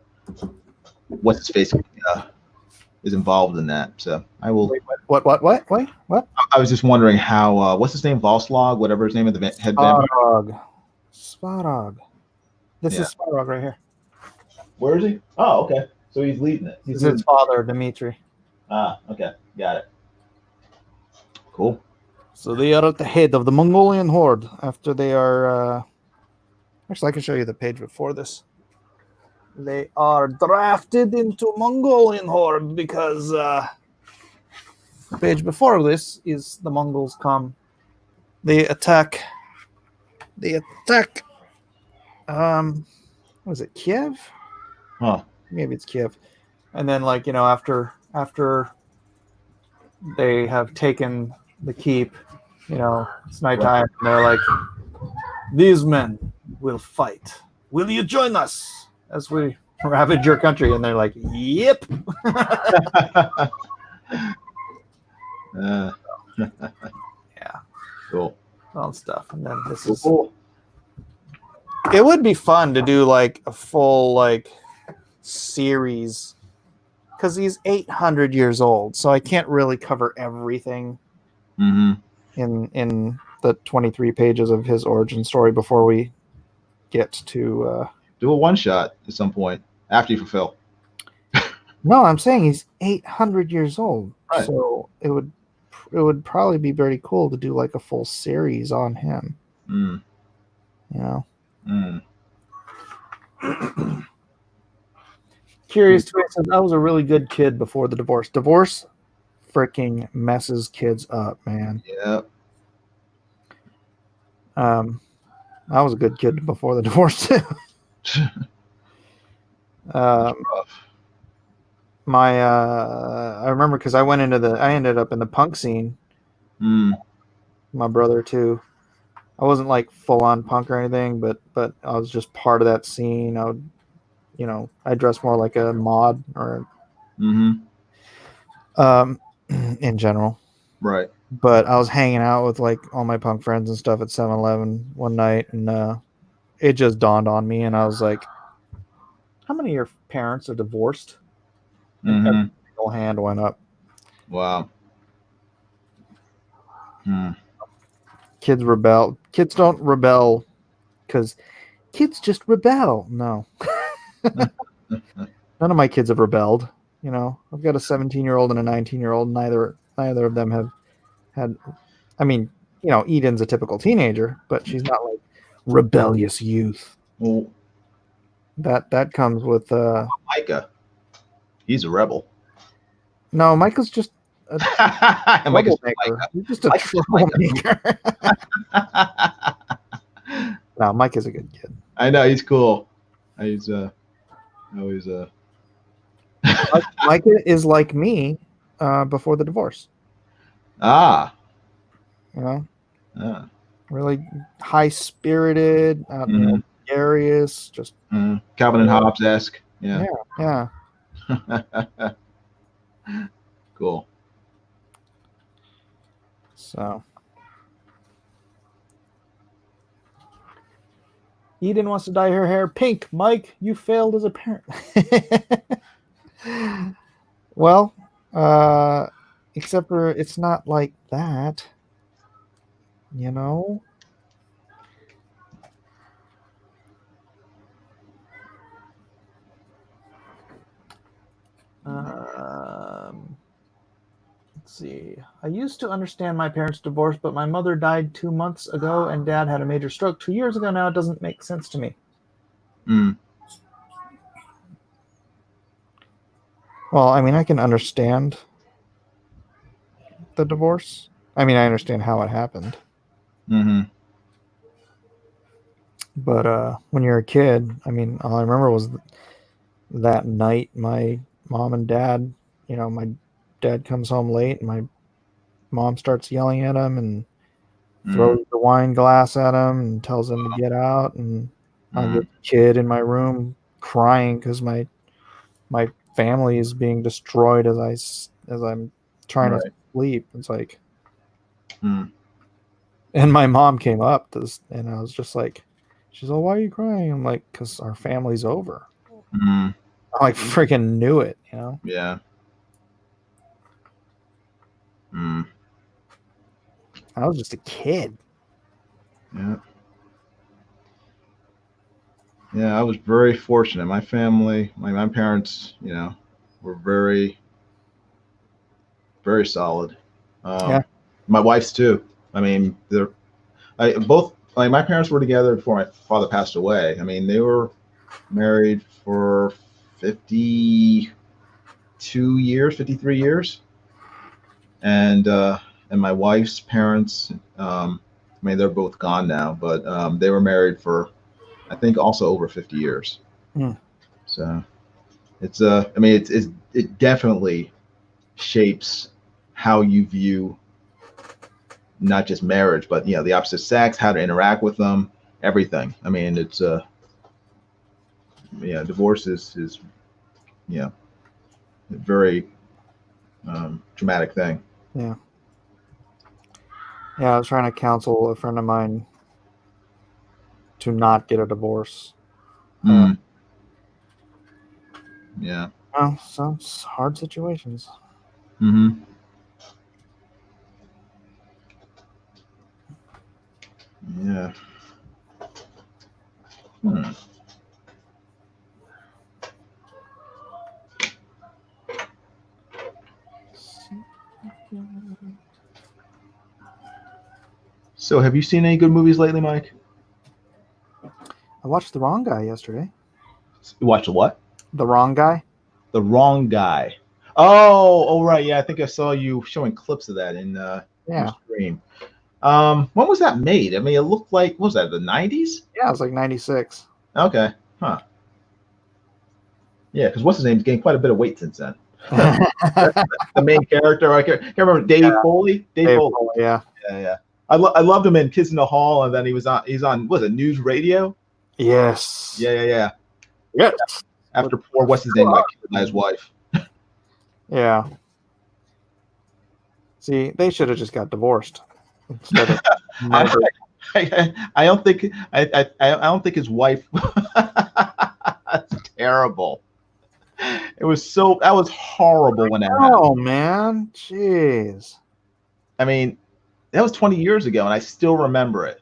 what's his face is involved in that. So I will. Wait, what? I was just wondering how what's his name, Voslog, whatever his name of the head vampire. Svarog. This is Svarog right here. Where is he? Oh, okay. So he's leading it. He's his father, Dimitri. Ah, okay, got it. Cool. So they are at the head of the Mongolian horde after they are. Actually, I can show you the page before this. They are drafted into Mongolian horde because the page before this is the Mongols come. They attack. What is it, Kiev? Huh. Maybe it's Kiev. And then, after they have taken the keep, it's nighttime, and they're like, these men will fight. Will you join us as we ravage your country? And they're like, yep. Yeah. Cool. All stuff. And then this is. Cool. It would be fun to do like a full series, because he's 800 years old, so I can't really cover everything in the 23 pages of his origin story before we get to do a one shot at some point after you fulfill. No, I'm saying he's 800 years old, right. So it would probably be very cool to do like a full series on him. Curious to says I was a really good kid before the divorce. Divorce freaking messes kids up, man. Yeah. I was a good kid before the divorce too. I remember because I ended up in the punk scene. My brother too. I wasn't like full on punk or anything, but I was just part of that scene. I would, I dressed more like a mod or in general. Right. But I was hanging out with like all my punk friends and stuff at 7-Eleven one night, and it just dawned on me, and I was like, how many of your parents are divorced? And every single hand went up. Wow. Kids rebel. Kids don't rebel because kids just rebel. No. None of my kids have rebelled. I've got a 17-year-old and a 19-year-old. Neither of them have had. I mean, Eden's a typical teenager, but she's not like rebellious youth. Well, That comes with Micah, he's a rebel. no, Micah's just a Micah's troublemaker. He's just a Micah's just Micah. troublemaker. No, Micah's a good kid. I know he's cool. He's always Micah is like me before the divorce. ah. You know, Ah. really high spirited, gregarious, just Calvin and Hobbes esque. Yeah. yeah. Cool. So Eden wants to dye her hair pink. Mike, you failed as a parent. Well, except for it's not like that, you know. Let's see. I used to understand my parents' divorce, but my mother died 2 months ago, and Dad had a major stroke 2 years ago. Now it doesn't make sense to me. Well, I mean, I can understand the divorce. I mean, I understand how it happened. But when you're a kid, I mean, all I remember was that night my mom and dad, my dad comes home late and my mom starts yelling at him and throws the wine glass at him and tells him to get out. And I'm the kid in my room crying because my family is being destroyed as I'm trying to sleep. It's like, and my mom came up and I was just like, she's like, why are you crying? I'm like, because our family's over. I like freaking knew it, Yeah. I was just a kid. Yeah. Yeah, I was very fortunate. My family, my parents, were very, very solid. Yeah. My wife's too. I mean, my parents were together before my father passed away. I mean, they were married for 52 years, 53 years. And my wife's parents, I mean, they're both gone now, but they were married for, I think, also over 50 years. So it's I mean, it definitely shapes how you view not just marriage, but the opposite sex, how to interact with them, everything. I mean, it's divorce is a very traumatic thing. Yeah. I was trying to counsel a friend of mine to not get a divorce. Yeah. Well, some hard situations. Yeah. So, have you seen any good movies lately, Mike? I watched The Wrong Guy yesterday. You watched what? The Wrong Guy? The Wrong Guy. Oh, right. Yeah, I think I saw you showing clips of that in your stream. When was that made? I mean, it looked like, what was that, the 90s? Yeah, it was like 96. Okay. Huh. Yeah, because what's his name's gained quite a bit of weight since then. The main character, I can't remember, Dave Foley? Dave Foley. Yeah. Yeah. I loved him in Kids in the Hall, and then he's on what was it, News Radio? Yes. Yeah. Yes. After poor, what's his name, got killed by his wife. Yeah. See, they should have just got divorced instead of I don't think his wife. That's terrible. That was horrible when that happened. Oh man, jeez. I mean, that was 20 years ago, and I still remember it.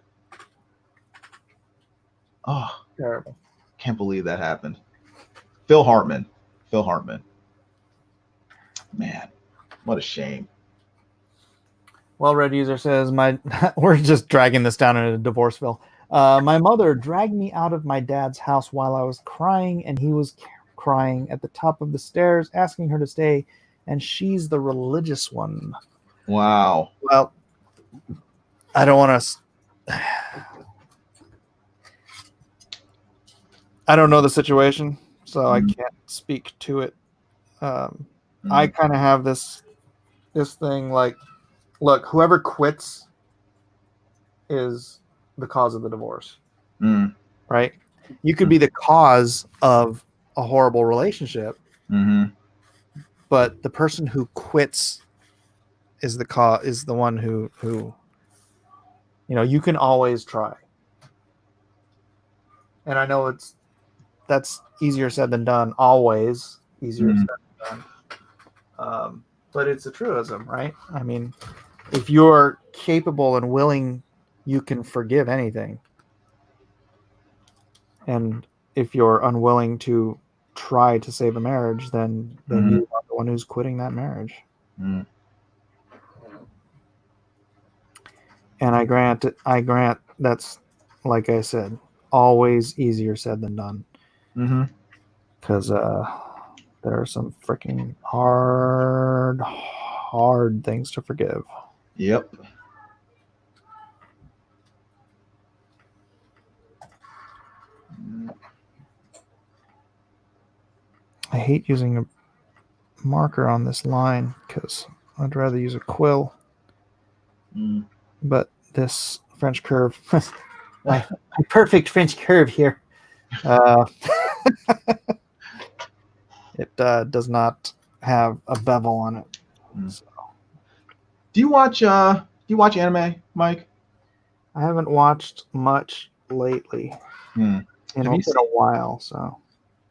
Oh, terrible! Can't believe that happened. Phil Hartman. Man, what a shame. Well, Red User says we're just dragging this down into Divorceville. My mother dragged me out of my dad's house while I was crying, and he was crying at the top of the stairs, asking her to stay, and she's the religious one. Wow. Well, I don't want to. I don't know the situation, so I can't speak to it. I kind of have this thing like, look, whoever quits is the cause of the divorce, right? You could be the cause of a horrible relationship, but the person who quits is the one who you can always try. And I know that's easier said than done. Always easier said than done. But it's a truism, right? I mean, if you're capable and willing, you can forgive anything. And if you're unwilling to try to save a marriage, then you are the one who's quitting that marriage. And I grant that's, like I said, always easier said than done. Because there are some freaking hard things to forgive. Yep. I hate using a marker on this line because I'd rather use a quill. But this French curve, my perfect French curve here, it does not have a bevel on it. So. Do you watch anime, Mike? I haven't watched much lately. It's been a while. So,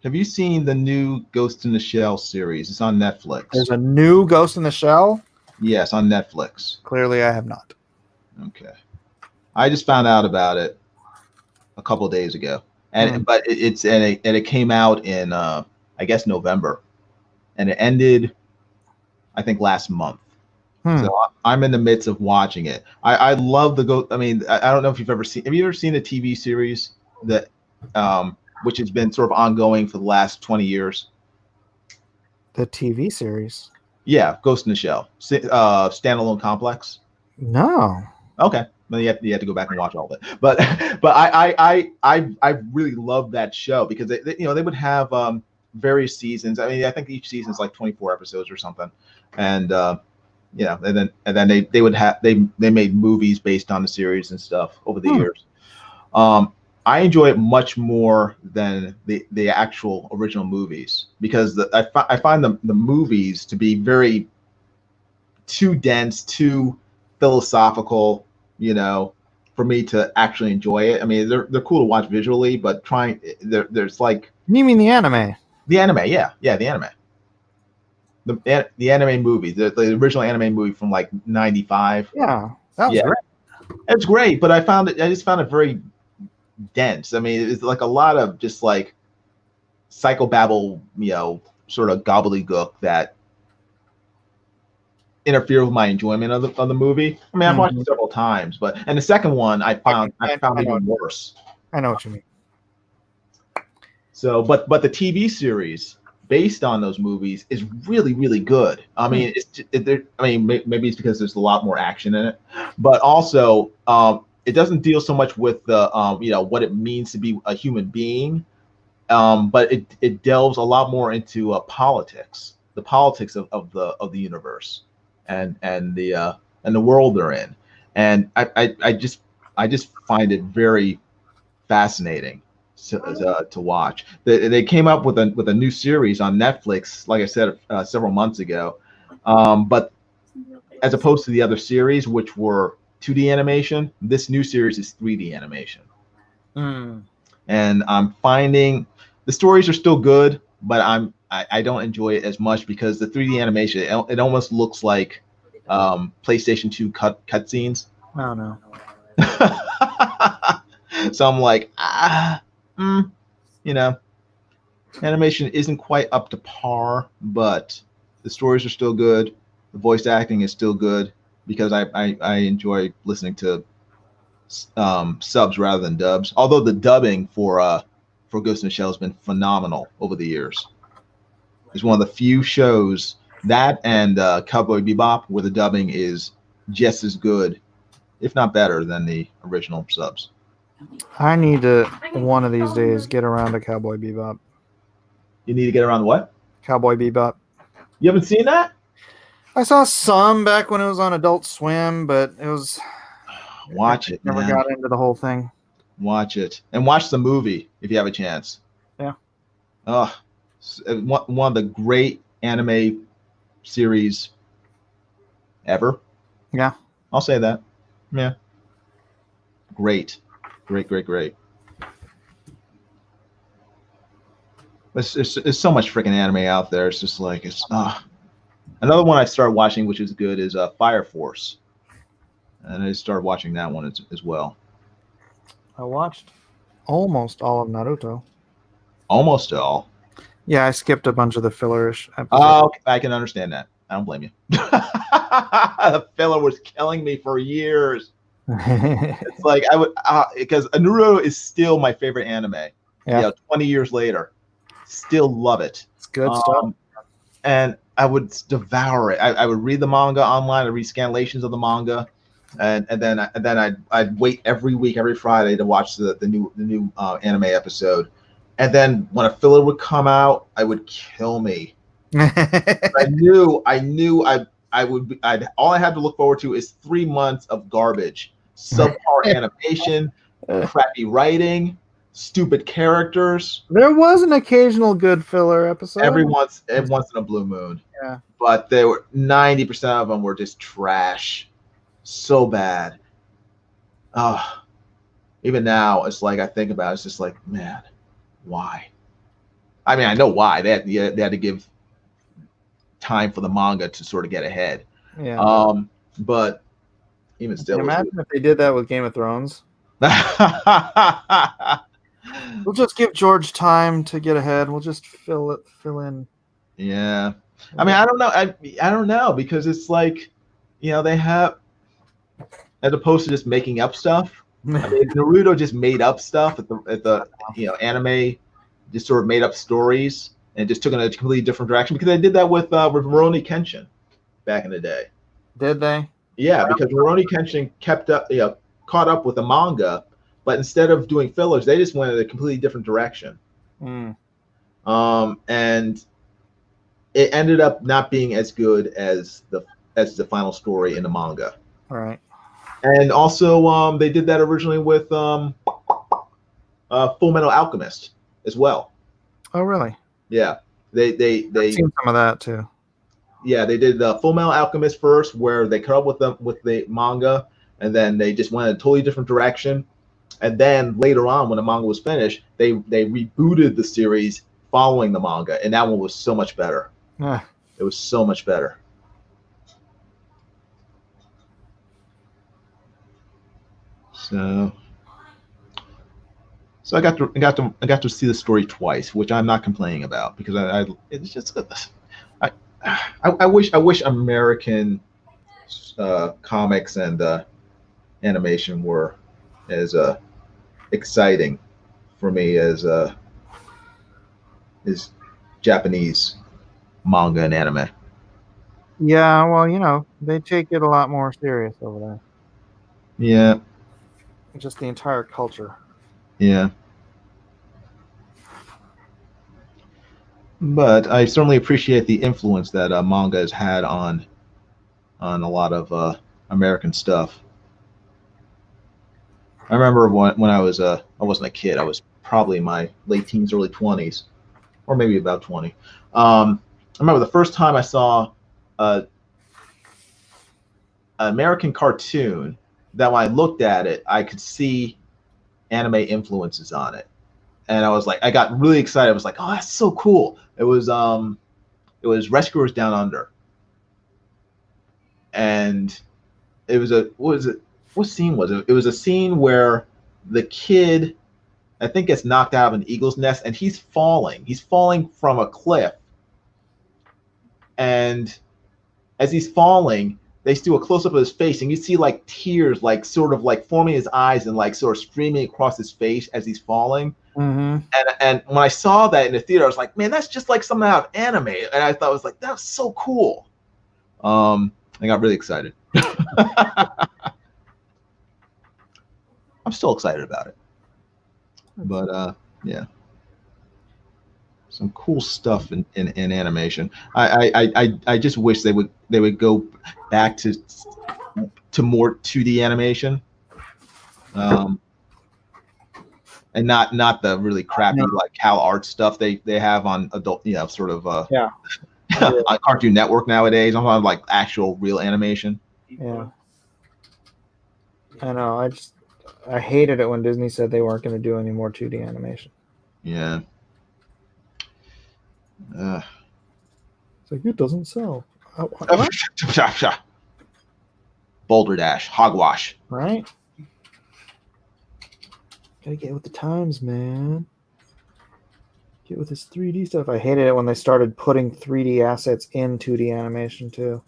have you seen the new Ghost in the Shell series? It's on Netflix. There's a new Ghost in the Shell? Yes, on Netflix. Clearly, I have not. Okay, I just found out about it a couple of days ago, and but it came out in I guess November, and it ended, I think, last month. So I'm in the midst of watching it. I love the Ghost. I mean, I don't know if you've ever seen. Have you ever seen a TV series that which has been sort of ongoing for the last 20 years? The TV series? Yeah, Ghost in the Shell, standalone complex. No. Okay, well, you have to go back and watch all of it. But I really love that show because they would have various seasons. I mean, I think each season is like 24 episodes or something, and and then they would have they made movies based on the series and stuff over the years. I enjoy it much more than the actual original movies because I find the movies to be very too dense, too philosophical, for me to actually enjoy it. I mean, they're cool to watch visually, but there's like. You mean the anime? The anime, yeah, the anime. The anime movie, the original anime movie from like '95. Yeah, that was great. It's great, but I just found it very dense. I mean, it's like a lot of just like psychobabble, sort of gobbledygook that interfere with my enjoyment of the movie. I mean, I've watched it several times, and the second one I found even worse. I know what you mean. So, but the TV series based on those movies is really, really good. I mean, maybe it's because there's a lot more action in it, but also it doesn't deal so much with the what it means to be a human being, but it delves a lot more into politics, the politics of the universe, and the world they're in, and I just find it very fascinating to watch. They came up with a new series on Netflix, like I said, several months ago, but as opposed to the other series, which were 2D animation, this new series is 3D animation. And I'm finding the stories are still good, but I don't enjoy it as much because the 3D animation, it almost looks like PlayStation 2 cutscenes. Oh no. So I'm like, animation isn't quite up to par, but the stories are still good. The voice acting is still good because I enjoy listening to subs rather than dubs. Although the dubbing for Ghost in the Shell has been phenomenal over the years. It's one of the few shows, that and Cowboy Bebop, where the dubbing is just as good, if not better, than the original subs. I need to one of these days get around to Cowboy Bebop. You need to get around what? Cowboy Bebop. You haven't seen that? I saw some back when it was on Adult Swim, but it was Watch it, never man. got into the whole thing. Watch it. And watch the movie if you have a chance. Yeah. Oh, one of the great anime series ever. Yeah. I'll say that. Yeah. Great. Great. There's so much freaking anime out there. It's just like, another one I started watching, which is good, is Fire Force. And I started watching that one as well. I watched almost all of Naruto. Almost all. Yeah, I skipped a bunch of the fillerish episodes. Oh, okay. I can understand that. I don't blame you. The filler was killing me for years. It's like I would, because Naruto is still my favorite anime. Yeah. 20 years later, still love it. It's good stuff. And I would devour it. I would read the manga online. I read scanlations of the manga, and then I'd wait every week, every Friday to watch the new anime episode. And then when a filler would come out, I would kill me. I knew all I had to look forward to is 3 months of garbage, subpar animation, crappy writing, stupid characters. There was an occasional good filler episode. Every once in a blue moon. Yeah. But they were 90% of them were just trash. So bad. Even now, it's like I think about it, it's just like, man, why? I mean, I know why. They had to give time for the manga to sort of get ahead. Yeah. But even still, imagine if they did that with Game of Thrones. We'll just give George time to get ahead. We'll just fill in. Yeah. I mean, I don't know. I don't know, because it's like, they have, as opposed to just making up stuff. I mean, Naruto just made up stuff at the anime, just sort of made up stories and just took in a completely different direction, because they did that with Rurouni Kenshin back in the day. Did they? Yeah, because Rurouni Kenshin caught up with the manga, but instead of doing fillers, they just went in a completely different direction. Mm. And it ended up not being as good as the final story in the manga. All right. And also, they did that originally with Full Metal Alchemist as well. Oh, really? Yeah, they I've seen some of that too. Yeah, they did the Full Metal Alchemist first, where they cut up with the manga, and then they just went in a totally different direction. And then later on, when the manga was finished, they rebooted the series following the manga, and that one was so much better. Yeah. It was so much better. So I got to see the story twice, which I'm not complaining about, because it's just I wish American comics and animation were as exciting for me as Japanese manga and anime. Yeah, well, they take it a lot more serious over there. Yeah. Just the entire culture. Yeah. But I certainly appreciate the influence that manga has had on a lot of American stuff. I remember when I wasn't a kid. I was probably in my late teens, early 20s, or maybe about 20. I remember the first time I saw an American cartoon that when I looked at it, I could see anime influences on it. And I was like, I got really excited. I was like, oh, that's so cool. It was Rescuers Down Under. And it was what scene was it? It was a scene where the kid, I think, gets knocked out of an eagle's nest, and he's falling. He's falling from a cliff. And as he's falling, they do a close up of his face, and you see like tears, like sort of like forming his eyes and like sort of streaming across his face as he's falling. Mm-hmm. And when I saw that in the theater, I was like, man, that's just like something out of anime. And I thought it was like, that was so cool. I got really excited. I'm still excited about it. But yeah. Some cool stuff in animation. I just wish they would go back to more 2D animation. And not the really crappy like Cal Art stuff they have on adult, sort of Yeah. on Cartoon Network nowadays. I'm talking like actual real animation. Yeah. I know. I hated it when Disney said they weren't going to do any more 2D animation. Yeah. It's like, it doesn't sell. Boulder Dash, hogwash. Right? Gotta get with the times, man. Get with this 3D stuff. I hated it when they started putting 3D assets in 2D animation too.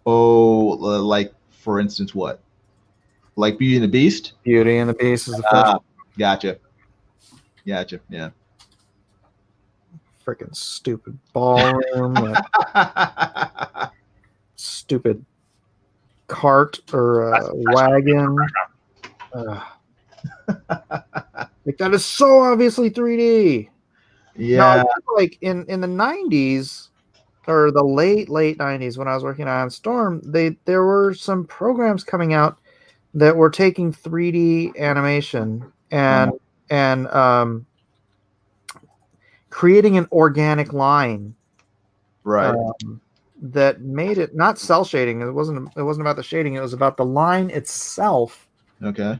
Oh, like for instance, what? Like Beauty and the Beast? Beauty and the Beast is the first. Gotcha. Yeah. Freaking stupid ballroom. That stupid cart or wagon. Like that is so obviously 3D. Yeah. No, like in the 90s or the late 90s when I was working on Storm, there were some programs coming out that were taking 3D animation and creating an organic line, right, that made it not cell shading. It wasn't about the shading. It was about the line itself. Okay.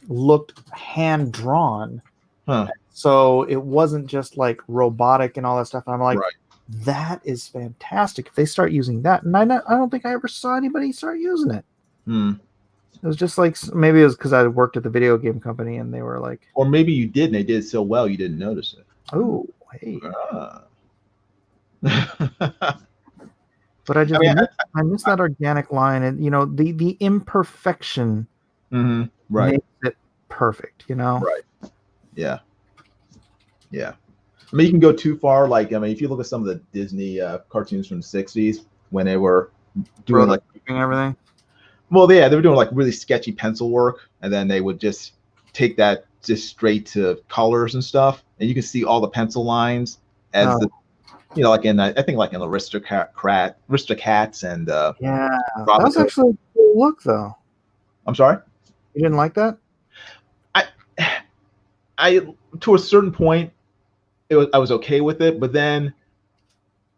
Looked hand drawn. Huh. So it wasn't just like robotic and all that stuff. And I'm like, right. That is fantastic if they start using that. And I don't think I ever saw anybody start using it. It was just like, maybe it was because I worked at the video game company and they were like, or maybe you did and they did so well you didn't notice it. Oh, hey. But I miss that organic line, and the imperfection right. makes it perfect, Right. Yeah. I mean, you can go too far. Like, I mean, if you look at some of the Disney cartoons from the 60s when they were doing like everything. Well, yeah, they were doing like really sketchy pencil work, and then they would just take that just straight to colors and stuff, and you can see all the pencil lines as the, like in I think like in Aristocats and yeah, that was actually a cool look though. I'm sorry, you didn't like that? I to a certain point, I was okay with it, but then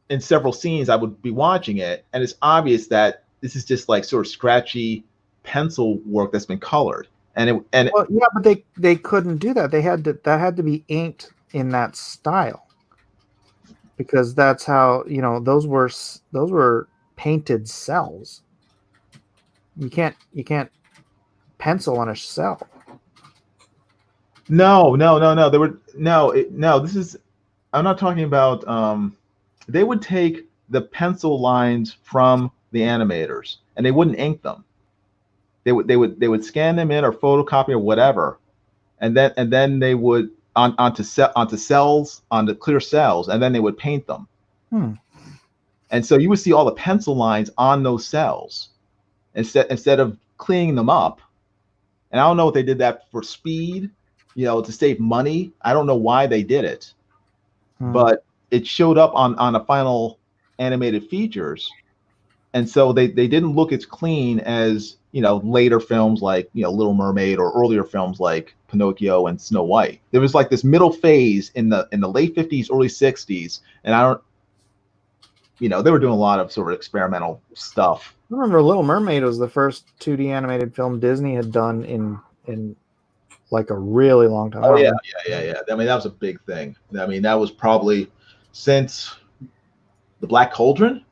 in several scenes I would be watching it, and it's obvious that this is just like sort of scratchy pencil work that's been colored. Well, yeah, but they couldn't do that. That had to be inked in that style, because that's how those were painted cells. You can't pencil on a cell. No. They were no. This is, I'm not talking about. They would take the pencil lines from the animators and they wouldn't ink them. They would scan them in or photocopy or whatever, and then they would onto cells, onto clear cells, and then they would paint them. And so you would see all the pencil lines on those cells instead of cleaning them up. And I don't know if they did that for speed, to save money. I don't know why they did it, but it showed up on a final animated features, and so they didn't look as clean as later films like Little Mermaid, or earlier films like Pinocchio and Snow White. There was like this middle phase in the late 50s, early 60s, and they were doing a lot of sort of experimental stuff. I remember Little Mermaid was the first 2D animated film Disney had done in like a really long time. Oh yeah. I mean, that was a big thing. I mean, that was probably since The Black Cauldron.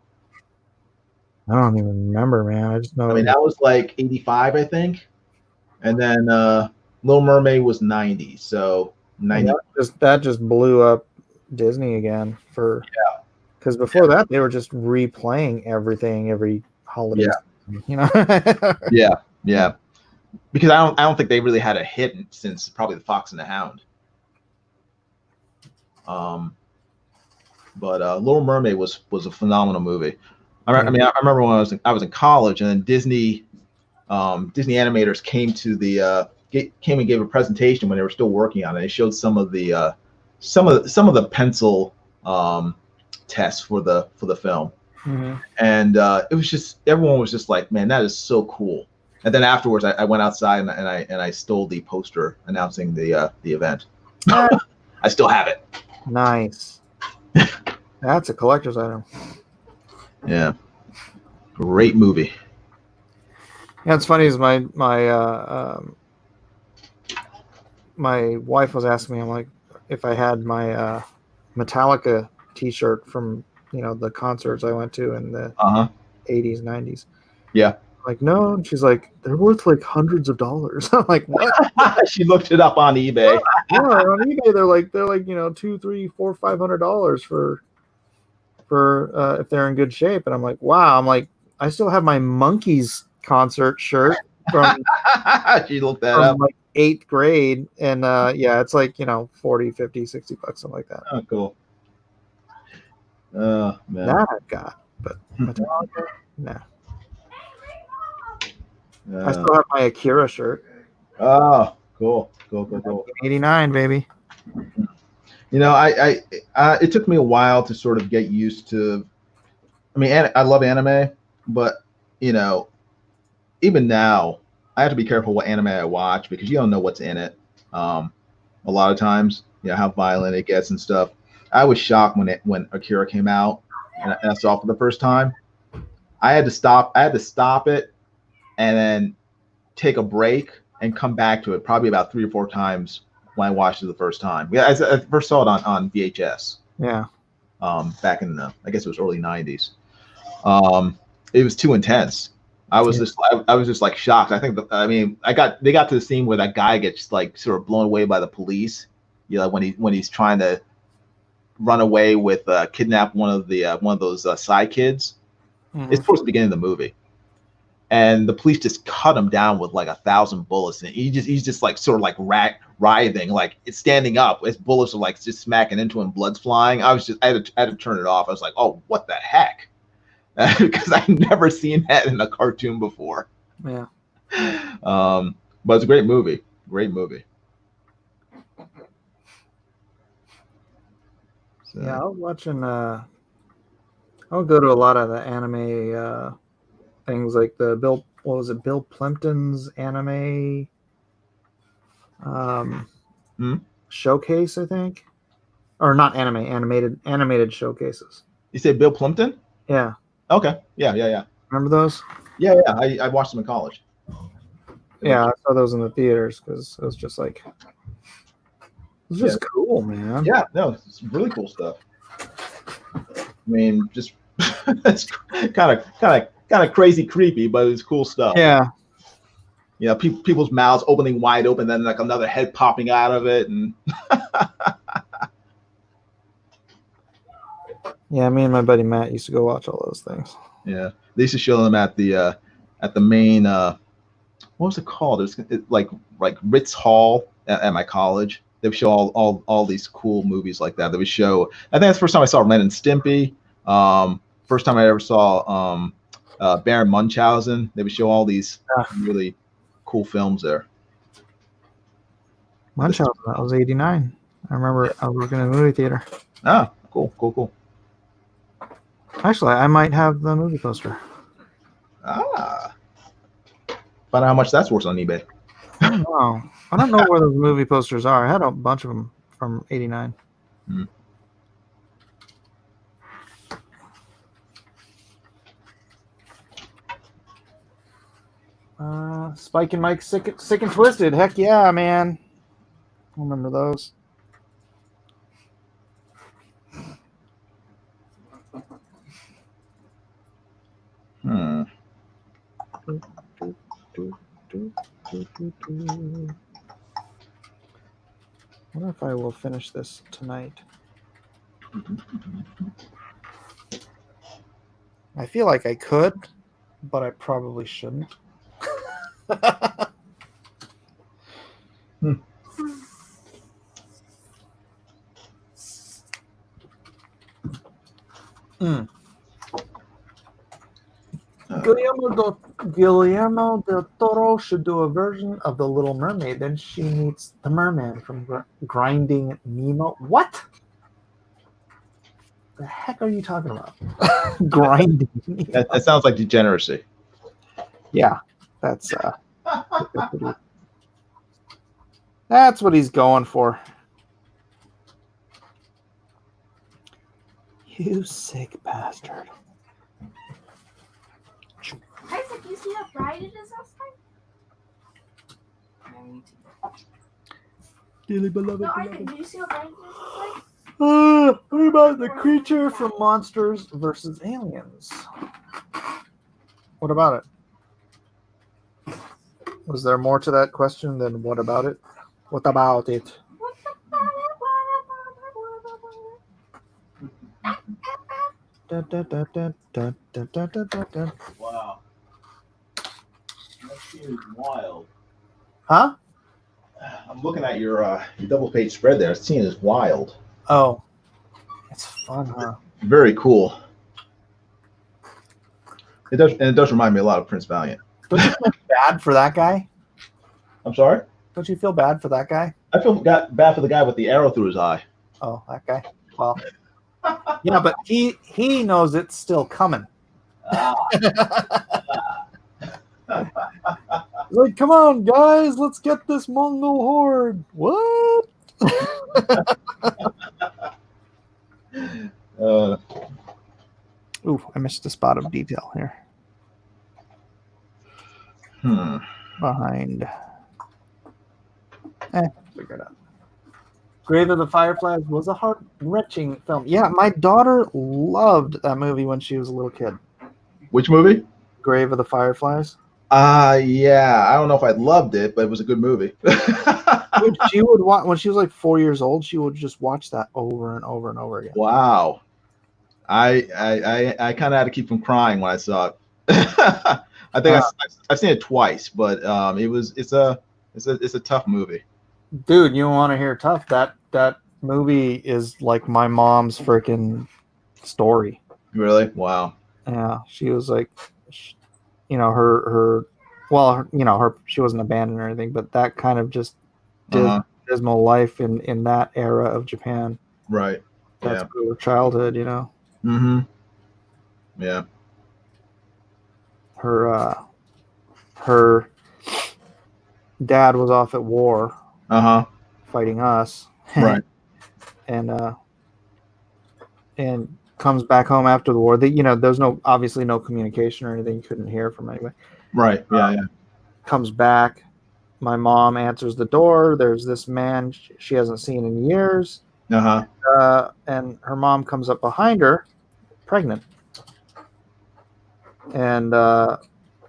I don't even remember, man. I just know. I mean, that was like 85, I think. And then Little Mermaid was 90. So 90. That just blew up Disney again because before that they were just replaying everything every holidays. Yeah. You know. Yeah. Because I don't think they really had a hit since probably The Fox and the Hound. But Little Mermaid was a phenomenal movie. I remember when I was in college, and then Disney animators came to the came and gave a presentation when they were still working on it. They showed some of the pencil tests for the film, and it was just, everyone was just like, man, that is so cool. And then afterwards, I went outside and I stole the poster announcing the event. I still have it. Nice. That's a collector's item. Yeah, great movie. Yeah, it's funny is my wife was asking me, I'm like, if I had my Metallica T-shirt from the concerts I went to in the 80s, 90s. Yeah. Like, no, and she's like, they're worth like hundreds of dollars. I'm like, what? She looked it up on eBay. Yeah, on eBay they're like $200, $300, $400, $500 for if they're in good shape. And I'm like, wow. I'm like, I still have my Monkees concert shirt from She looked that up. like 8th grade, and yeah, it's like $40, $50, $60, something like that. Oh, cool. Oh man. That I've got, but Metallica, no. I still have my Akira shirt. Oh, cool. 89, baby. I it took me a while to sort of get used to. I mean, I love anime, but even now, I have to be careful what anime I watch because you don't know what's in it. A lot of times, how violent it gets and stuff. I was shocked when Akira came out and I saw it for the first time. I had to stop it and then take a break and come back to it probably about 3 or 4 times when I watched it the first time. Yeah, I first saw it on VHS. Yeah. Back in I guess it was early 90s. It was too intense. I was just like shocked. I think they got to the scene where that guy gets like sort of blown away by the police. When he's trying to run away with kidnap one of those side kids. It's towards the beginning of the movie, and the police just cut him down with like 1,000 bullets, and he's just like sort of like writhing, like it's standing up as bullets are like just smacking into him, blood's flying. I had to turn it off. I was like, oh, what the heck? Because I've never seen that in a cartoon before. Yeah. But it's a great movie. Great movie. So. Yeah, I was watching. I'll go to a lot of the anime things, like the Bill Plimpton's anime showcase, I think, or not animated showcases. You say Bill Plimpton? Yeah. Okay. Yeah. Remember those? Yeah. I watched them in college. Yeah, I saw those in the theaters because it was just like, it's just cool, man. Yeah, no, it's really cool stuff. I mean, just it's kind of crazy, creepy, but it's cool stuff. Yeah. People's mouths opening wide open, then like another head popping out of it, and yeah, me and my buddy Matt used to go watch all those things. Yeah, they used to show them at the main what was it called? It was like Ritz Hall at my college. They would show all these cool movies like that. They would show. I think that's the first time I saw Ren and Stimpy. First time I ever saw Baron Munchausen. They would show all these really cool films there. Munchausen, that was 89. I remember I was working in a movie theater. Ah, cool. Actually, I might have the movie poster. Ah. Find out how much that's worth on eBay. I don't know. I don't know where those movie posters are. I had a bunch of them from 89. Spike and Mike Sick and Twisted. Heck yeah, man. I remember those. I wonder if I will finish this tonight. I feel like I could, but I probably shouldn't. Mm. Guillermo del Toro should do a version of The Little Mermaid. Then she meets the merman from Grinding Nemo. What the heck are you talking about? Grinding Nemo. That sounds like degeneracy. Yeah, that's that's what he's going for. You sick bastard. Isaac, you see how bright it is outside? Dearly beloved. No, Isaac, do you see how bright it is outside? What about the creature from Monsters versus Aliens? What about it? Was there more to that question than what about it? What about it? Wow. That scene is wild. Huh? I'm looking at your double page spread there. That scene is wild. Oh. It's fun, huh? Very cool. It does remind me a lot of Prince Valiant. Don't you feel bad for that guy? I'm sorry? Don't you feel bad for that guy? I feel bad for the guy with the arrow through his eye. Oh, that guy. Well, yeah, but he knows it's still coming. Like, come on, guys, let's get this Mongol horde. What? Ooh, I missed a spot of detail here. Behind. Figure it out. Grave of the Fireflies was a heart-wrenching film. Yeah, my daughter loved that movie when she was a little kid. Which movie? Grave of the Fireflies. Yeah. I don't know if I loved it, but it was a good movie. She would watch when she was like 4 years old. She would just watch that over and over and over again. Wow. I kind of had to keep from crying when I saw it. I think I've seen it twice, but it's a tough movie. Dude, you want to hear tough? That movie is like my mom's freaking story. Really? Wow. Yeah, she was like, she wasn't abandoned or anything, but that kind of just dismal life in that era of Japan. Right. That's her childhood, Mm-hmm. Yeah. Her dad was off at war. Fighting us. Right. and comes back home after the war. There's obviously no communication or anything. You couldn't hear from anybody. Right. Yeah. Comes back. My mom answers the door. There's this man she hasn't seen in years. And her mom comes up behind her, pregnant. And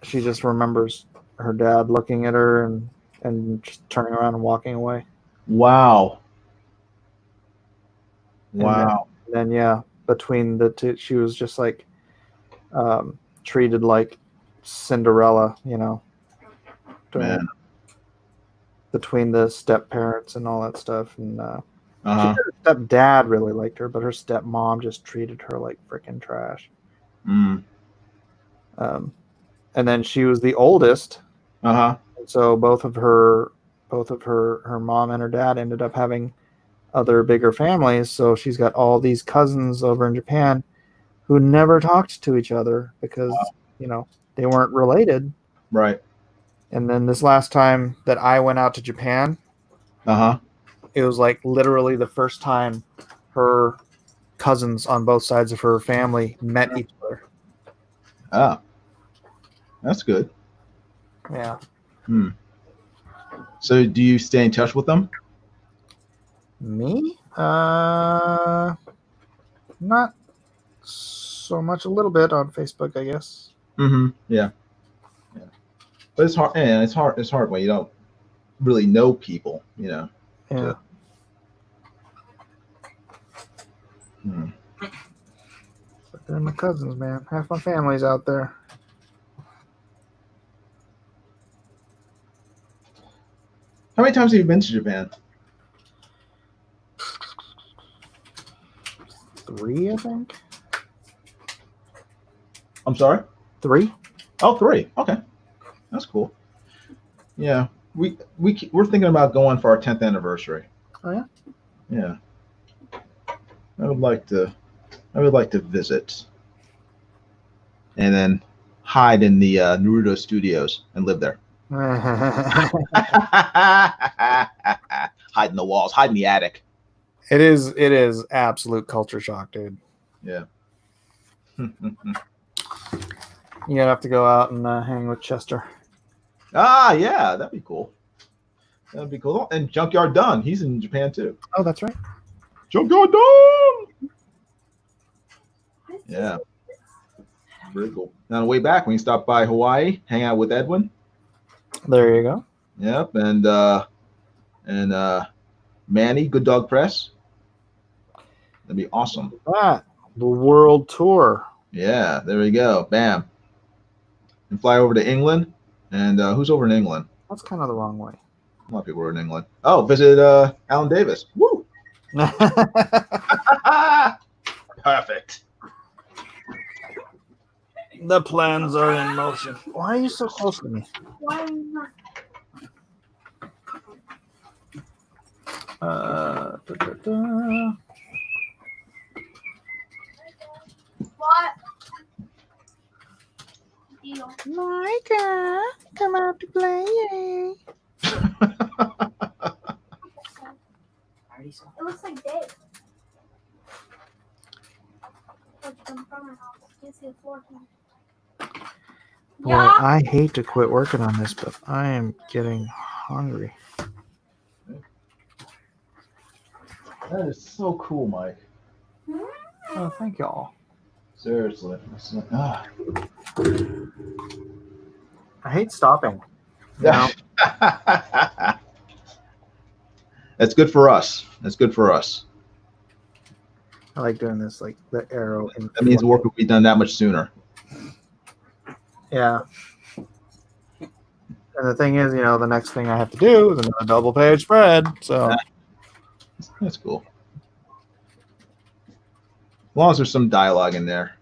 she just remembers her dad looking at her and just turning around and walking away. Wow. And then between the two, she was just like treated like Cinderella, Man. Between the step parents and all that stuff. And her stepdad really liked her, but her stepmom just treated her like freaking trash. And then she was the oldest. So both of her mom and her dad ended up having other bigger families. So she's got all these cousins over in Japan who never talked to each other because they weren't related. Right. And then this last time that I went out to Japan, it was like literally the first time her cousins on both sides of her family met each other. Ah, that's good. Yeah. So do you stay in touch with them? Me? Not so much. A little bit on Facebook, I guess. Yeah. But it's hard. Yeah, it's hard when you don't really know people. Yeah. But they're my cousins, man. Half my family's out there. many times have you been to Japan? 3, I think. I'm sorry? 3. Oh, 3. Okay. That's cool. Yeah. We're thinking about going for our 10th anniversary. Oh yeah. Yeah. I would like to visit. And then hide in the Naruto studios and live there. Hide in the walls, hide in the attic. It is absolute culture shock, dude. Yeah. You're gonna have to go out and hang with Chester. Yeah, that'd be cool. That'd be cool. And Junkyard Done, he's in Japan too. Oh, that's right. Junkyard Done. Yeah. Very cool. Now on the way back, we can stop by Hawaii, hang out with Edwin. There you go. Yep, and Manny, Good Dog Press. That'd be awesome. That the world tour. Yeah, there we go. Bam. And fly over to England. And who's over in England? That's kind of the wrong way. A lot of people are in England. Oh, visit Alan Davis. Woo! Perfect. The plans are in motion. Why are you so close to me? Why are you not? What? Deal. Micah, come out to play. Already saw. It looks like Dave. Where'd you come from my house? Can't see the floor. Boy, I hate to quit working on this, but I am getting hungry. That is so cool, Mike. Oh, thank y'all. Seriously. I hate stopping. You know? That's good for us. That's good for us. I like doing this, like the arrow. That means the work will be done that much sooner. Yeah. And the thing is, the next thing I have to do is another double page spread. So That's cool. As long as there's some dialogue in there.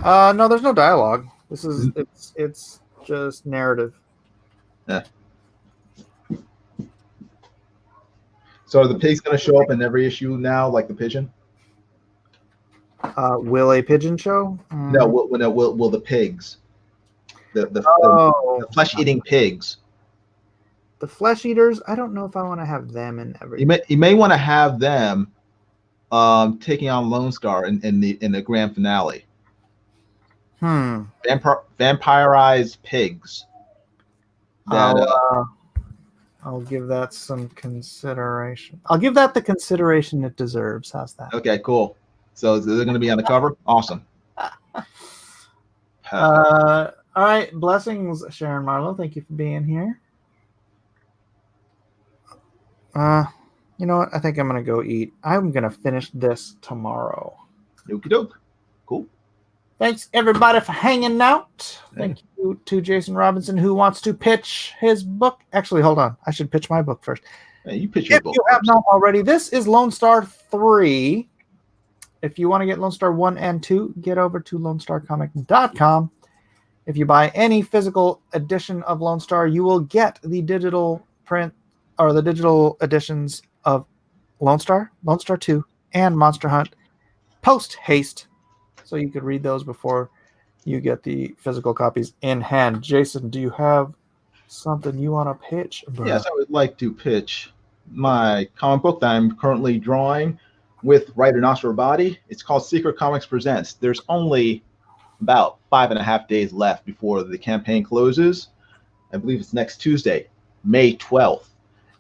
no, there's no dialogue. This is it's just narrative. Yeah. So are the pigs going to show up in every issue now, like the pigeon? Will a pigeon show? No. Will the pigs? The flesh-eating pigs. The flesh eaters. I don't know if I want to have them in every. You may want to have them taking on Lone Star in the grand finale. Vampirized pigs. I'll give that some consideration. I'll give that the consideration it deserves. How's that? Okay, cool. So they're going to be on the cover. Awesome. All right. Blessings, Sharon Marlowe. Thank you for being here. You know what? I think I'm going to go eat. I'm going to finish this tomorrow. Okie doke. Cool. Thanks, everybody, for hanging out. Thank you to Jason Robinson, who wants to pitch his book. Actually, hold on. I should pitch my book first. Hey, you pitch your If book you have first. not already, this is Lone Star 3. If you want to get Lone Star 1 and 2, get over to lonestarcomic.com. If you buy any physical edition of Lone Star, you will get the digital print or the digital editions of Lone Star 2, and Monster Hunt post haste. So you could read those before you get the physical copies in hand. Jason, do you have something you want to pitch? Bro? Yes, I would like to pitch my comic book that I'm currently drawing with writer Nasser Abadi. It's called Secret Comics Presents. There's only about 5.5 days left before the campaign closes. I believe it's next Tuesday, May 12th.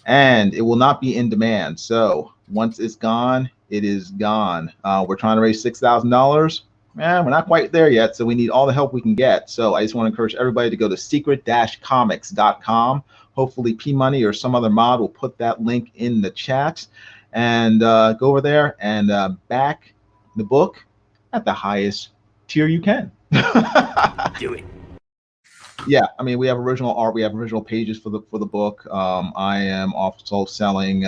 And it will not be in demand. So once it's gone, it is gone. We're trying to raise $6,000. We're not quite there yet, so we need all the help we can get. So I just want to encourage everybody to go to secret-comics.com. Hopefully P-Money or some other mod will put that link in the chat. And go over there and back the book at the highest tier you can. Do it. Yeah, I mean, we have original art, we have original pages for the book. I am also selling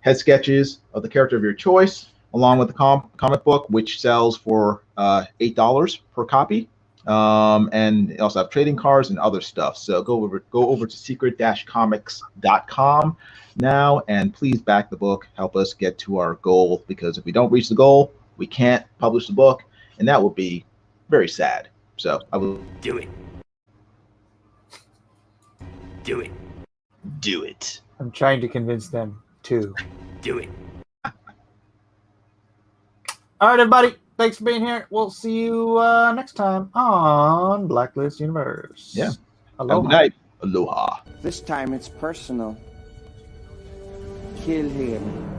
head sketches of the character of your choice, along with the comic book, which sells for $8 per copy. And also have trading cards and other stuff. So go over to secret-comics.com now, and please back the book. Help us get to our goal, because if we don't reach the goal, we can't publish the book, and that would be very sad. So I will Do it. Do it. do it. I'm trying to convince them to. Do it. All right, everybody. Thanks for being here. We'll see you next time on Blacklist Universe. Yeah. Aloha. Have a good night. Aloha. This time it's personal. Kill him.